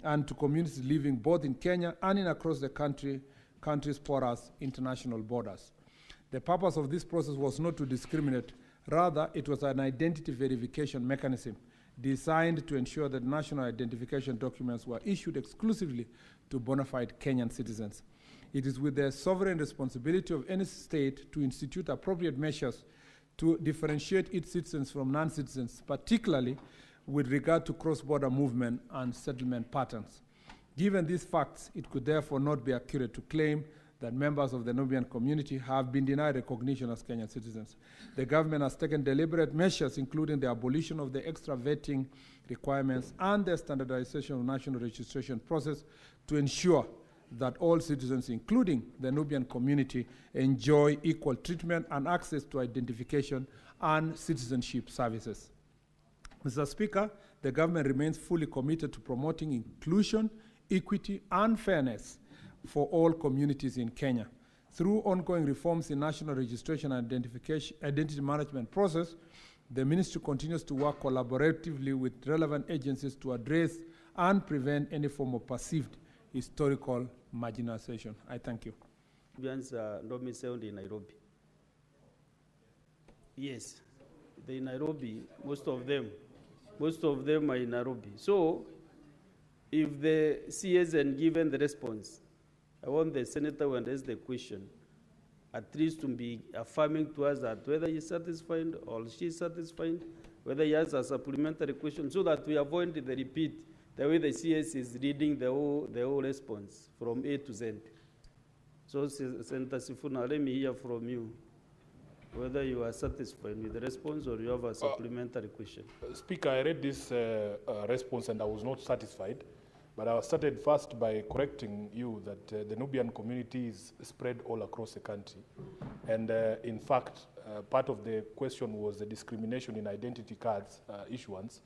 Speaker 9: and to communities living both in Kenya and in across the country's porous international borders. The purpose of this process was not to discriminate. Rather, it was an identity verification mechanism designed to ensure that national identification documents were issued exclusively to bona fide Kenyan citizens. It is with the sovereign responsibility of any state to institute appropriate measures to differentiate its citizens from non-citizens, particularly with regard to cross-border movement and settlement patterns. Given these facts, it could therefore not be accurate to claim that members of the Nubian community have been denied recognition as Kenyan citizens. The government has taken deliberate measures, including the abolition of the extra vetting requirements and the standardization of national registration process to ensure that all citizens, including the Nubian community, enjoy equal treatment and access to identification and citizenship services. Mr. Speaker, the government remains fully committed to promoting inclusion, equity, and fairness for all communities in Kenya. Through ongoing reforms in national registration and identity management process, the ministry continues to work collaboratively with relevant agencies to address and prevent any form of perceived historical marginalization. I thank you.
Speaker 10: In Nairobi. Yes, they're in Nairobi, most of them are in Nairobi. So, if the CS and given the response, I want the senator to address the question, at least to be affirming to us that whether he's satisfied or she's satisfied, whether he has a supplementary question, so that we avoid the repeat, the way the CS is reading the whole response from A to Z. So, Senator Sifuna, let me hear from you whether you are satisfied with the response or you have a supplementary question.
Speaker 14: Speaker, I read this response and I was not satisfied. But I started first by correcting you that the Nubian community is spread all across the country. And in fact, part of the question was the discrimination in identity cards issuance.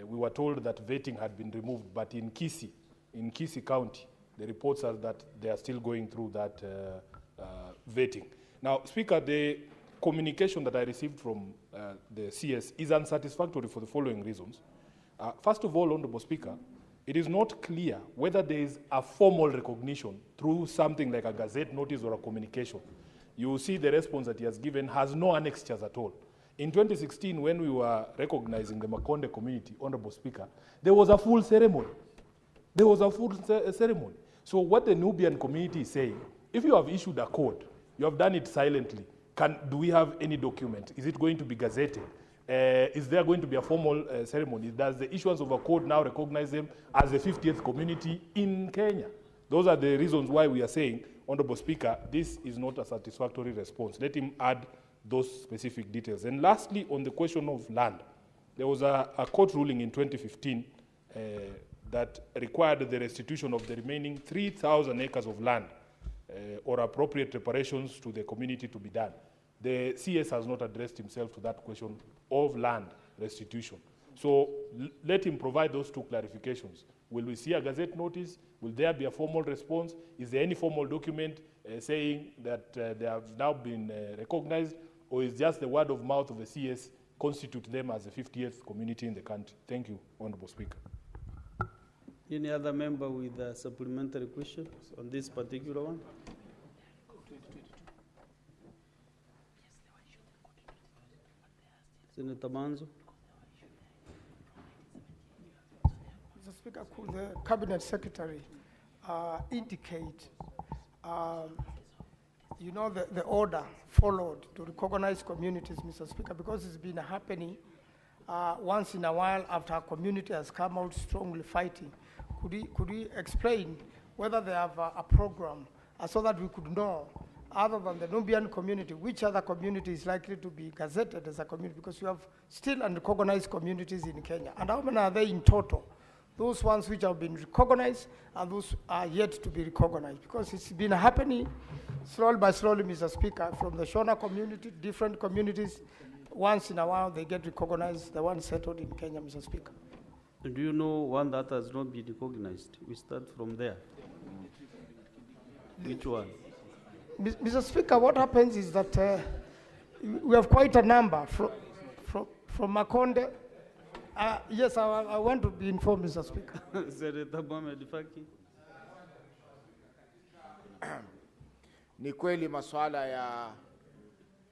Speaker 14: We were told that vetting had been removed, but in Kisii County, the reports are that they are still going through that vetting. Now, Speaker, the communication that I received from the CS is unsatisfactory for the following reasons. First of all, Honorable Speaker, it is not clear whether there is a formal recognition through something like a gazette notice or a communication. You will see the response that he has given has no annexures at all. In 2016, when we were recognizing the Makonde community, Honorable Speaker, there was a full ceremony. There was a full ceremony. So what the Nubian community is saying, if you have issued a code, you have done it silently, do we have any document? Is it going to be gazetted? Is there going to be a formal ceremony? Does the issuance of a code now recognize them as the 50th community in Kenya? Those are the reasons why we are saying, Honorable Speaker, this is not a satisfactory response. Let him add those specific details. And lastly, on the question of land, there was a court ruling in 2015 that required the restitution of the remaining 3,000 acres of land or appropriate reparations to the community to be done. The CS has not addressed himself to that question of land restitution. So let him provide those two clarifications. Will we see a gazette notice? Will there be a formal response? Is there any formal document saying that they have now been recognized, or is just the word of mouth of the CS constitute them as the 50th community in the country? Thank you, Honorable Speaker.
Speaker 10: Any other member with a supplementary questions on this particular one? Senator Manzo.
Speaker 7: Mr. Speaker, could the Cabinet Secretary indicate, you know, the order followed to recognize communities, Mr. Speaker, because it's been happening once in a while after a community has come out strongly fighting. Could he explain whether they have a program so that we could know, other than the Nubian community, which other community is likely to be gazetted as a community? Because we have still unrecognized communities in Kenya. And how many are they in total? Those ones which have been recognized and those are yet to be recognized. Because it's been happening slowly by slowly, Mr. Speaker, from the Shona community, different communities. Once in a while, they get recognized, the ones settled in Kenya, Mr. Speaker.
Speaker 10: Do you know one that has not been recognized? We start from there. Which one?
Speaker 7: Mr. Speaker, what happens is that we have quite a number from Makonde. Yes, I want to be informed, Mr. Speaker.
Speaker 10: Senator Mohamed Faki.
Speaker 16: Ni kweli masuala ya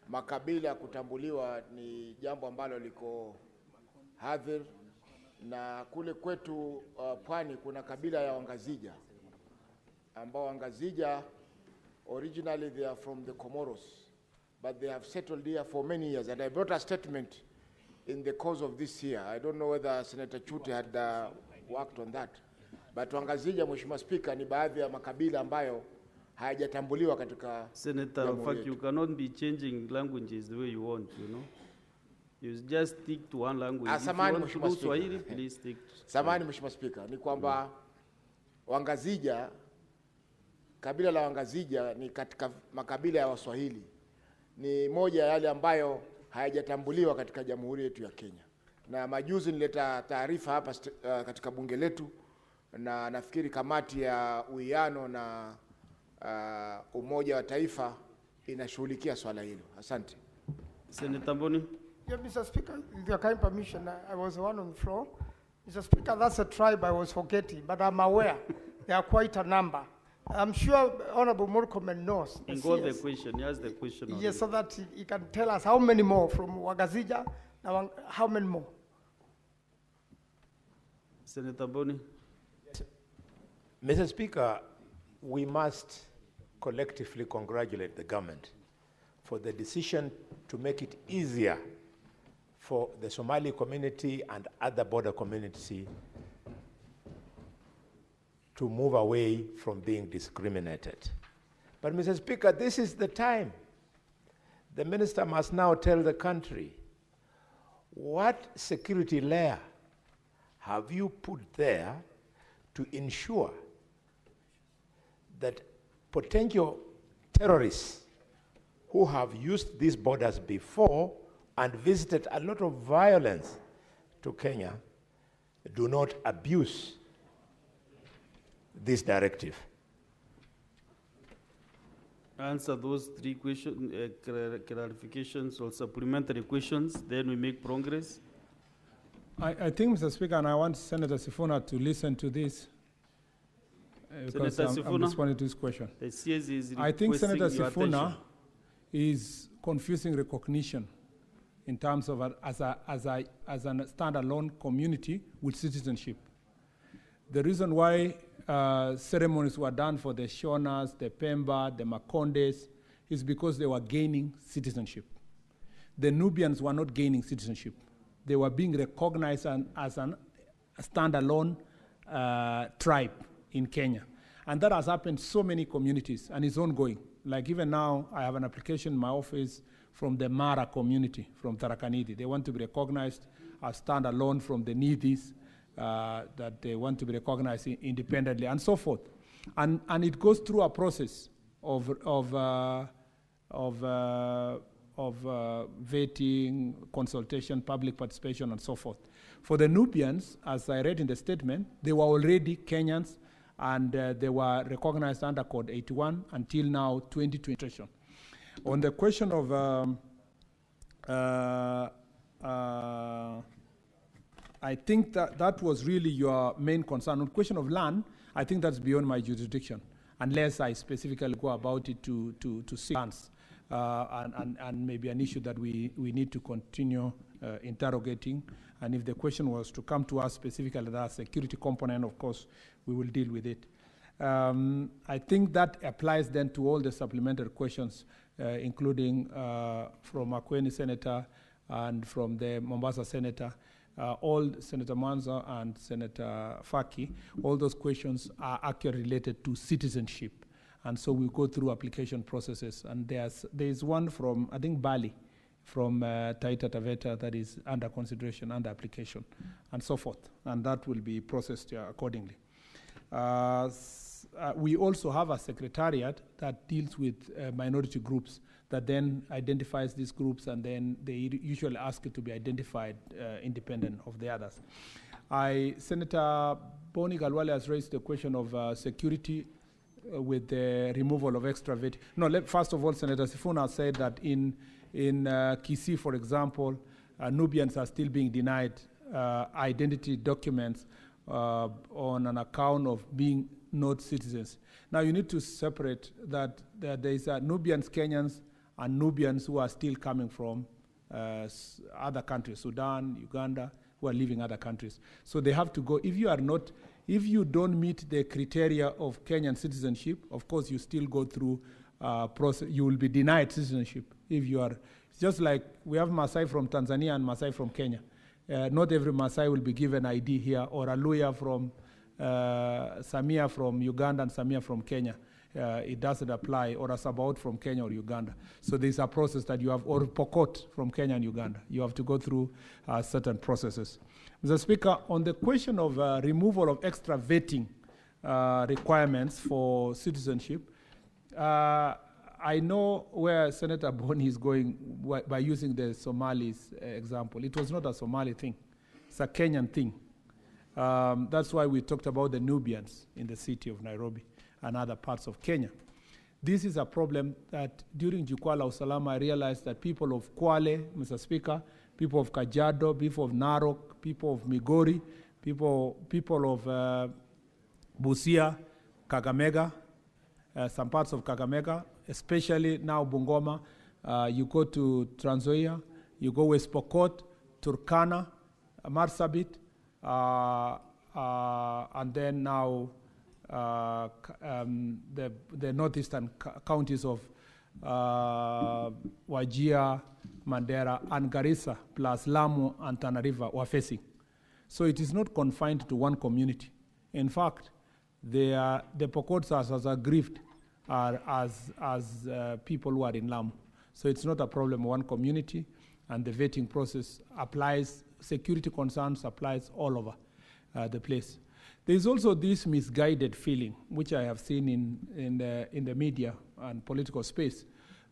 Speaker 16: makabila kutambuliwa ni jambo ambalo liko hadhir, na kule kwetu pwani kuna kabila ya Wangazija, ambao Wangazija originally they are from the Comoros, but they have settled here for many years, and I brought a statement in the course of this year. I don't know whether Senator Chute had worked on that, but Wangazija, Mheshimiwa Speaker, ni baadhi ya makabila ambayo hayajatambuliwa katika
Speaker 10: Senator Faki, you cannot be changing languages the way you want, you know. You just stick to one language.
Speaker 16: Samahani Mheshimiwa Speaker.
Speaker 10: Swahili, please stick to
Speaker 16: Samahani Mheshimiwa Speaker, ni kwamba Wangazija, kabila la Wangazija ni katika makabila ya Waswahili. Ni moja ya yale ambayo hayajatambuliwa katika Jamhuri yetu ya Kenya. Na majuzi nileta taarifa hapa katika bunge letu, na nafikiri kamati ya uwiano na Umoja wa Taifa inashughulikia swala hilo. Asante.
Speaker 10: Senator Mboni.
Speaker 7: Yeah, Mr. Speaker, with your kind permission, I was the one on the floor. Mr. Speaker, that's a tribe I was forgetting, but I'm aware there are quite a number. I'm sure Honorable Murkomen knows.
Speaker 10: And got the question, he has the question.
Speaker 7: Yes,
Speaker 10: already.
Speaker 7: so that he can tell us how many more from Wangazija, now how many more?
Speaker 10: Senator Boni.
Speaker 4: Mr. Speaker, we must collectively congratulate the government for the decision to make it easier for the Somali community and other border communities to move away from being discriminated. But Mr. Speaker, this is the time. The minister must now tell the country, what security layer have you put there to ensure that potential terrorists who have used these borders before and visited a lot of violence to Kenya do not abuse this directive?
Speaker 10: answer those three clarifications or supplementary questions, then we make progress.
Speaker 9: I think, Mr. Speaker, and I want Senator Sifuna to listen to this. Because
Speaker 10: Senator
Speaker 9: I'm
Speaker 10: Sifuna,
Speaker 9: responding to this question.
Speaker 10: The CS is
Speaker 9: I think
Speaker 10: requesting
Speaker 9: Senator
Speaker 10: your
Speaker 9: Sifuna
Speaker 10: attention.
Speaker 9: is confusing recognition in terms of as a standalone community with citizenship. The reason why ceremonies were done for the Shonas, the Pemba, the Makondes is because they were gaining citizenship. The Nubians were not gaining citizenship. They were being recognized as a standalone tribe in Kenya. And that has happened so many communities, and it's ongoing. Like even now, I have an application in my office from the Mara community, from Tharaka Nithi. They want to be recognized as standalone from the Nithis, that they want to be recognized independently, and so forth. And it goes through a process of vetting, consultation, public participation, and so forth. For the Nubians, as I read in the statement, they were already Kenyans, and they were recognized under Code 81 until now, 2020. On the question of I think that was really your main concern. On the question of land, I think that's beyond my jurisdiction, unless I specifically go about it to see lands, and maybe an issue that we need to continue interrogating. And if the question was to come to us specifically, that security component, of course, we will deal with it. I think that applies then to all the supplementary questions, including from Makueni Senator and from the Mombasa Senator. All Senator Mwanza and Senator Faki, all those questions are actually related to citizenship. And so we go through application processes. And there's one from, I think, Bali, from Taita Taveta that is under consideration, under application, and so forth. And that will be processed accordingly. We also have a secretariat that deals with minority groups that then identifies these groups, and then they usually ask it to be identified independent of the others. Senator Boni Galwale has raised the question of security with the removal of extra vet. No, first of all, Senator Sifuna said that in Kisii, for example, Nubians are still being denied identity documents on an account of being not citizens. Now you need to separate that there is Nubians, Kenyans, and Nubians who are still coming from other countries, Sudan, Uganda, who are leaving other countries. So they have to go. If you don't meet the criteria of Kenyan citizenship, of course you still go through process. You will be denied citizenship if you are. It's just like we have Maasai from Tanzania and Maasai from Kenya. Not every Maasai will be given ID here, or a Luya from Samia from Uganda and Samia from Kenya. It doesn't apply, or a Sabaot from Kenya or Uganda. So there's a process that you have, or Pokot from Kenya and Uganda. You have to go through certain processes. Mr. Speaker, on the question of removal of extra vetting requirements for citizenship, I know where Senator Boni is going by using the Somalis example. It was not a Somali thing. It's a Kenyan thing. That's why we talked about the Nubians in the city of Nairobi and other parts of Kenya. This is a problem that during Jukwaa la Usalama, I realized that people of Kwale, Mr. Speaker, people of Kajiado, people of Narok, people of Migori, people of Busia, Kakamega, some parts of Kakamega, especially now Bungoma, you go to Trans Nzoia, you go West Pokot, Turkana, Marsabit, and then now the northeastern counties of Wajir, Mandera, and Garissa, plus Lamu and Tana River were facing. So it is not confined to one community. In fact, the Pokots as aggrieved are as people who are in Lamu. So it's not a problem of one community, and the vetting process applies, security concerns applies all over the place. There's also this misguided feeling, which I have seen in the media and political space,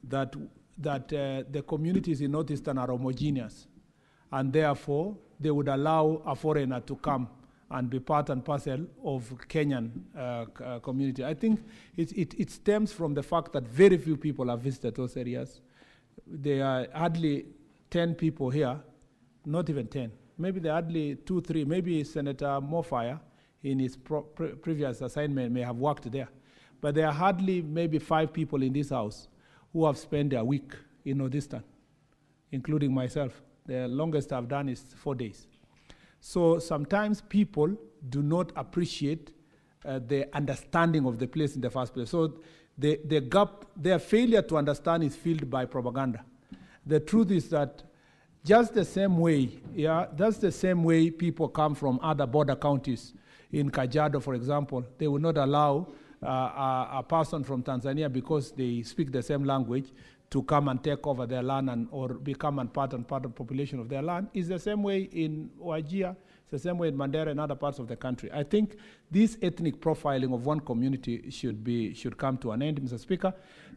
Speaker 9: that the communities in Northeastern are homogeneous, and therefore they would allow a foreigner to come and be part and parcel of Kenyan community. I think it stems from the fact that very few people have visited those areas. There are hardly 10 people here, not even 10. Maybe there are hardly 2, 3. Maybe Senator Mofire in his previous assignment may have worked there. But there are hardly maybe 5 people in this house who have spent a week in Nordistan, including myself. The longest I've done is 4 days. So sometimes people do not appreciate the understanding of the place in the first place. So the gap, their failure to understand is filled by propaganda. The truth is that just the same way, that's the same way people come from other border counties. In Kajiado, for example, they will not allow a person from Tanzania, because they speak the same language, to come and take over their land or become part of the population of their land. It's the same way in Wajir, it's the same way in Mandera and other parts of the country. I think this ethnic profiling of one community should come to an end, Mr. Speaker,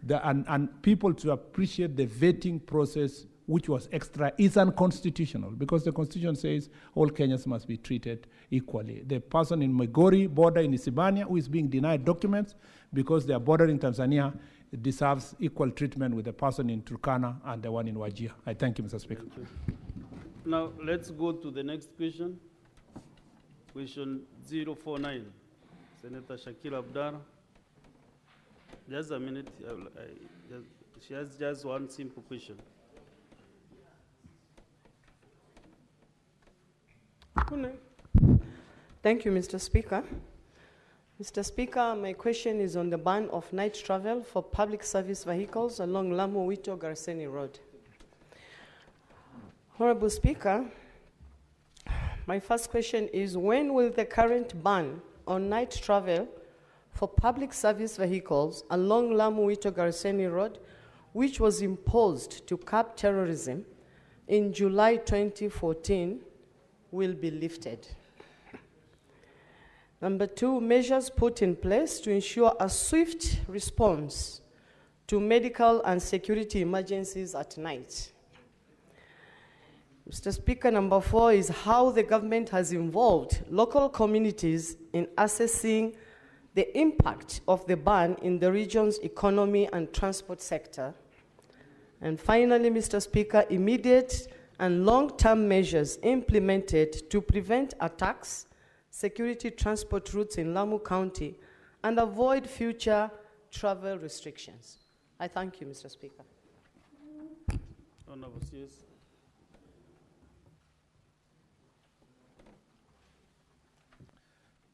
Speaker 9: and people to appreciate the vetting process, which was extra, is unconstitutional, because the Constitution says all Kenyans must be treated equally. The person in Migori border in Isibania who is being denied documents because they are bordering Tanzania deserves equal treatment with the person in Turkana and the one in Wajir. I thank you, Mr. Speaker.
Speaker 10: Now, let's go to the next question. Question 049, Senator Shakil Abdar. Just a minute. She has just one simple question.
Speaker 17: Thank you, Mr. Speaker. Mr. Speaker, my question is on the ban of night travel for public service vehicles along Lamu-Wito-Garseni Road. Honorable Speaker, my first question is, when will the current ban on night travel for public service vehicles along Lamu-Wito-Garseni Road, which was imposed to curb terrorism in July 2014, will be lifted? Number 2, measures put in place to ensure a swift response to medical and security emergencies at night. Mr. Speaker, number 4 is how the government has involved local communities in assessing the impact of the ban in the region's economy and transport sector. And finally, Mr. Speaker, immediate and long-term measures implemented to prevent attacks, security transport routes in Lamu County, and avoid future travel restrictions. I thank you, Mr. Speaker.
Speaker 10: Honorable CS.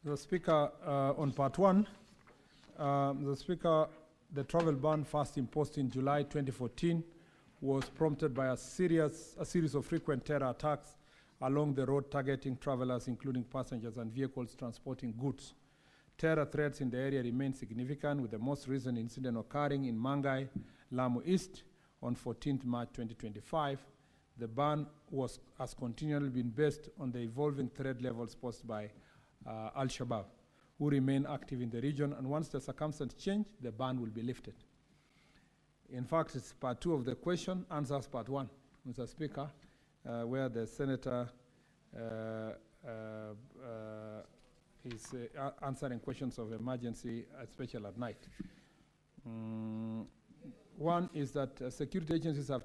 Speaker 9: The Speaker, on part 1, the Speaker, the travel ban first imposed in July 2014 was prompted by a series of frequent terror attacks along the road targeting travelers, including passengers and vehicles transporting goods. Terror threats in the area remain significant, with the most recent incident occurring in Mangai, Lamu East, on 14th March 2025. The ban has continually been based on the evolving threat levels posed by Al-Shabaab, who remain active in the region, and once the circumstances change, the ban will be lifted. In fact, it's part 2 of the question answers part 1, Mr. Speaker, where the Senator is answering questions of emergency, especially at night. One is that security agencies have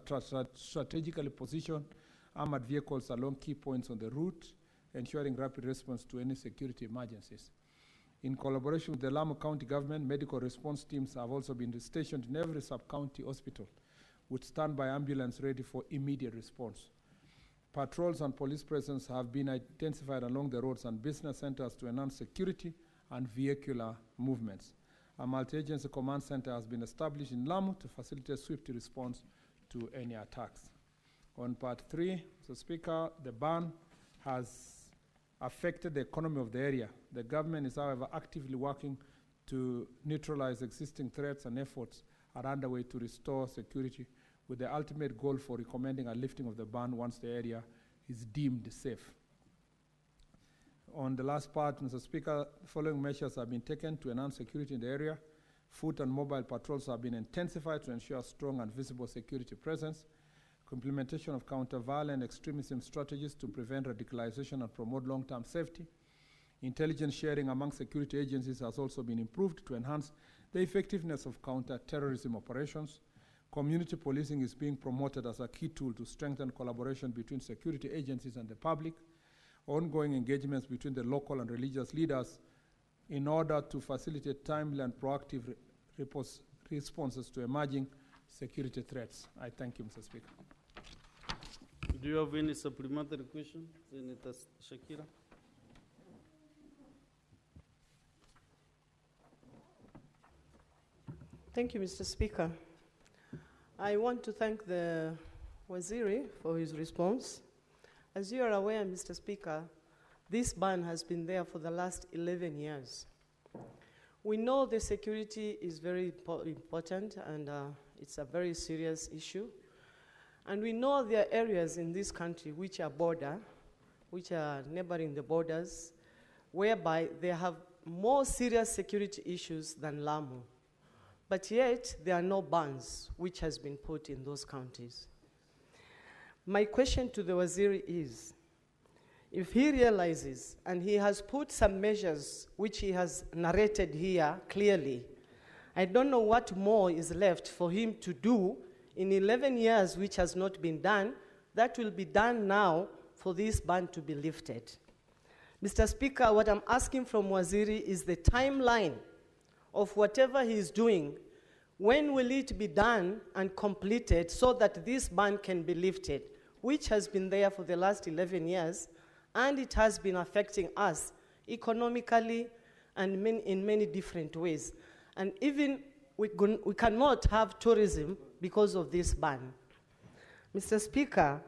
Speaker 9: strategically positioned armored vehicles along key points on the route, ensuring rapid response to any security emergencies. In collaboration with the Lamu County government, medical response teams have also been stationed in every sub-county hospital with standby ambulance ready for immediate response. Patrols and police presence have been intensified along the roads and business centers to enhance security and vehicular movements. A multi-agency command center has been established in Lamu to facilitate swift response to any attacks. On part 3, Mr. Speaker, the ban has affected the economy of the area. The government is, however, actively working to neutralize existing threats, and efforts are underway to restore security, with the ultimate goal for recommending a lifting of the ban once the area is deemed safe. On the last part, Mr. Speaker, the following measures have been taken to enhance security in the area. Foot and mobile patrols have been intensified to ensure strong and visible security presence. Implementation of counter-violent extremism strategies to prevent radicalization and promote long-term safety. Intelligence sharing among security agencies has also been improved to enhance the effectiveness of counter-terrorism operations. Community policing is being promoted as a key tool to strengthen collaboration between security agencies and the public. Ongoing engagements between the local and religious leaders in order to facilitate timely and proactive responses to emerging security threats. I thank you, Mr. Speaker.
Speaker 10: Do you have any supplementary question, Senator Shakira?
Speaker 11: Thank you, Mr. Speaker. I want to thank the Waziri for his response. As you are aware, Mr. Speaker, this ban has been there for the last 11 years. We know the security is very important and it's a very serious issue. And we know there are areas in this country which are neighboring the borders, whereby they have more serious security issues than Lamu. But yet, there are no bans which has been put in those counties. My question to the Waziri is, if he realizes, and he has put some measures which he has narrated here clearly, I don't know what more is left for him to do in 11 years which has not been done, that will be done now for this ban to be lifted. Mr. Speaker, what I'm asking from Waziri is the timeline of whatever he is doing. When will it be done and completed so that this ban can be lifted, which has been there for the last 11 years, and it has been affecting us economically and in many different ways. And even we cannot have tourism because of this ban. Mr. Speaker,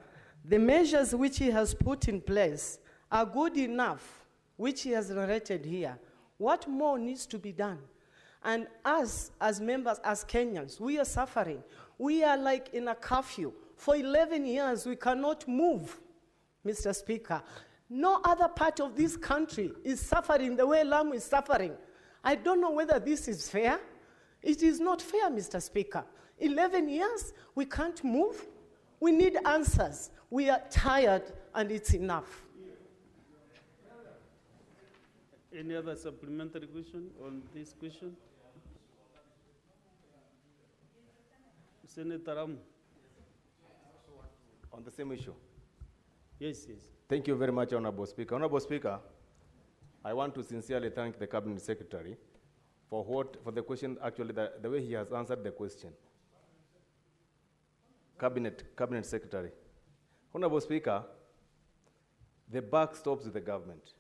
Speaker 11: the measures which he has put in place are good enough, which he has narrated here. What more needs to be done? And us, as members, as Kenyans, we are suffering. We are like in a curfew. For 11 years, we cannot move, Mr. Speaker. No other part of this country is suffering the way Lamu is suffering. I don't know whether this is fair. It is not fair, Mr. Speaker. 11 years, we can't move. We need answers. We are tired, and it's enough.
Speaker 10: Any other supplementary question on this question? Senator Ramu.
Speaker 18: On the same issue?
Speaker 10: Yes, yes.
Speaker 18: Thank you very much, Honorable Speaker. Honorable Speaker, I want to sincerely thank the Cabinet Secretary for the question, actually, the way he has answered the question. Cabinet Secretary. Honorable Speaker, the buck stops with the government.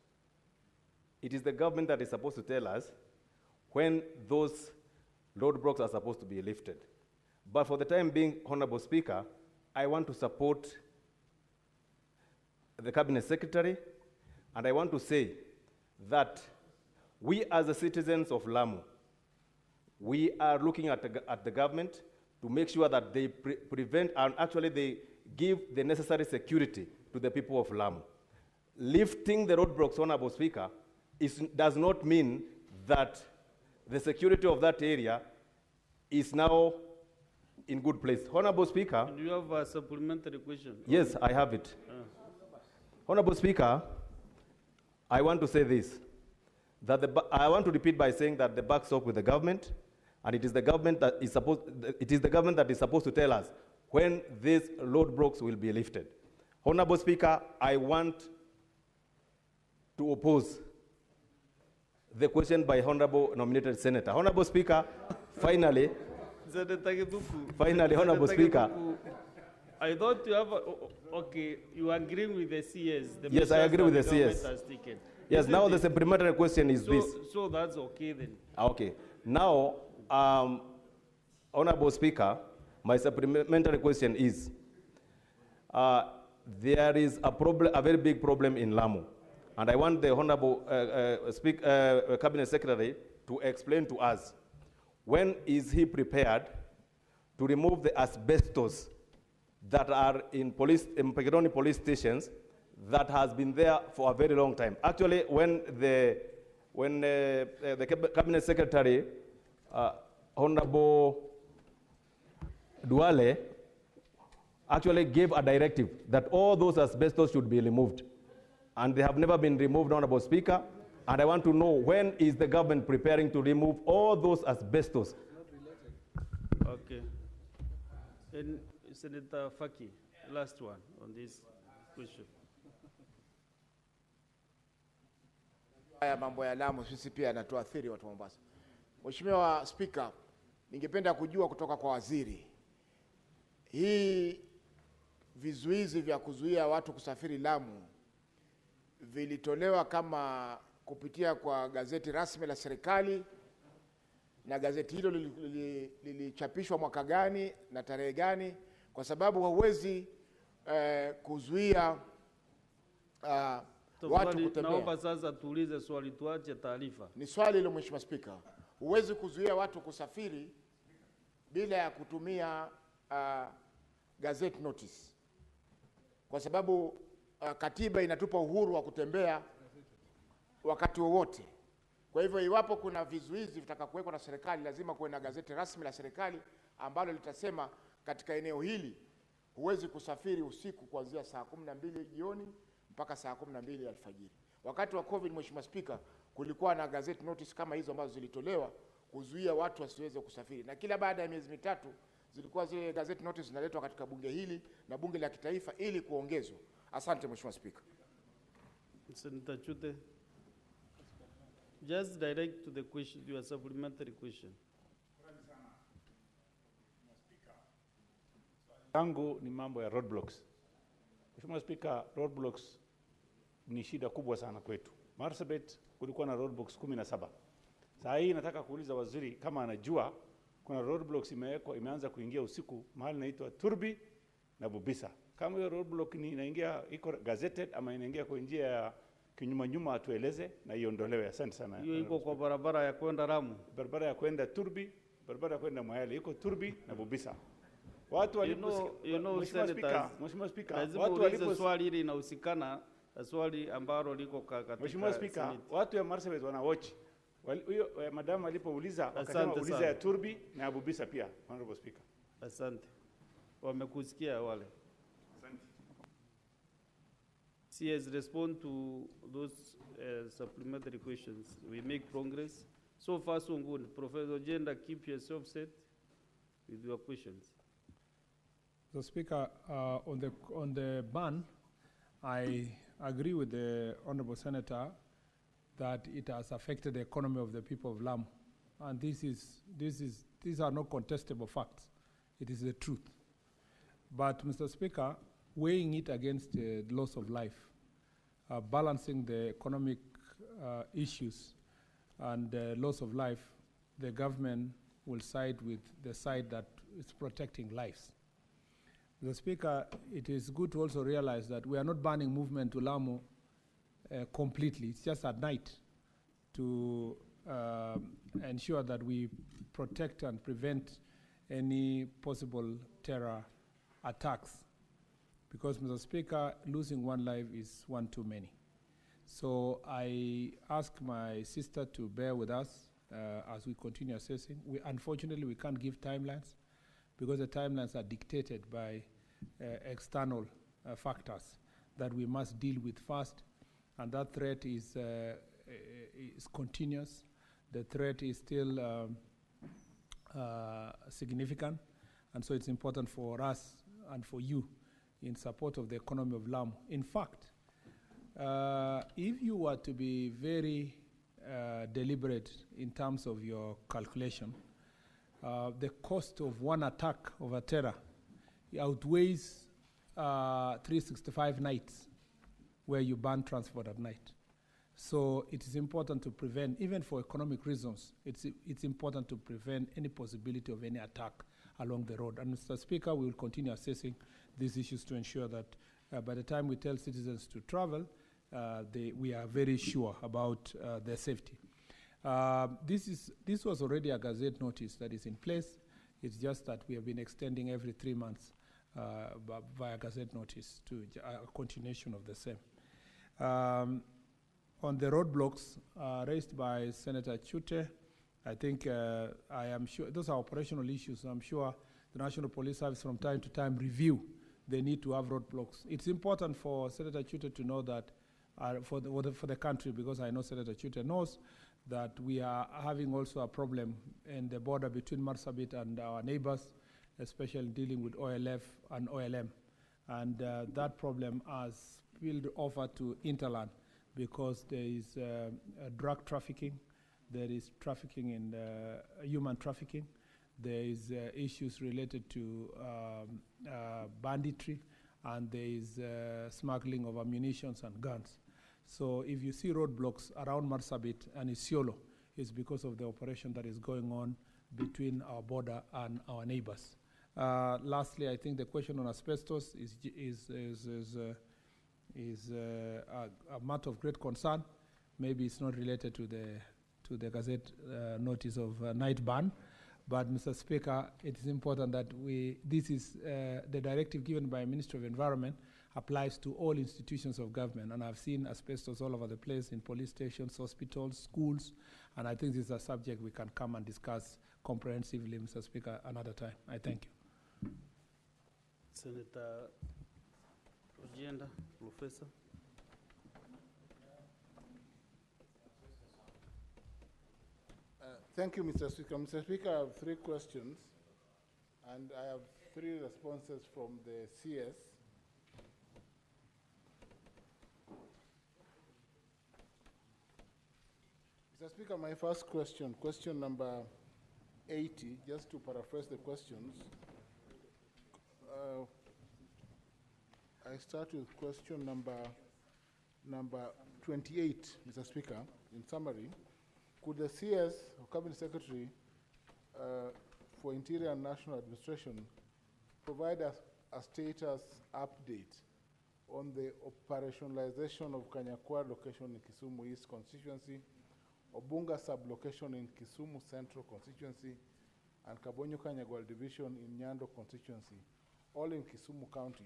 Speaker 18: It is the government that is supposed to tell us when those roadblocks are supposed to be lifted. But for the time being, Honorable Speaker, I want to support the Cabinet Secretary, and I want to say that we as the citizens of Lamu, we are looking at the government to make sure that they prevent and actually they give the necessary security to the people of Lamu. Lifting the roadblocks, Honorable Speaker, does not mean that the security of that area is now in good place. Honorable Speaker.
Speaker 10: Do you have a supplementary question?
Speaker 18: Yes, I have it. Honorable Speaker, I want to say this, that I want to repeat by saying that the buck stops with the government, and it is the government that is supposed to tell us when these roadblocks will be lifted. Honorable Speaker, I want to oppose the question by Honorable nominated Senator. Honorable Speaker, finally, Honorable Speaker.
Speaker 10: I thought you have, okay, you agree with the CS.
Speaker 18: Yes, I agree with the CS. Yes, now the supplementary question is this.
Speaker 10: So that's okay then.
Speaker 18: Okay. Now, Honorable Speaker, my supplementary question is, there is a very big problem in Lamu. And I want the Honorable Cabinet Secretary to explain to us, when is he prepared to remove the asbestos that are in Mpeketoni police stations that has been there for a very long time? Actually, when the Cabinet Secretary, Honorable Duale, actually gave a directive that all those asbestos should be removed. And they have never been removed, Honorable Speaker. And I want to know, when is the government preparing to remove all those asbestos?
Speaker 10: Okay. And Senator Faki, last one on this question.
Speaker 16: Haya mambo ya Lamu sisi pia yanatuathiri watu wa Mombasa. Mheshimiwa Spika, ningependa kujua kutoka kwa waziri, hii vizuizi vya kuzuia watu kusafiri Lamu vilitolewa kama kupitia kwa gazeti rasmi la serikali, na gazeti hilo lilichapishwa mwaka gani na tarehe gani? Kwa sababu hauwezi kuzuia watu kutembea.
Speaker 10: Naomba sasa tuulize swali, tuache taarifa.
Speaker 16: Ni swali hilo Mheshimiwa Spika. Huwezi kuzuia watu kusafiri bila ya kutumia gazette notice. Kwa sababu katiba inatupa uhuru wa kutembea wakati wowote. Kwa hivyo iwapo kuna vizuizi vitaka kuwekwa na serikali, lazima kuwe na gazeti rasmi la serikali ambalo litasema katika eneo hili huwezi kusafiri usiku kuanzia saa 12 jioni mpaka saa 12 alfajiri. Wakati wa COVID, Mheshimiwa Spika, kulikuwa na gazette notice kama hizo ambazo zilitolewa kuzuia watu wasiweze kusafiri. Na kila baada ya miezi mitatu zilikuwa zile gazette notice zinaletwa katika bunge hili na bunge la kitaifa ili kuongezwa. Asante Mheshimiwa Spika.
Speaker 10: Senator Chute, just direct to the question, your supplementary question.
Speaker 19: Yangu ni mambo ya roadblocks. Mheshimiwa Spika, roadblocks ni shida kubwa sana kwetu. Marsabit kulikuwa na roadblocks 17. Saa hii nataka kuuliza waziri kama anajua kuna roadblocks imeanza kuingia usiku mahali inaitwa Turbi na Bubisa. Kama hiyo roadblock ni inaingia iko gazetted ama inaingia kwa njia ya kinyuma nyuma, atueleze na iondolewe. Asante sana.
Speaker 10: Hiyo iko kwa barabara ya kwenda Lamu.
Speaker 19: Barabara ya kwenda Turbi, barabara ya kwenda Moyale iko Turbi na Bubisa. Watu walipo Mheshimiwa Spika,
Speaker 10: watu walipo swali hili inahusikana na swali ambalo liko katika
Speaker 19: Mheshimiwa Spika, watu ya Marsabit wana watch. Huyo madam alipouliza akasema uliza ya Turbi na ya Bubisa pia. Honorable Speaker.
Speaker 10: Asante. Wamekusikia wale.
Speaker 19: Asante.
Speaker 10: CS, respond to those supplementary questions. We make progress. So far so good. Professor Jenda, keep yourself set with your questions.
Speaker 9: So Speaker, on the ban, I agree with the Honorable Senator that it has affected the economy of the people of Lamu, and these are not contestable facts. It is the truth. But Mr. Speaker, weighing it against the loss of life, balancing the economic issues and the loss of life, the government will side with the side that is protecting lives. Mr. Speaker, it is good to also realize that we are not banning movement to Lamu completely. It's just at night to ensure that we protect and prevent any possible terror attacks. Because, Mr. Speaker, losing one life is one too many. So I ask my sister to bear with us as we continue assessing. Unfortunately, we can't give timelines because the timelines are dictated by external factors that we must deal with first, and that threat is continuous. The threat is still significant, and so it's important for us and for you in support of the economy of Lamu. In fact, if you were to be very deliberate in terms of your calculation, the cost of one attack of a terror outweighs 365 nights where you ban transport at night. So it is important to prevent, even for economic reasons, it's important to prevent any possibility of any attack along the road. And Mr. Speaker, we will continue assessing these issues to ensure that by the time we tell citizens to travel, we are very sure about their safety. This was already a gazette notice that is in place. It's just that we have been extending every 3 months via gazette notice to a continuation of the same. On the roadblocks raised by Senator Chute, I think I am sure those are operational issues. I'm sure the National Police Service from time to time review the need to have roadblocks. It's important for Senator Chute to know that for the country, because I know Senator Chute knows that we are having also a problem in the border between Marsabit and our neighbors, especially dealing with OLF and OLM. And that problem has spilled over to Interland because there is drug trafficking, there is trafficking in human trafficking, there is issues related to banditry, and there is smuggling of ammunition and guns. So if you see roadblocks around Marsabit and Isiolo, it's because of the operation that is going on between our border and our neighbors. Lastly, I think the question on asbestos is a matter of great concern. Maybe it's not related to the Gazette notice of night ban, but Mr. Speaker, it is important that this is the directive given by Ministry of Environment applies to all institutions of government, and I've seen asbestos all over the place in police stations, hospitals, schools, and I think this is a subject we can come and discuss comprehensively, Mr. Speaker, another time. I thank you.
Speaker 10: Senator Ojienda, Professor.
Speaker 20: Thank you, Mr. Speaker. Mr. Speaker, I have 3 questions, and I have 3 responses from the CS. Mr. Speaker, my first question, question number 80, just to paraphrase the questions. I start with question number 28, Mr. Speaker. In summary, could the CS or Cabinet Secretary for Interior and National Administration provide us a status update on the operationalization of Kanyakwa location in Kisumu East constituency, Obunga sub-location in Kisumu Central constituency, and Kabonyo Kanyagwal division in Nyando constituency, all in Kisumu County,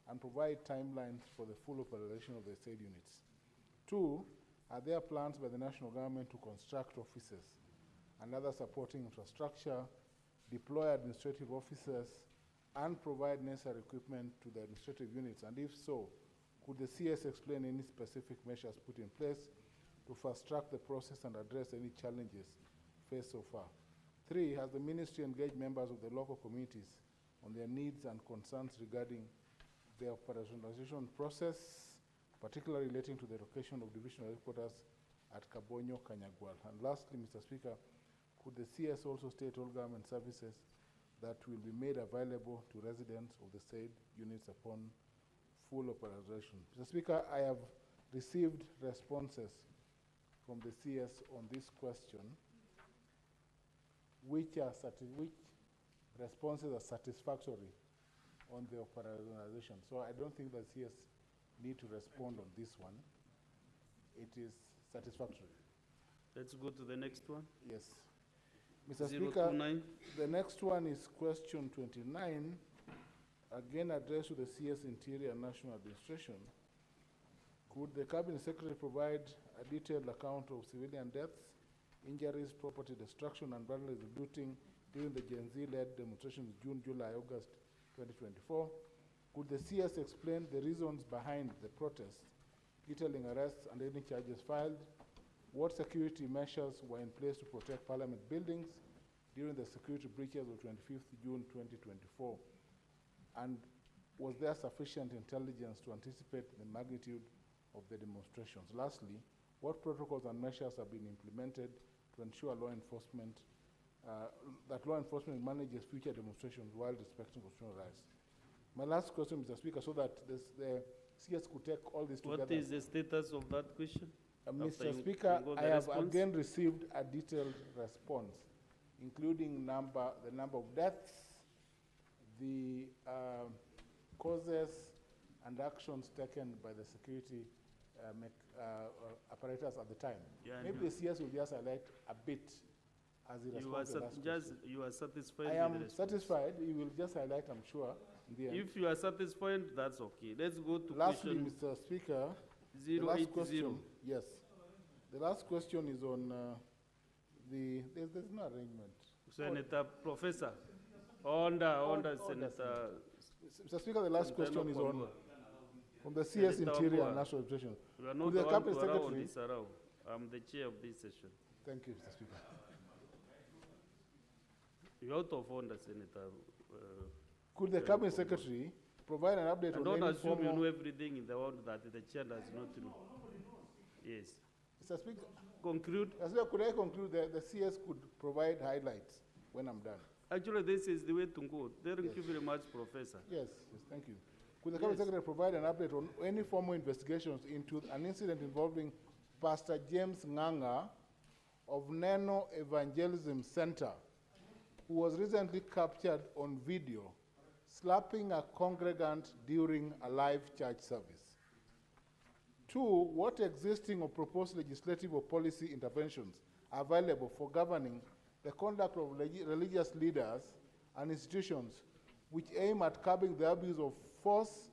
Speaker 20: and provide timelines for the full operation of the said units. 2, are there plans by the national government to construct offices and other supporting infrastructure, deploy administrative officers, and provide necessary equipment to the administrative units? And if so, could the CS explain any specific measures put in place to fast-track the process and address any challenges faced so far? 3, has the ministry engaged members of the local communities on their needs and concerns regarding the operationalization process, particularly relating to the location of divisional headquarters at Kabonyo, Kanyagwal? And lastly, Mr. Speaker, could the CS also state all government services that will be made available to residents of the said units upon full operationalization? Mr. Speaker, I have received responses from the CS on this question, which responses are satisfactory on the operationalization. So I don't think that CS need to respond on this one. It is satisfactory.
Speaker 10: Let's go to the next one.
Speaker 20: Yes. Mr. Speaker, the next one is question 29, again addressed to the CS Interior and National Administration. Could the Cabinet Secretary provide a detailed account of civilian deaths, injuries, property destruction, and vandalism looting during the Gen Z-led demonstrations June, July, August 2024? Could the CS explain the reasons behind the protests, detailing arrests and any charges filed? What security measures were in place to protect Parliament buildings during the security breaches of 25th June 2024? And was there sufficient intelligence to anticipate the magnitude of the demonstrations? Lastly, what protocols and measures have been implemented to ensure law enforcement, that law enforcement manages future demonstrations while respecting constitutional rights? My last question, Mr. Speaker, so that the CS could take all this together.
Speaker 10: What is the status of that question?
Speaker 20: Mr. Speaker, I have again received a detailed response, including the number of deaths, the causes and actions taken by the security apparatus at the time.
Speaker 10: Yeah,
Speaker 20: maybe the CS will just highlight a bit as he responds to the last question.
Speaker 10: You are satisfied
Speaker 20: I
Speaker 10: with the
Speaker 20: am
Speaker 10: response?
Speaker 20: satisfied. He will just highlight, I'm sure, in the end.
Speaker 10: If you are satisfied, that's okay. Let's go to
Speaker 20: Lastly,
Speaker 10: question
Speaker 20: Mr. Speaker,
Speaker 10: 080.
Speaker 20: the last question, yes. The last question is on there's no arrangement.
Speaker 10: Senator Professor, Senator.
Speaker 20: Mr. Speaker, the last question is on from the CS Interior and National Administration.
Speaker 21: You are not
Speaker 20: Could
Speaker 21: the
Speaker 20: the
Speaker 21: one
Speaker 20: Cabinet
Speaker 21: to allow
Speaker 20: Secretary-
Speaker 21: this around. I'm the chair of this session.
Speaker 20: Thank you, Mr. Speaker.
Speaker 21: You're out of order, Senator.
Speaker 20: Could the Cabinet Secretary provide an update
Speaker 21: And
Speaker 20: on
Speaker 21: don't
Speaker 20: any
Speaker 21: assume you
Speaker 20: formal-
Speaker 21: know everything in the world that the chair does not know. Yes.
Speaker 20: Mr. Speaker,
Speaker 21: conclude.
Speaker 20: Mr. Speaker, could I conclude that the CS could provide highlights when I'm done?
Speaker 21: Actually, this is the way to go. Thank you very much, Professor.
Speaker 20: Yes, thank you. Could the Cabinet Secretary provide an update on any formal investigations into an incident involving Pastor James Nganga of Neno Evangelism Center, who was recently captured on video slapping a congregant during a live church service? 2, what existing or proposed legislative or policy interventions are available for governing the conduct of religious leaders and institutions which aim at curbing the abuse of force,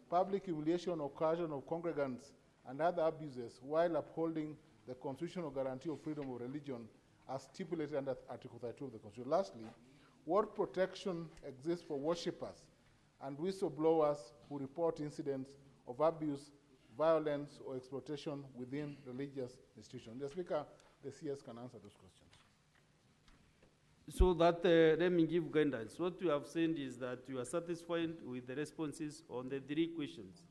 Speaker 20: public humiliation or coercion of congregants and other abuses while upholding the constitutional guarantee of freedom of religion as stipulated under Article 32 of the Constitution? Lastly, what protection exists for worshippers and whistleblowers who report incidents of abuse, violence, or exploitation within religious institutions? The Speaker, the CS can answer those questions.
Speaker 21: So that, let me give guidance. What you have said is that you are satisfied with the responses on the 3 questions,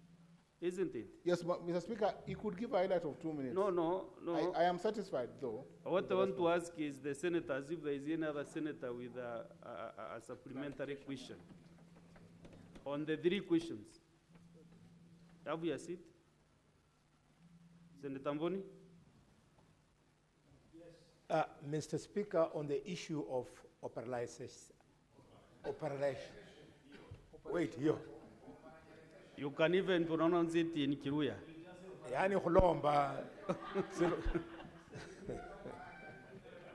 Speaker 21: isn't it?
Speaker 20: Yes, but Mr. Speaker, he could give a highlight of 2 minutes.
Speaker 21: No.
Speaker 20: I am satisfied, though.
Speaker 21: What I want to ask is the senators, if there is any other senator with a supplementary question. On the 3 questions. Have you a seat? Senator Mboni?
Speaker 4: Mr. Speaker, on the issue of operation. Wait, here.
Speaker 21: You can even pronounce it in Kiruya.
Speaker 4: Yani khulomba.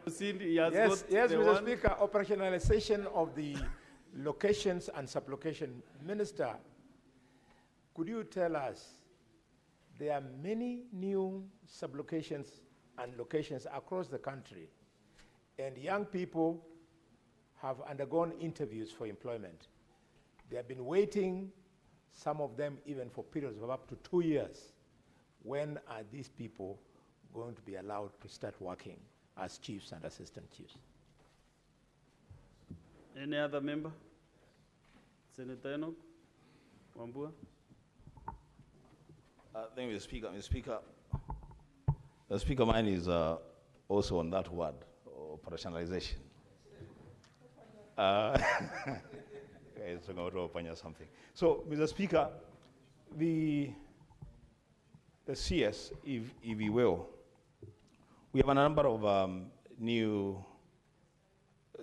Speaker 4: Yes, Mr. Speaker, operationalization of the locations and sublocation. Minister, could you tell us, there are many new sublocations and locations across the country, and young people have undergone interviews for employment. They have been waiting, some of them even for periods of up to 2 years. When are these people going to be allowed to start working as chiefs and assistant chiefs?
Speaker 21: Any other member? Senator Enoch Wambua?
Speaker 15: Thank you, Speaker. Mr. Speaker, the Speaker, mine is also on that word, operationalization. It's going to open something. So, Mr. Speaker, the CS, if you will, we have a number of new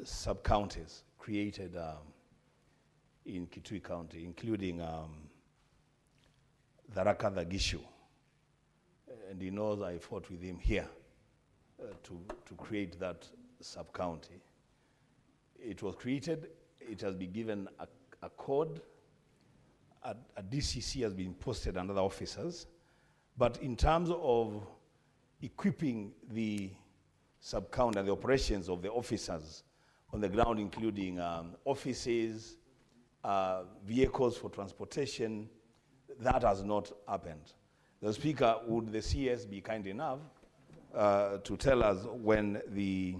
Speaker 15: sub-counties created in Kitui County, including Tharaka Gishu. And he knows I fought with him here to create that sub-county. It was created, it has been given a code, a DCC has been posted under the officers, but in terms of equipping the sub-county and the operations of the officers on the ground, including offices, vehicles for transportation, that has not happened. The Speaker, would the CS be kind enough to tell us when the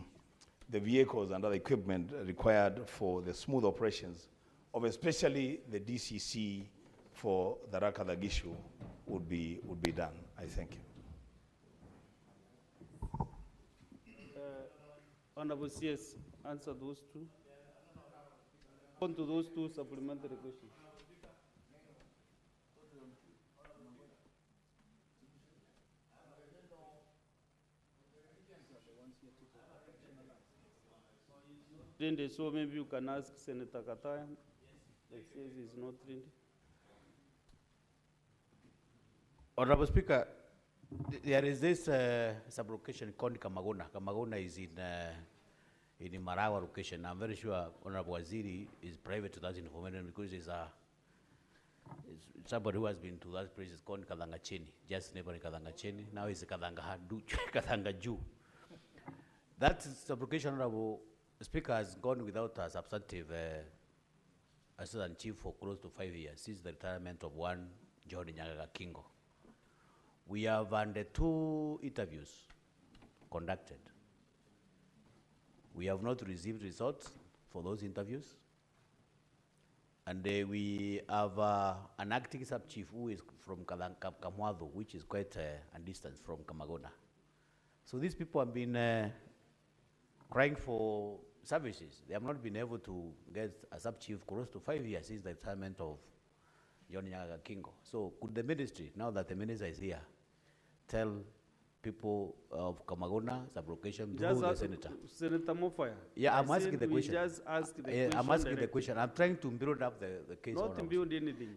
Speaker 15: vehicles and other equipment required for the smooth operations of especially the DCC for the Tharaka Gishu would be done? I thank you.
Speaker 21: Honorable CS, answer those 2. On to those 2 supplementary questions. Trinde, so maybe you can ask Senator Kataya. The CS is not Trinde.
Speaker 12: Honorable Speaker, there is this sublocation called Kamagona. Kamagona is in Marawa location. I'm very sure Honorable Waziri is private to that information because it's somebody who has been to that place. It's called Kadangacheni, just neighboring Kadangacheni. Now it's Kadangaju. That sublocation, Honorable Speaker, has gone without a substantive assistant chief for close to 5 years since the retirement of one John Nyaga Kingo. We have under 2 interviews conducted. We have not received results for those interviews. And we have an acting sub-chief who is from Kamwadho, which is quite a distance from Kamagona. So these people have been crying for services. They have not been able to get a sub-chief close to 5 years since the retirement of John Nyaga Kingo. So could the ministry, now that the minister is here, tell people of Kamagona sub-location through the senator?
Speaker 21: Senator Mofaya.
Speaker 12: Yeah, I'm asking the question.
Speaker 21: Just ask the question.
Speaker 12: I'm asking the question. I'm trying to build up the case.
Speaker 21: Not to build anything.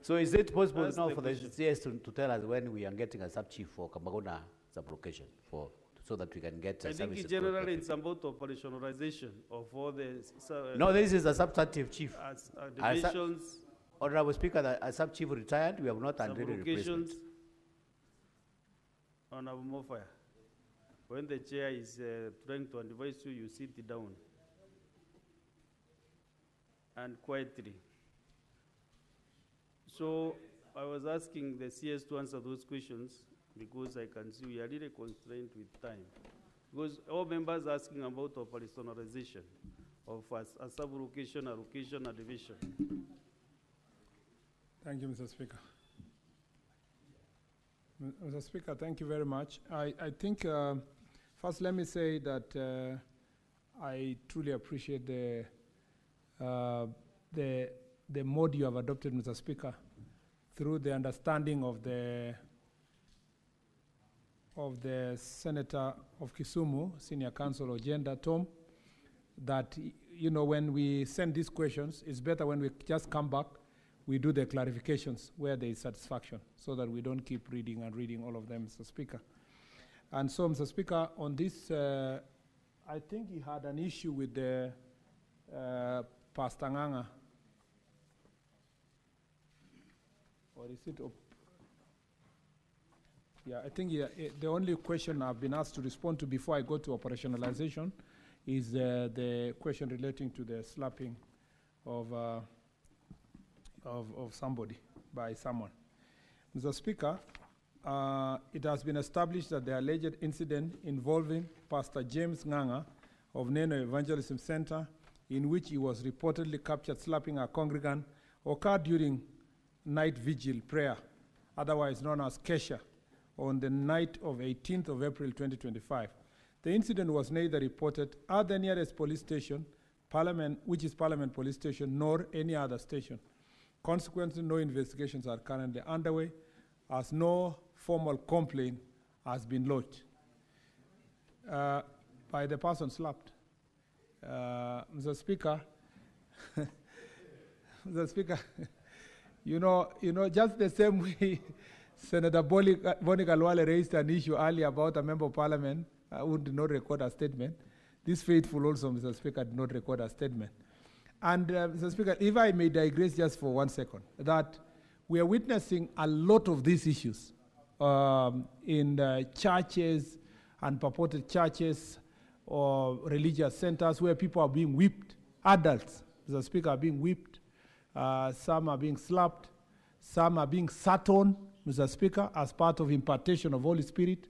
Speaker 12: So is it possible now for the CS to tell us when we are getting a sub-chief for Kamagona sub-location so that we can get
Speaker 21: I think in general it's about operationalization of all the...
Speaker 12: No, this is a substantive chief.
Speaker 21: Divisions...
Speaker 12: Honorable Speaker, a sub-chief retired, we have not unready replacement.
Speaker 21: Honorable Mofaya, when the chair is trying to advise you, you sit down and quietly. So I was asking the CS to answer those questions because I can see we are really constrained with time. Because all members are asking about operationalization of a sub-location, allocation, and division.
Speaker 9: Thank you, Mr. Speaker. Mr. Speaker, thank you very much. I think, first let me say that I truly appreciate the mode you have adopted, Mr. Speaker, through the understanding of the Senator of Kisumu, Senior Counsel Ogenda Tom, that, you know, when we send these questions, it's better when we just come back, we do the clarifications where there is satisfaction, so that we don't keep reading and reading all of them, Mr. Speaker. And so, Mr. Speaker, on this, I think he had an issue with the Pastor Nganga. Or is it? Yeah, I think the only question I've been asked to respond to before I go to operationalization is the question relating to the slapping of somebody by someone. Mr. Speaker, it has been established that the alleged incident involving Pastor James Nganga of Neno Evangelism Center, in which he was reportedly captured slapping a congregant, occurred during night vigil prayer, otherwise known as Kesha, on the night of 18th of April 2025. The incident was neither reported at the nearest police station, Parliament, which is Parliament Police Station, nor any other station. Consequently, no investigations are currently underway, as no formal complaint has been lodged by the person slapped. Mr. Speaker, Mr. Speaker, you know, just the same way Senator Monica Lwale raised an issue earlier about a member of Parliament who did not record a statement. This faithful also, Mr. Speaker, did not record a statement. And, Mr. Speaker, if I may digress just for 1 second, that we are witnessing a lot of these issues in churches and purported churches or religious centers where people are being whipped. Adults, Mr. Speaker, are being whipped. Some are being slapped. Some are being sat on, Mr. Speaker, as part of impartation of Holy Spirit.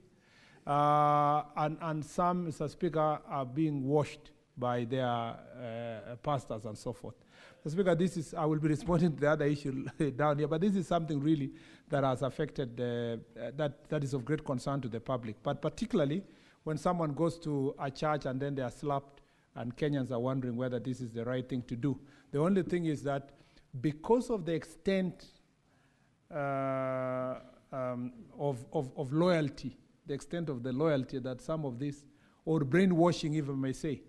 Speaker 9: And some, Mr. Speaker, are being washed by their pastors and so forth. Mr. Speaker, this is, I will be responding to the other issue down here, but this is something really that has affected, that is of great concern to the public. But particularly when someone goes to a church and then they are slapped and Kenyans are wondering whether this is the right thing to do. The only thing is that because of the extent of loyalty, the extent of the loyalty that some of this, or brainwashing even may say,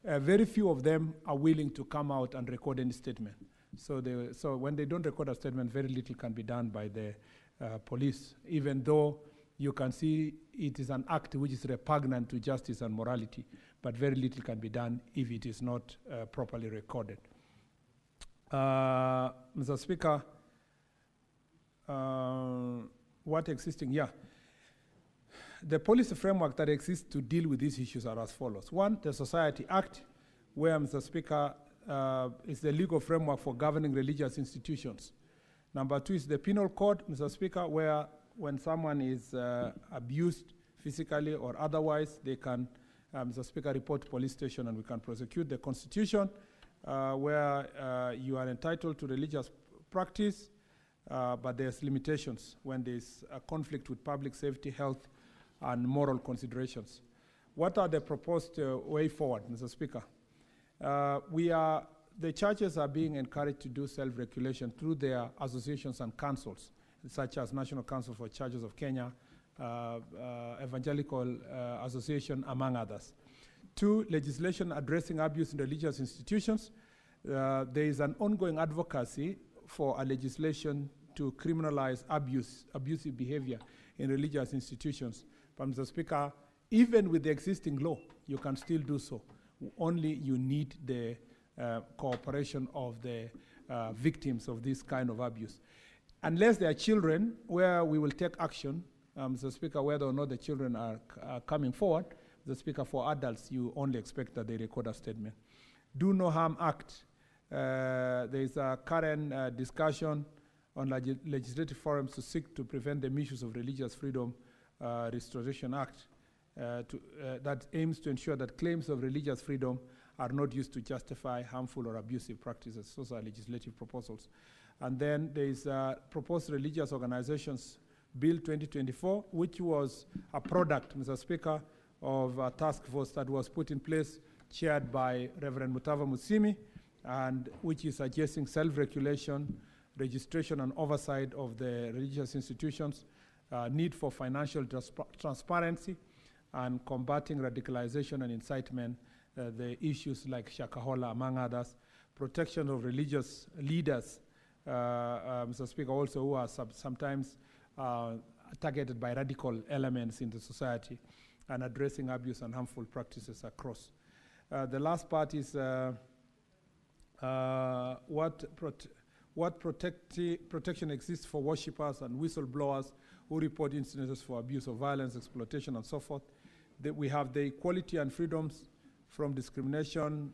Speaker 9: very few of them are willing to come out and record any statement. So when they don't record a statement, very little can be done by the police, even though you can see it is an act which is repugnant to justice and morality, but very little can be done if it is not properly recorded. Mr. Speaker, what existing? Yeah. The policy framework that exists to deal with these issues are as follows. One, the Society Act, where, Mr. Speaker, is the legal framework for governing religious institutions. Number two is the Penal Code, Mr. Speaker, where when someone is abused physically or otherwise, they can, Mr. Speaker, report to police station and we can prosecute. The Constitution, where you are entitled to religious practice, but there's limitations when there's a conflict with public safety, health, and moral considerations. What are the proposed way forward, Mr. Speaker? The churches are being encouraged to do self-regulation through their associations and councils, such as National Council for Churches of Kenya, Evangelical Association, among others. 2, legislation addressing abuse in religious institutions. There is an ongoing advocacy for a legislation to criminalize abusive behavior in religious institutions. But Mr. Speaker, even with the existing law, you can still do so. Only you need the cooperation of the victims of this kind of abuse. Unless they are children, where we will take action, Mr. Speaker, whether or not the children are coming forward, Mr. Speaker, for adults, you only expect that they record a statement. Do No Harm Act. There is a current discussion on legislative forums to seek to prevent the misuse of Religious Freedom Restoration Act that aims to ensure that claims of religious freedom are not used to justify harmful or abusive practices. Those are legislative proposals. And then there is proposed Religious Organizations Bill 2024, which was a product, Mr. Speaker, of a task force that was put in place, chaired by Reverend Mutava Mutsimi, and which is suggesting self-regulation, registration and oversight of the religious institutions, need for financial transparency, and combating radicalization and incitement, the issues like Shakahola, among others, protection of religious leaders, Mr. Speaker, also who are sometimes targeted by radical elements in the society, and addressing abuse and harmful practices across. The last part is what protection exists for worshippers and whistleblowers who report incidents for abuse or violence, exploitation, and so forth. We have the equality and freedoms from discrimination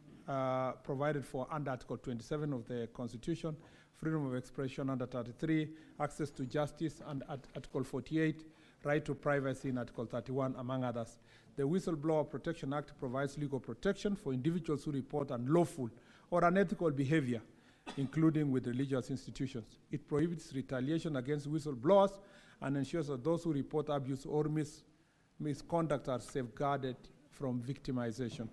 Speaker 9: provided for under Article 27 of the Constitution, freedom of expression under 33, access to justice under Article 48, right to privacy in Article 31, among others. The Whistleblower Protection Act provides legal protection for individuals who report unlawful or unethical behavior, including with religious institutions. It prohibits retaliation against whistleblowers and ensures that those who report abuse or misconduct are safeguarded from victimization.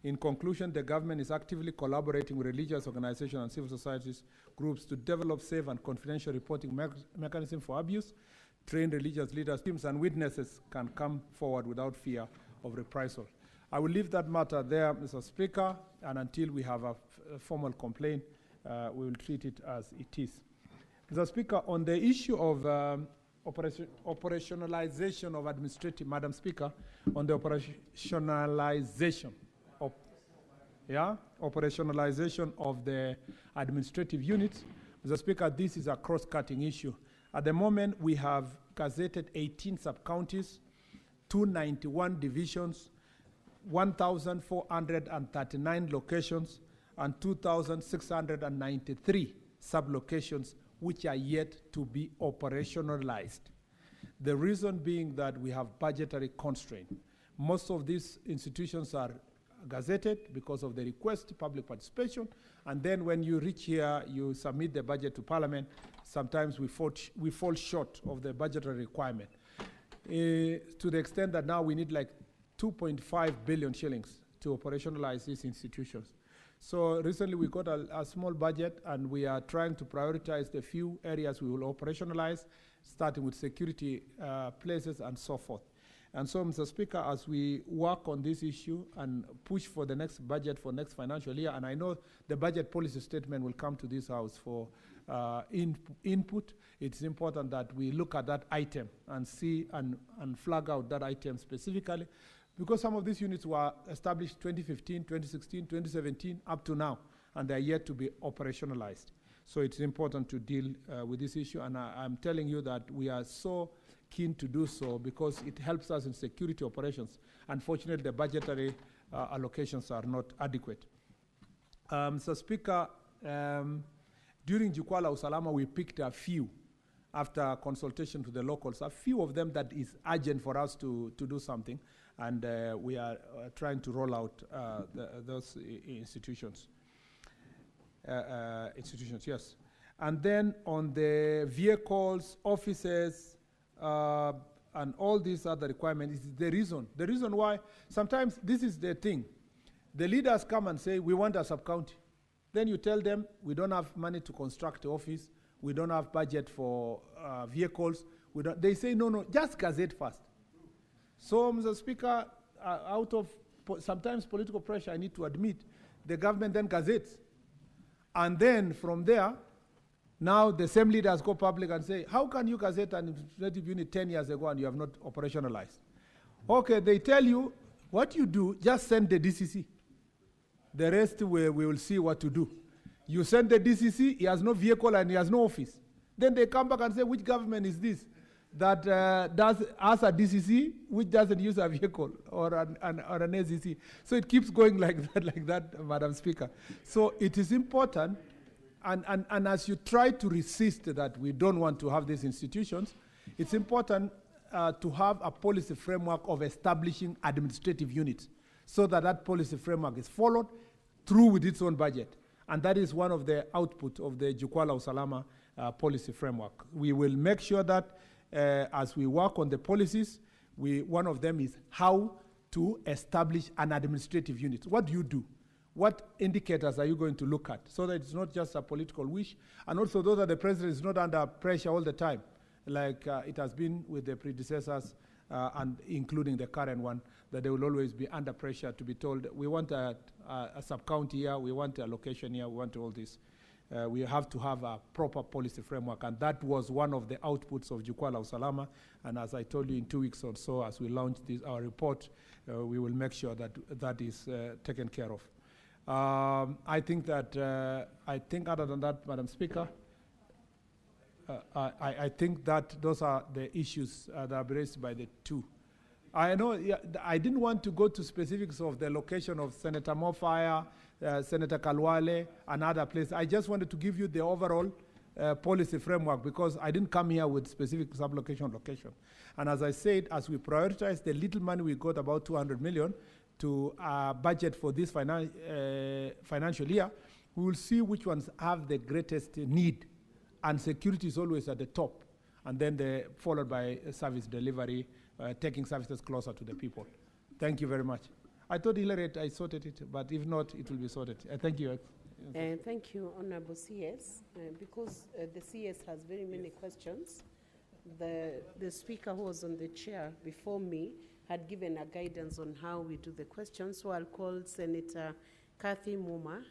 Speaker 9: In conclusion, the government is actively collaborating with religious organizations and civil society groups to develop safe and confidential reporting mechanisms for abuse. Trained religious leaders, teams, and witnesses can come forward without fear of reprisal. I will leave that matter there, Mr. Speaker, and until we have a formal complaint, we will treat it as it is. Mr. Speaker, on the issue of operationalization of administrative, Madam Speaker, on the operationalization of the administrative units, Mr. Speaker, this is a cross-cutting issue. At the moment, we have gazetted 18 sub-counties, 291 divisions, 1,439 locations, and 2,693 sub-locations which are yet to be operationalized. The reason being that we have budgetary constraint. Most of these institutions are gazetted because of the request, public participation, and then when you reach here, you submit the budget to Parliament. Sometimes we fall short of the budgetary requirement. To the extent that now we need like 2.5 billion shillings to operationalize these institutions. So recently we got a small budget, and we are trying to prioritize the few areas we will operationalize, starting with security places and so forth. And so, Mr. Speaker, as we work on this issue and push for the next budget for next financial year, and I know the budget policy statement will come to this House for input, it's important that we look at that item and see and flag out that item specifically, because some of these units were established 2015, 2016, 2017, up to now, and they're yet to be operationalized. So it's important to deal with this issue, and I'm telling you that we are so keen to do so because it helps us in security operations. Unfortunately, the budgetary allocations are not adequate. Mr. Speaker, during Jukwaa la Usalama, we picked a few after consultation to the locals, a few of them that is urgent for us to do something, and we are trying to roll out those institutions. Institutions, yes. And then on the vehicles, offices, and all these other requirements is the reason. The reason why, sometimes this is the thing. The leaders come and say, we want a sub-county. Then you tell them, we don't have money to construct the office, we don't have budget for vehicles. They say, no, just gazette first. So, Mr. Speaker, out of sometimes political pressure, I need to admit, the government then gazettes. And then from there, now the same leaders go public and say, how can you gazette an administrative unit 10 years ago and you have not operationalized? Okay, they tell you, what you do, just send the DCC. The rest we will see what to do. You send the DCC, he has no vehicle and he has no office. Then they come back and say, which government is this that has a DCC which doesn't use a vehicle or an ACC? So it keeps going like that, Madam Speaker. So it is important, and as you try to resist that we don't want to have these institutions, it's important to have a policy framework of establishing administrative units so that policy framework is followed through with its own budget. And that is one of the output of the Jukwaa la Usalama policy framework. We will make sure that as we work on the policies, one of them is how to establish an administrative unit. What do you do? What indicators are you going to look at so that it's not just a political wish, and also so that the president is not under pressure all the time, like it has been with the predecessors and including the current one, that they will always be under pressure to be told, we want a sub-county here, we want a location here, we want all this. We have to have a proper policy framework, and that was one of the outputs of Jukwaa la Usalama. And as I told you, in 2 weeks or so, as we launch our report, we will make sure that that is taken care of. I think other than that, Madam Speaker, I think that those are the issues that are raised by the two. I know, I didn't want to go to specifics of the location of Senator Mofaya, Senator Kalwale, and other places. I just wanted to give you the overall policy framework, because I didn't come here with specific sub-location location. And as I said, as we prioritize the little money we got, about 200 million, to budget for this financial year, we will see which ones have the greatest need. And security is always at the top, and then followed by service delivery, taking services closer to the people. Thank you very much. I thought Hillary, I sorted it, but if not, it will be sorted. Thank you.
Speaker 11: Thank you, Honorable CS. Because the CS has very many questions, the speaker who was on the chair before me had given a guidance on how we do the questions, so I'll call Senator Kathy Muma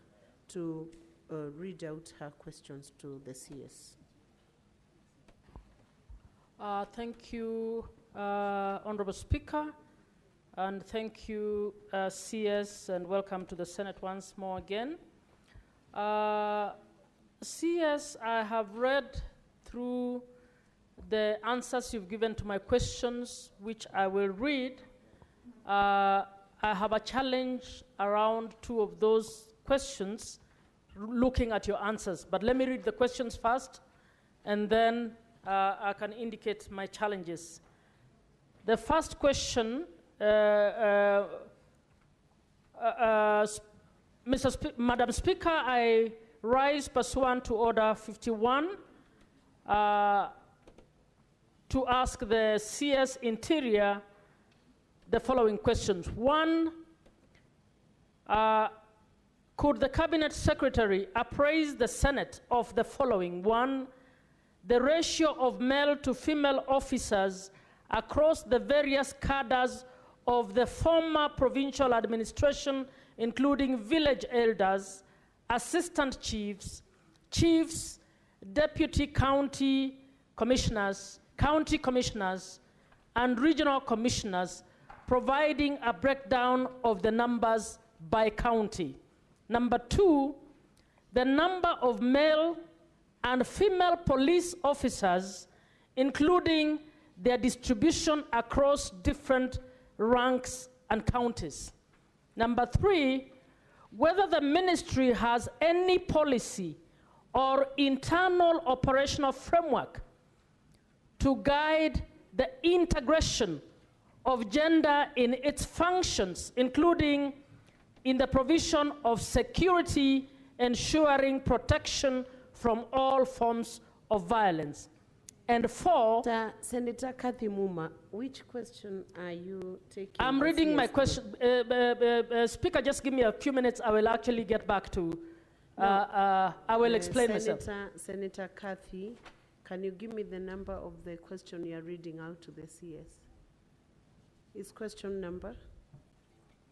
Speaker 11: to read out her questions to the CS.
Speaker 5: Thank you, Honorable Speaker, and thank you, CS, and welcome to the Senate once more again. CS, I have read through the answers you've given to my questions, which I will read. I have a challenge around 2 of those questions, looking at your answers. But let me read the questions first, and then I can indicate my challenges. The first question, Madam Speaker, I rise pursuant to Order 51 to ask the CS Interior the following questions. 1, could the Cabinet Secretary appraise the Senate of the following? 1, the ratio of male to female officers across the various cadres of the former provincial administration, including village elders, assistant chiefs, chiefs, deputy county commissioners, and regional commissioners, providing a breakdown of the numbers by county. Number 2, the number of male and female police officers, including their distribution across different ranks and counties. Number 3, whether the ministry has any policy or internal operational framework to guide the integration of gender in its functions, including in the provision of security, ensuring protection from all forms of violence. And 4,
Speaker 17: Senator Kathy Muma, which question are you taking?
Speaker 5: I'm reading my question. Speaker, just give me a few minutes. I will actually get back to, I will explain myself.
Speaker 17: Senator Kathy, can you give me the number of the question you're reading out to the CS? Is question number?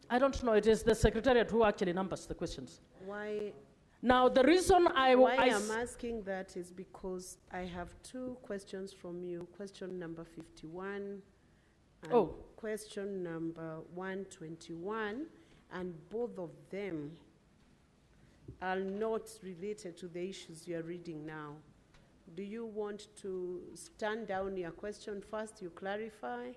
Speaker 5: I don't know. It is the Secretariat who actually numbers the questions.
Speaker 17: Why?
Speaker 5: Now, the reason
Speaker 17: Why I'm asking that is because I have 2 questions from you. Question number 51 and question number 121, and both of them are not related to the issues you're reading now. Do you want to stand down your question first, you clarify?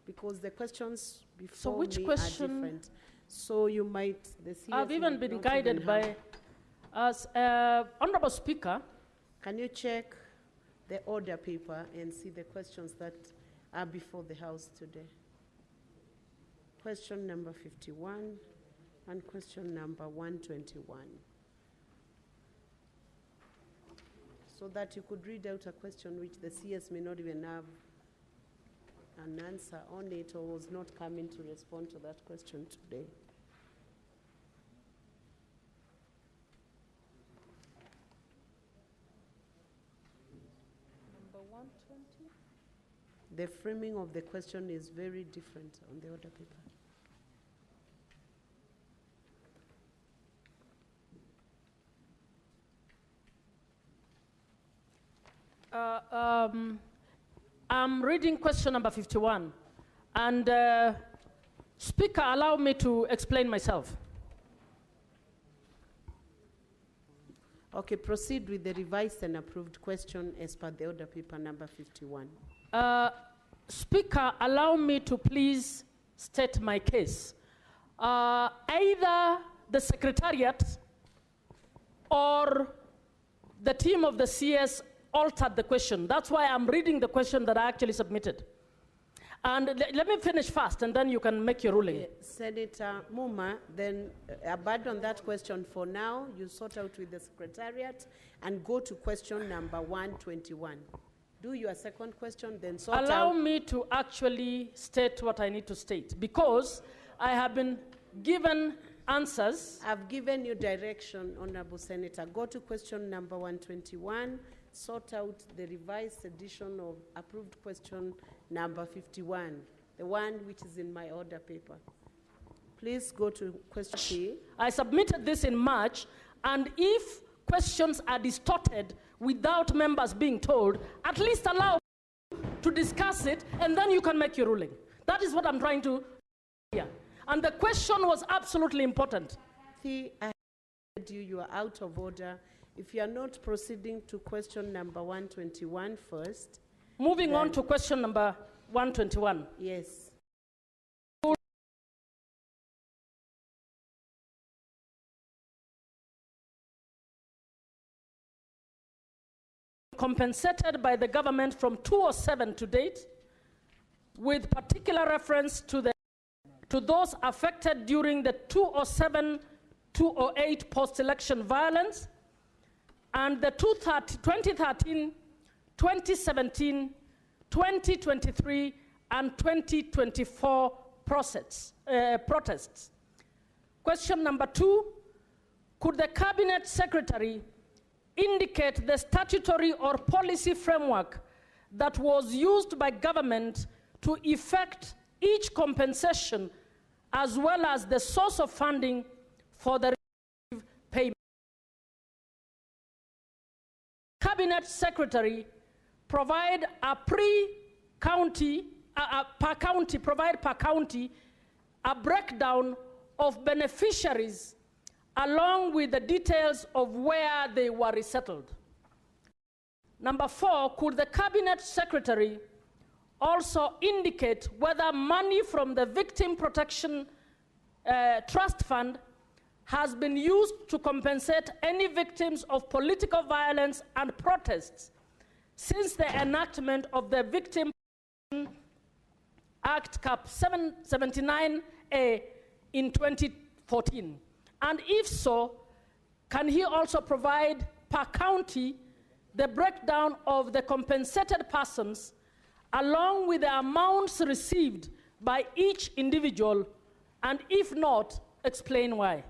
Speaker 17: Because the questions before
Speaker 5: which
Speaker 17: me
Speaker 5: question?
Speaker 17: are different. So you might, the CS
Speaker 5: I've even
Speaker 17: might
Speaker 5: been
Speaker 17: not
Speaker 5: guided
Speaker 17: even
Speaker 5: by, as Honorable Speaker.
Speaker 17: Can you check the order paper and see the questions that are before the House today? Question number 51 and question number 121. So that you could read out a question which the CS may not even have an answer on it, or was not coming to respond to that question today.
Speaker 5: Number 120.
Speaker 17: The framing of the question is very different on the order paper.
Speaker 5: I'm reading question number 51. And Speaker, allow me to explain myself.
Speaker 17: Okay, proceed with the revised and approved question as per the order paper number 51.
Speaker 5: Speaker, allow me to please state my case. Either the Secretariat or the team of the CS altered the question. That's why I'm reading the question that I actually submitted. And let me finish fast, and then you can make your ruling.
Speaker 17: Senator Muma, then abandon that question for now. You sort out with the Secretariat and go to question number 121. Do your second question, then sort out.
Speaker 5: Allow me to actually state what I need to state, because I have been given answers.
Speaker 17: I've given you direction, Honorable Senator. Go to question number 121. Sort out the revised edition of approved question number 51, the one which is in my order paper. Please go to question C.
Speaker 5: I submitted this in March, and if questions are distorted without members being told, at least allow to discuss it, and then you can make your ruling. That is what I'm trying to hear. And the question was absolutely important.
Speaker 17: I heard you, you are out of order. If you are not proceeding to question number 121 first.
Speaker 5: Moving on to question number 121.
Speaker 17: Yes.
Speaker 5: Compensated by the government from 2007 to date, with particular reference to those affected during the 2007-2008 post-election violence, and the 2013, 2017, 2023, and 2024 protests. Question number 2, could the Cabinet Secretary indicate the statutory or policy framework that was used by government to effect each compensation, as well as the source of funding for the payment? Cabinet Secretary provide per county a breakdown of beneficiaries along with the details of where they were resettled. Number 4, could the Cabinet Secretary also indicate whether money from the Victim Protection Trust Fund has been used to compensate any victims of political violence and protests since the enactment of the Victim Act Cap 779A in 2014? And if so, can he also provide per county the breakdown of the compensated persons along with the amounts received by each individual, and if not, explain why?